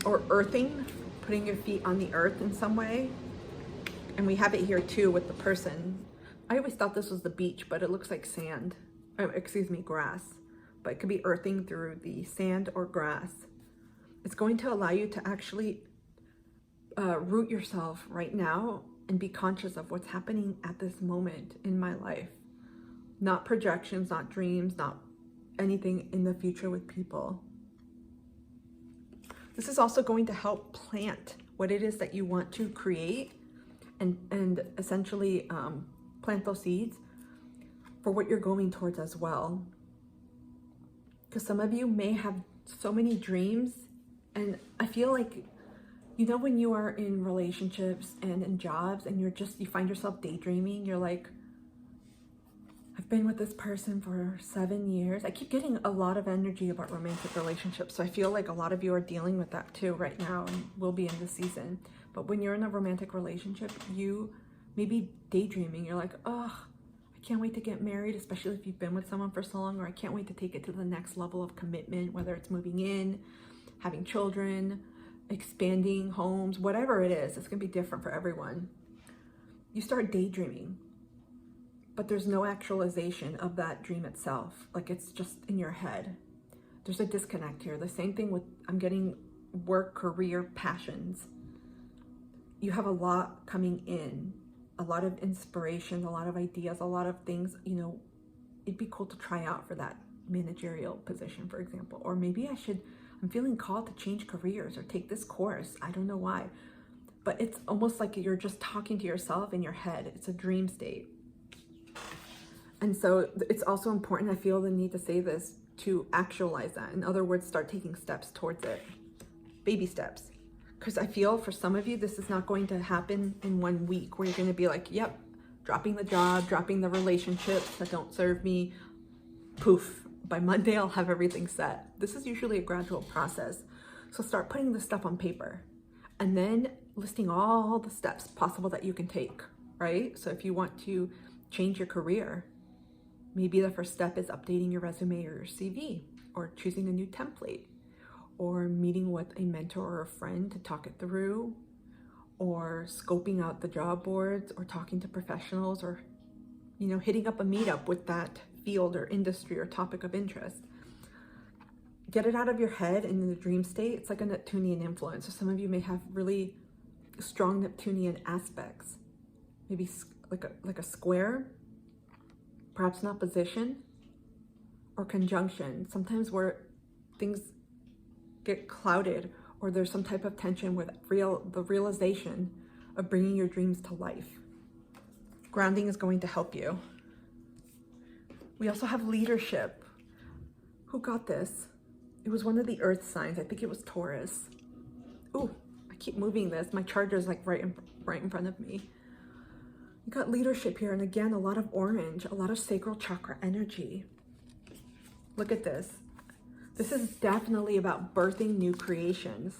Or earthing. Putting your feet on the earth in some way. And we have it here too with the person. I always thought this was the beach, but it looks like sand. Excuse me, grass. But it could be earthing through the sand or grass. It's going to allow you to actually root yourself right now and be conscious of what's happening at this moment in my life. Not projections, not dreams, not anything in the future with people. This is also going to help plant what it is that you want to create and essentially plant those seeds for what you're going towards as well. Because some of you may have so many dreams, and I feel like, you know, when you are in relationships and in jobs and you find yourself daydreaming, you're like, I've been with this person for 7 years. I keep getting a lot of energy about romantic relationships. So I feel like a lot of you are dealing with that too right now and will be in this season. But when you're in a romantic relationship, you may be daydreaming. You're like, oh, I can't wait to get married, especially if you've been with someone for so long, or I can't wait to take it to the next level of commitment, whether it's moving in, having children, expanding homes, whatever it is. It's gonna be different for everyone. You start daydreaming, but there's no actualization of that dream itself. Like, it's just in your head. There's a disconnect here. The same thing with, I'm getting work, career, passions. You have a lot coming in, a lot of inspiration, a lot of ideas, a lot of things, you know, it'd be cool to try out for that managerial position, for example. Or maybe I'm feeling called to change careers or take this course. I don't know why. But it's almost like you're just talking to yourself in your head. It's a dream state. And so it's also important, I feel the need to say this, to actualize that. In other words, start taking steps towards it. Baby steps. Because I feel for some of you, this is not going to happen in 1 week where you're going to be like, yep, dropping the job, dropping the relationships that don't serve me. Poof. By Monday, I'll have everything set. This is usually a gradual process. So start putting this stuff on paper and then listing all the steps possible that you can take, right? So if you want to change your career, maybe the first step is updating your resume or your CV, or choosing a new template, or meeting with a mentor or a friend to talk it through, or scoping out the job boards, or talking to professionals, or, you know, hitting up a meetup with that field or industry or topic of interest. get it out of your head and in the dream state. It's like a Neptunian influence. So some of you may have really strong Neptunian aspects. Maybe like a square, perhaps an opposition or conjunction. Sometimes where things get clouded or there's some type of tension with the realization of bringing your dreams to life. Grounding is going to help you. We also have leadership. Who got this? It was one of the earth signs. I think it was Taurus. Ooh, I keep moving this. My charger's like right in front of me. You got leadership here, and again, a lot of orange, a lot of sacral chakra energy. Look at this. This is definitely about birthing new creations.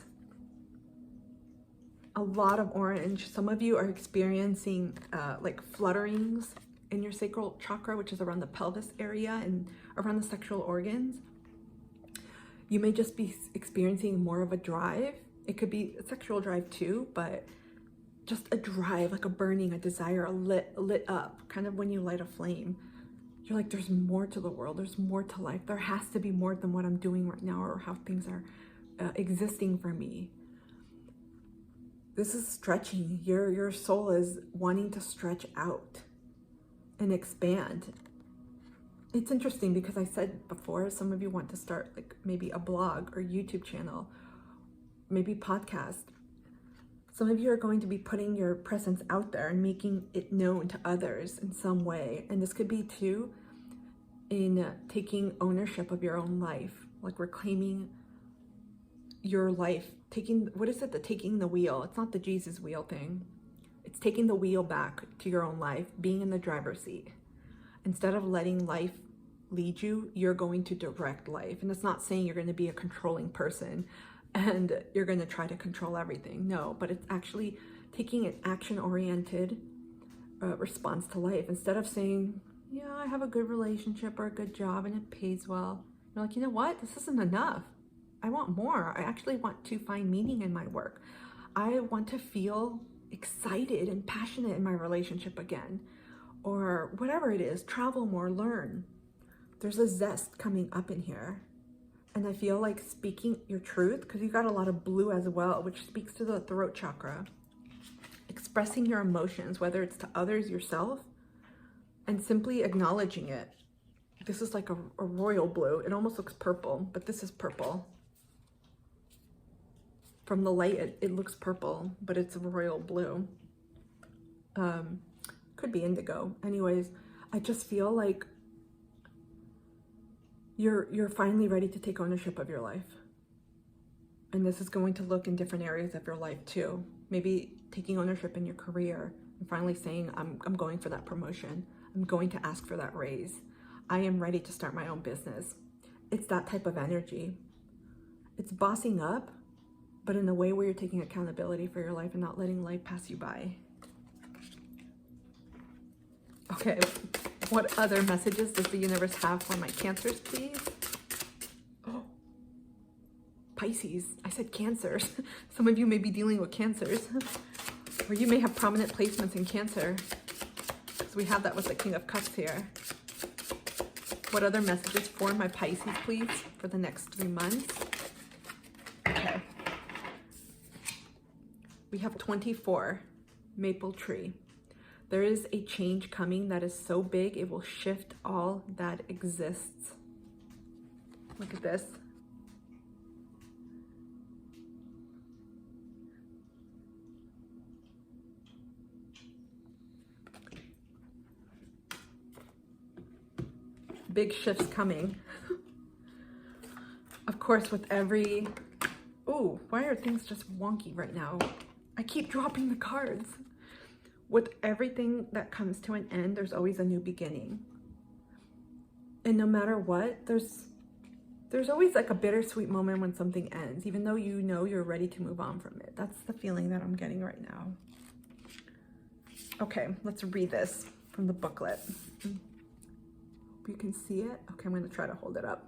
A lot of orange. Some of you are experiencing like flutterings in your sacral chakra, which is around the pelvis area and around the sexual organs. You may just be experiencing more of a drive. It could be a sexual drive too, but just a drive, like a burning, a desire, a lit up, kind of when you light a flame. You're like, there's more to the world. There's more to life. There has to be more than what I'm doing right now or how things are existing for me. This is stretching. Your soul is wanting to stretch out and expand. It's interesting because I said before, some of you want to start like maybe a blog or YouTube channel, maybe podcast. Some of you are going to be putting your presence out there and making it known to others in some way. And this could be too in taking ownership of your own life, like reclaiming your life, taking the wheel. It's not the Jesus wheel thing. It's taking the wheel back to your own life, being in the driver's seat. Instead of letting life lead you, you're going to direct life. And it's not saying you're going to be a controlling person and you're going to try to control everything. No, but it's actually taking an action-oriented response to life. Instead of saying, yeah, I have a good relationship or a good job and it pays well. You're like, you know what? This isn't enough. I want more. I actually want to find meaning in my work. I want to feel excited and passionate in my relationship again, or whatever it is, travel more, learn. There's a zest coming up in here. And I feel like speaking your truth, because you got a lot of blue as well, which speaks to the throat chakra. Expressing your emotions, whether it's to others, yourself, and simply acknowledging it. This is like a royal blue. It almost looks purple, but this is purple. From the light, it looks purple, but it's a royal blue. Could be indigo. Anyways, I just feel like you're finally ready to take ownership of your life. And this is going to look in different areas of your life too. Maybe taking ownership in your career and finally saying, I'm going for that promotion. I'm going to ask for that raise. I am ready to start my own business. It's that type of energy. It's bossing up, but in a way where you're taking accountability for your life and not letting life pass you by. Okay, what other messages does the universe have for my Cancers, please? Oh, Pisces. I said Cancers. Some of you may be dealing with Cancers. Or you may have prominent placements in Cancer. Because we have that with the King of Cups here. What other messages for my Pisces, please, for the next 3 months? Okay. We have 24, maple tree. There is a change coming that is so big, it will shift all that exists. Look at this. Big shifts coming. Of course, with every... Oh, why are things just wonky right now? I keep dropping the cards. With everything that comes to an end, there's always a new beginning. And no matter what, there's always like a bittersweet moment when something ends, even though you know you're ready to move on from it. That's the feeling that I'm getting right now. Okay, let's read this from the booklet. Hope you can see it. Okay, I'm going to try to hold it up.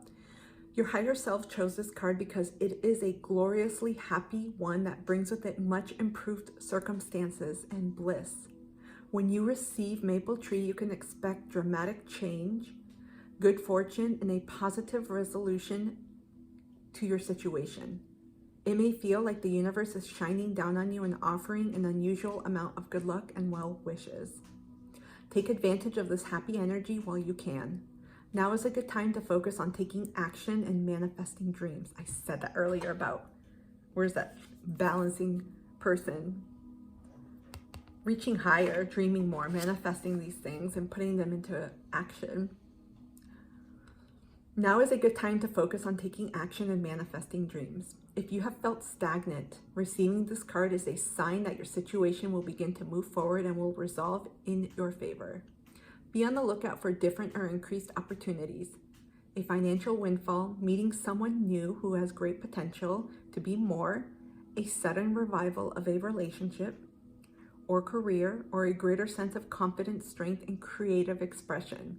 Your higher self chose this card because it is a gloriously happy one that brings with it much improved circumstances and bliss. When you receive Maple Tree, you can expect dramatic change, good fortune, and a positive resolution to your situation. It may feel like the universe is shining down on you and offering an unusual amount of good luck and well wishes. Take advantage of this happy energy while you can. Now is a good time to focus on taking action and manifesting dreams. I said that earlier about where's that balancing person? Reaching higher, dreaming more, manifesting these things and putting them into action. Now is a good time to focus on taking action and manifesting dreams. If you have felt stagnant, receiving this card is a sign that your situation will begin to move forward and will resolve in your favor. Be on the lookout for different or increased opportunities. A financial windfall, meeting someone new who has great potential to be more, a sudden revival of a relationship or career, or a greater sense of confidence, strength, and creative expression.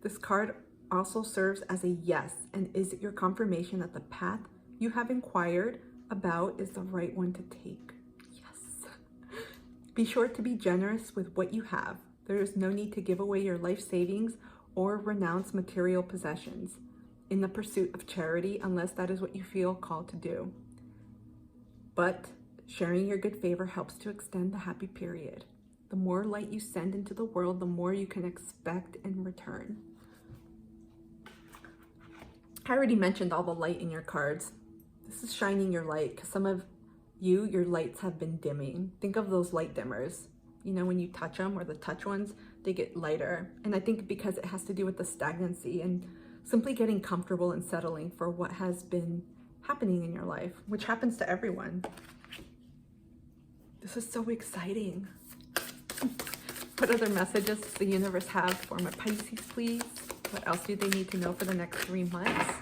This card also serves as a yes and is your confirmation that the path you have inquired about is the right one to take. Yes. Be sure to be generous with what you have. There is no need to give away your life savings or renounce material possessions in the pursuit of charity unless that is what you feel called to do. But sharing your good favor helps to extend the happy period. The more light you send into the world, the more you can expect in return. I already mentioned all the light in your cards. This is shining your light because some of you, your lights have been dimming. Think of those light dimmers. You know, when you touch them, or the touch ones, they get lighter. And I think because it has to do with the stagnancy and simply getting comfortable and settling for what has been happening in your life, which happens to everyone. This is so exciting. What other messages does the universe have for my Pisces, please? What else do they need to know for the next 3 months?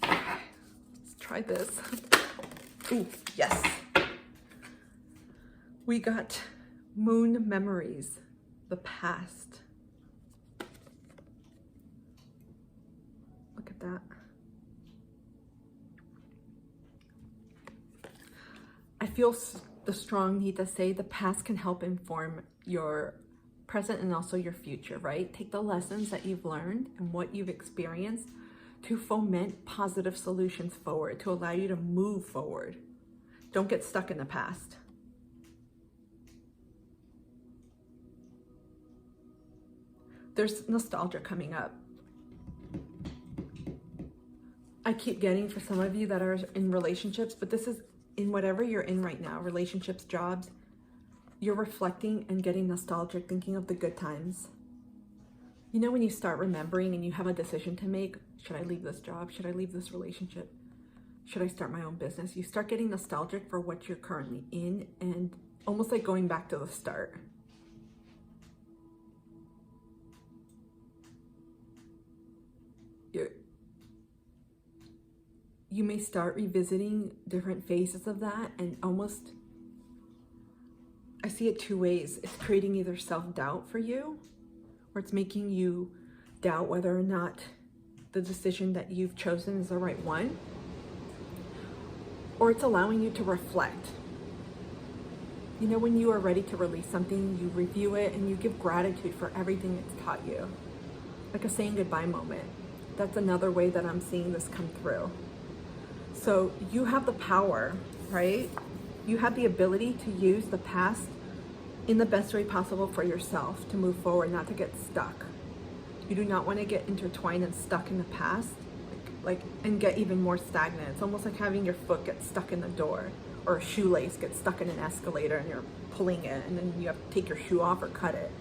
Let's try this. Ooh, yes. We got moon memories, the past. Look at that. I feel the strong need to say the past can help inform your present and also your future, right? Take the lessons that you've learned and what you've experienced to foment positive solutions forward, to allow you to move forward. Don't get stuck in the past. There's nostalgia coming up. I keep getting for some of you that are in relationships, but this is in whatever you're in right now, relationships, jobs, you're reflecting and getting nostalgic, thinking of the good times. You know, when you start remembering and you have a decision to make, should I leave this job? Should I leave this relationship? Should I start my own business? You start getting nostalgic for what you're currently in and almost like going back to the start. You may start revisiting different phases of that, and almost, I see it two ways. It's creating either self-doubt for you, or it's making you doubt whether or not the decision that you've chosen is the right one, or it's allowing you to reflect. You know, when you are ready to release something, you review it and you give gratitude for everything it's taught you. Like a saying goodbye moment. That's another way that I'm seeing this come through. So you have the power, right? You have the ability to use the past in the best way possible for yourself to move forward, not to get stuck. You do not want to get intertwined and stuck in the past, and get even more stagnant. It's almost like having your foot get stuck in the door, or a shoelace get stuck in an escalator and you're pulling it and then you have to take your shoe off or cut it.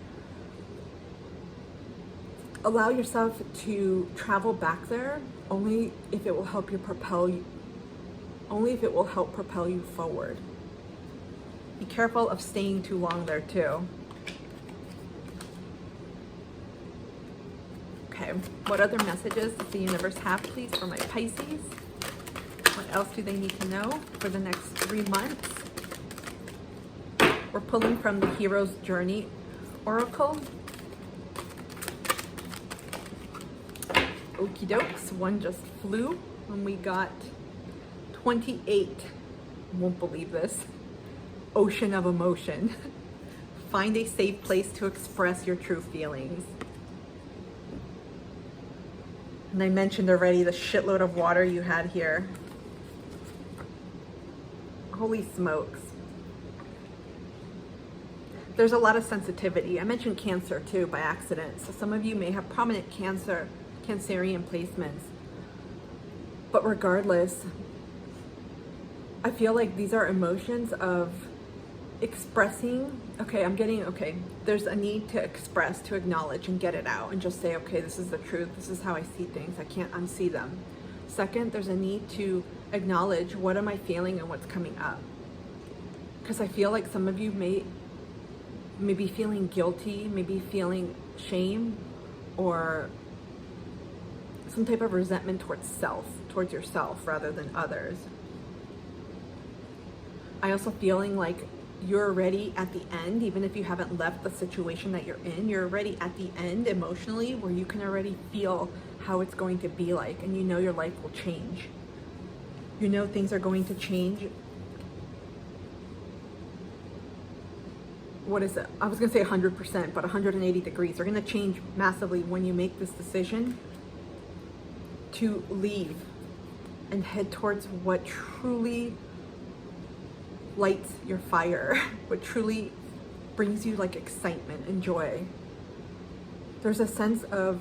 Allow yourself to travel back there only if it will help you propel you. Only if it will help propel you forward. Be careful of staying too long there too. Okay, what other messages does the universe have, please, for my Pisces? What else do they need to know for the next 3 months? We're pulling from the Hero's Journey Oracle. Okie dokes, one just flew and we got 28, won't believe this, Ocean of Emotion, Find a safe place to express your true feelings. And I mentioned already the shitload of water you had here. Holy smokes. There's a lot of sensitivity. I mentioned Cancer too by accident. So some of you may have prominent Cancerian placements. But regardless, I feel like these are emotions of expressing, there's a need to express, to acknowledge and get it out and just say, okay, this is the truth. This is how I see things. I can't unsee them. Second, there's a need to acknowledge what am I feeling and what's coming up. Because I feel like some of you may be feeling guilty, maybe feeling shame or some type of resentment towards yourself rather than others. I also feeling like you're already at the end, even if you haven't left the situation that you're in, you're already at the end emotionally where you can already feel how it's going to be like, and you know your life will change. You know things are going to change. What is it? I was going to say 100%, but 180 degrees. They're going to change massively when you make this decision to leave and head towards what truly lights your fire, what truly brings you like excitement and joy. There's a sense of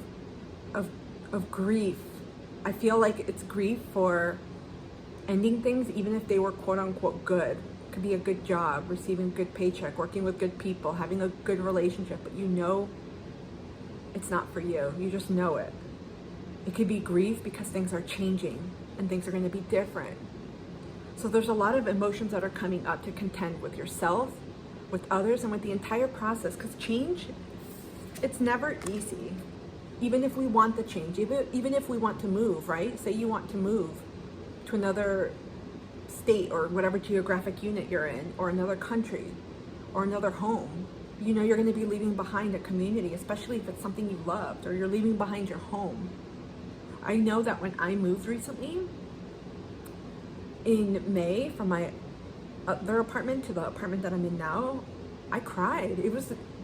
grief. I feel like it's grief for ending things, even if they were quote unquote good. It could be a good job, receiving a good paycheck, working with good people, having a good relationship, but you know it's not for you. You just know it. It could be grief because things are changing and things are going to be different. So there's a lot of emotions that are coming up to contend with yourself, with others, and with the entire process. Because change, it's never easy. Even if we want the change, even if we want to move, right? Say you want to move to another state or whatever geographic unit you're in, or another country, or another home. You know you're going to be leaving behind a community, especially if it's something you loved, or you're leaving behind your home. I know that when I moved recently, in May, from my other apartment to the apartment that I'm in now, I cried.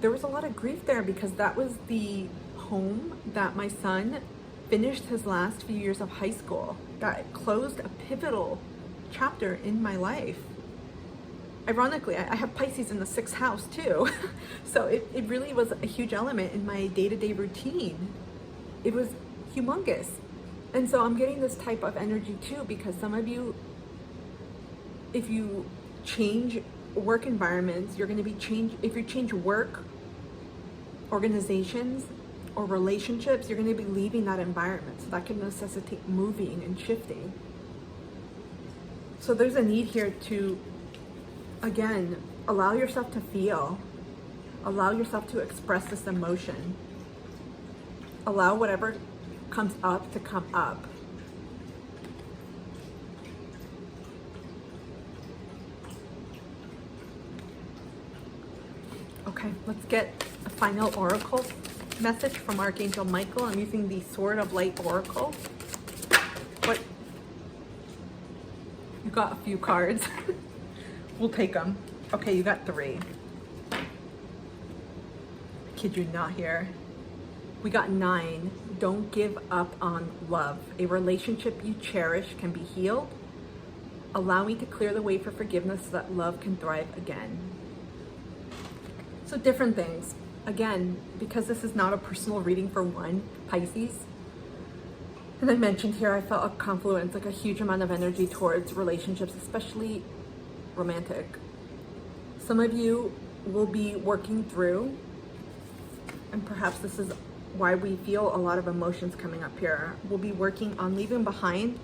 There was a lot of grief there because that was the home that my son finished his last few years of high school. That closed a pivotal chapter in my life. Ironically, I have Pisces in the 6th house too. So it really was a huge element in my day-to-day routine. It was humongous. And so I'm getting this type of energy too, because some of you, if you change work environments, you're going to be if you change work, organizations, or relationships, you're going to be leaving that environment. So that can necessitate moving and shifting. So there's a need here to, again, allow yourself to feel, allow yourself to express this emotion, allow whatever comes up to come up. Okay, let's get a final oracle message from Archangel Michael. I'm using the Sword of Light Oracle. What? You got a few cards. We'll take them. Okay, you got 3. I kid you not here. We got 9. Don't give up on love. A relationship you cherish can be healed. Allow me to clear the way for forgiveness so that love can thrive again. So different things. Again, because this is not a personal reading for one, Pisces. And I mentioned here, I felt a confluence, like a huge amount of energy towards relationships, especially romantic. Some of you will be working through, and perhaps this is why we feel a lot of emotions coming up here. We'll be working on leaving behind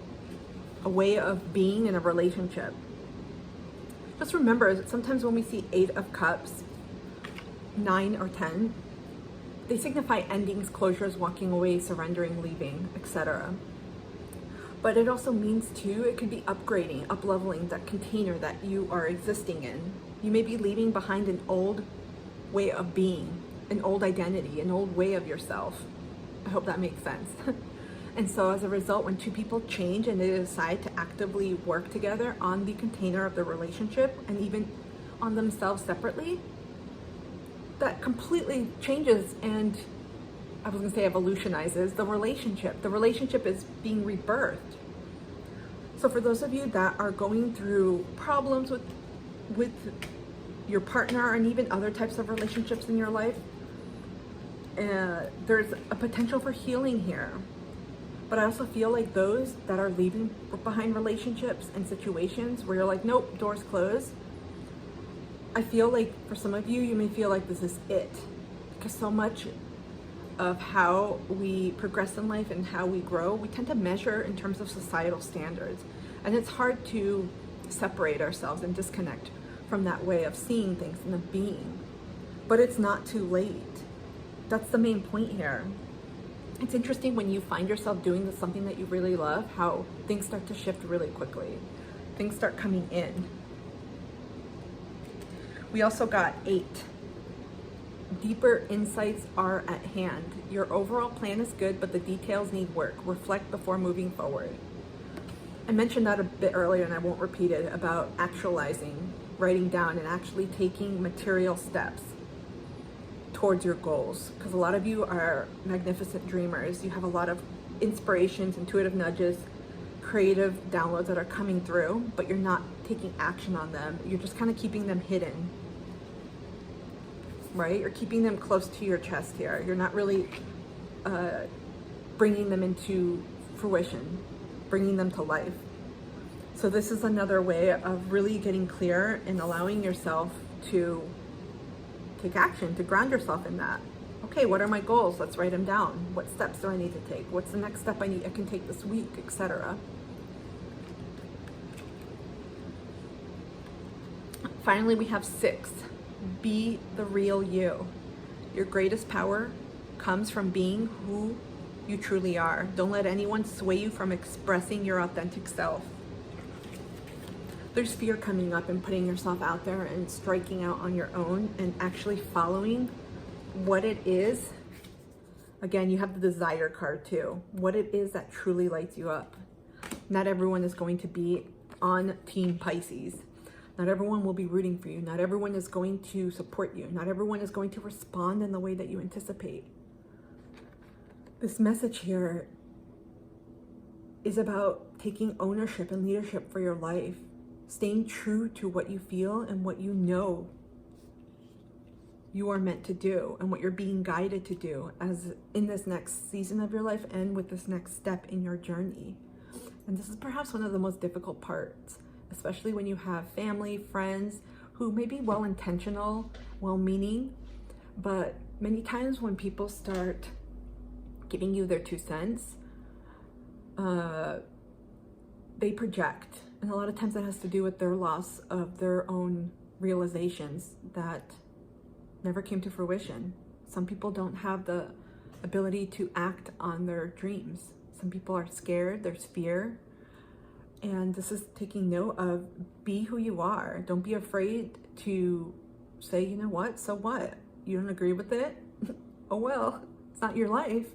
a way of being in a relationship. Just remember that sometimes when we see 8 of Cups, 9 or 10, they signify endings, closures, walking away, surrendering, leaving, etc. But it also means too, it could be upgrading, up-leveling that container that you are existing in. You may be leaving behind an old way of being, an old identity, an old way of yourself. I hope that makes sense. And so as a result, when 2 people change and they decide to actively work together on the container of the relationship and even on themselves separately, that completely changes and, I was going to say, evolutionizes the relationship. The relationship is being rebirthed. So for those of you that are going through problems with your partner and even other types of relationships in your life, there's a potential for healing here. But I also feel like those that are leaving behind relationships and situations where you're like, nope, doors closed. I feel like for some of you, you may feel like this is it. Because so much of how we progress in life and how we grow, we tend to measure in terms of societal standards. And it's hard to separate ourselves and disconnect from that way of seeing things and of being. But it's not too late. That's the main point here. It's interesting when you find yourself doing something that you really love, how things start to shift really quickly. Things start coming in. We also got 8. Deeper insights are at hand. Your overall plan is good, but the details need work. Reflect before moving forward. I mentioned that a bit earlier and I won't repeat it, about actualizing, writing down, and actually taking material steps towards your goals. Because a lot of you are magnificent dreamers. You have a lot of inspirations, intuitive nudges, creative downloads that are coming through, but you're not taking action on them. You're just kind of keeping them hidden, right? You're keeping them close to your chest here. You're not really bringing them into fruition, bringing them to life. So this is another way of really getting clear and allowing yourself to take action, to ground yourself in that. Okay, what are my goals? Let's write them down. What steps do I need to take? What's the next step I can take this week, etc. Finally, we have 6. Be the real you. Your greatest power comes from being who you truly are. Don't let anyone sway you from expressing your authentic self. There's fear coming up in putting yourself out there and striking out on your own and actually following what it is. Again, you have the desire card too. What it is that truly lights you up. Not everyone is going to be on Team Pisces. Not everyone will be rooting for you. Not everyone is going to support you. Not everyone is going to respond in the way that you anticipate. This message here is about taking ownership and leadership for your life, staying true to what you feel and what you know you are meant to do and what you're being guided to do as in this next season of your life and with this next step in your journey. And this is perhaps one of the most difficult parts, especially when you have family, friends who may be well-intentional, well-meaning, but many times when people start giving you their 2 cents, they project. And a lot of times that has to do with their loss of their own realizations that never came to fruition. Some people don't have the ability to act on their dreams. Some people are scared, there's fear. And this is taking note of, be who you are. Don't be afraid to say, you know what, so what? You don't agree with it? Oh well, it's not your life.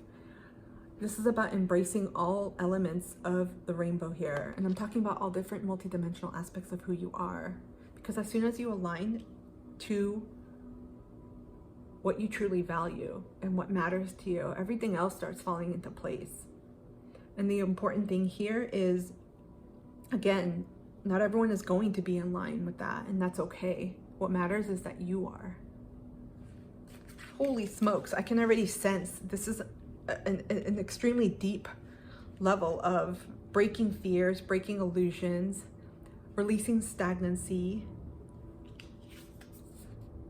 This is about embracing all elements of the rainbow here. And I'm talking about all different multidimensional aspects of who you are. Because as soon as you align to what you truly value and what matters to you, everything else starts falling into place. And the important thing here is, again, not everyone is going to be in line with that, and that's okay. What matters is that you are. Holy smokes, I can already sense this is an extremely deep level of breaking fears, breaking illusions, releasing stagnancy,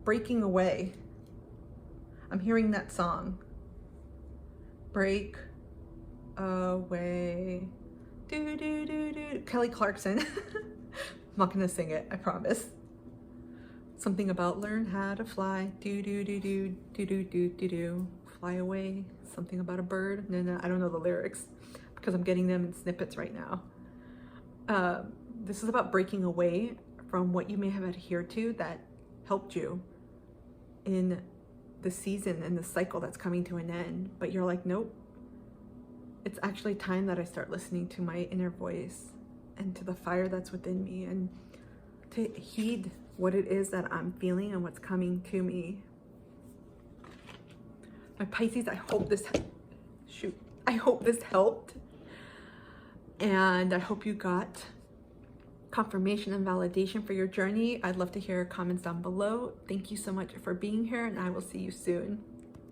breaking away. I'm hearing that song. Break away. Do, do, do, do. Kelly Clarkson. I'm not gonna sing it, I promise. Something about learn how to fly. Do, do, do, do, do, do, do, do, do. Fly away. Something about a bird. No, I don't know the lyrics because I'm getting them in snippets right now. This is about breaking away from what you may have adhered to that helped you in the season and the cycle that's coming to an end. But you're like, nope. It's actually time that I start listening to my inner voice and to the fire that's within me and to heed what it is that I'm feeling and what's coming to me. My Pisces, I hope this helped. And I hope you got confirmation and validation for your journey. I'd love to hear your comments down below. Thank you so much for being here, and I will see you soon.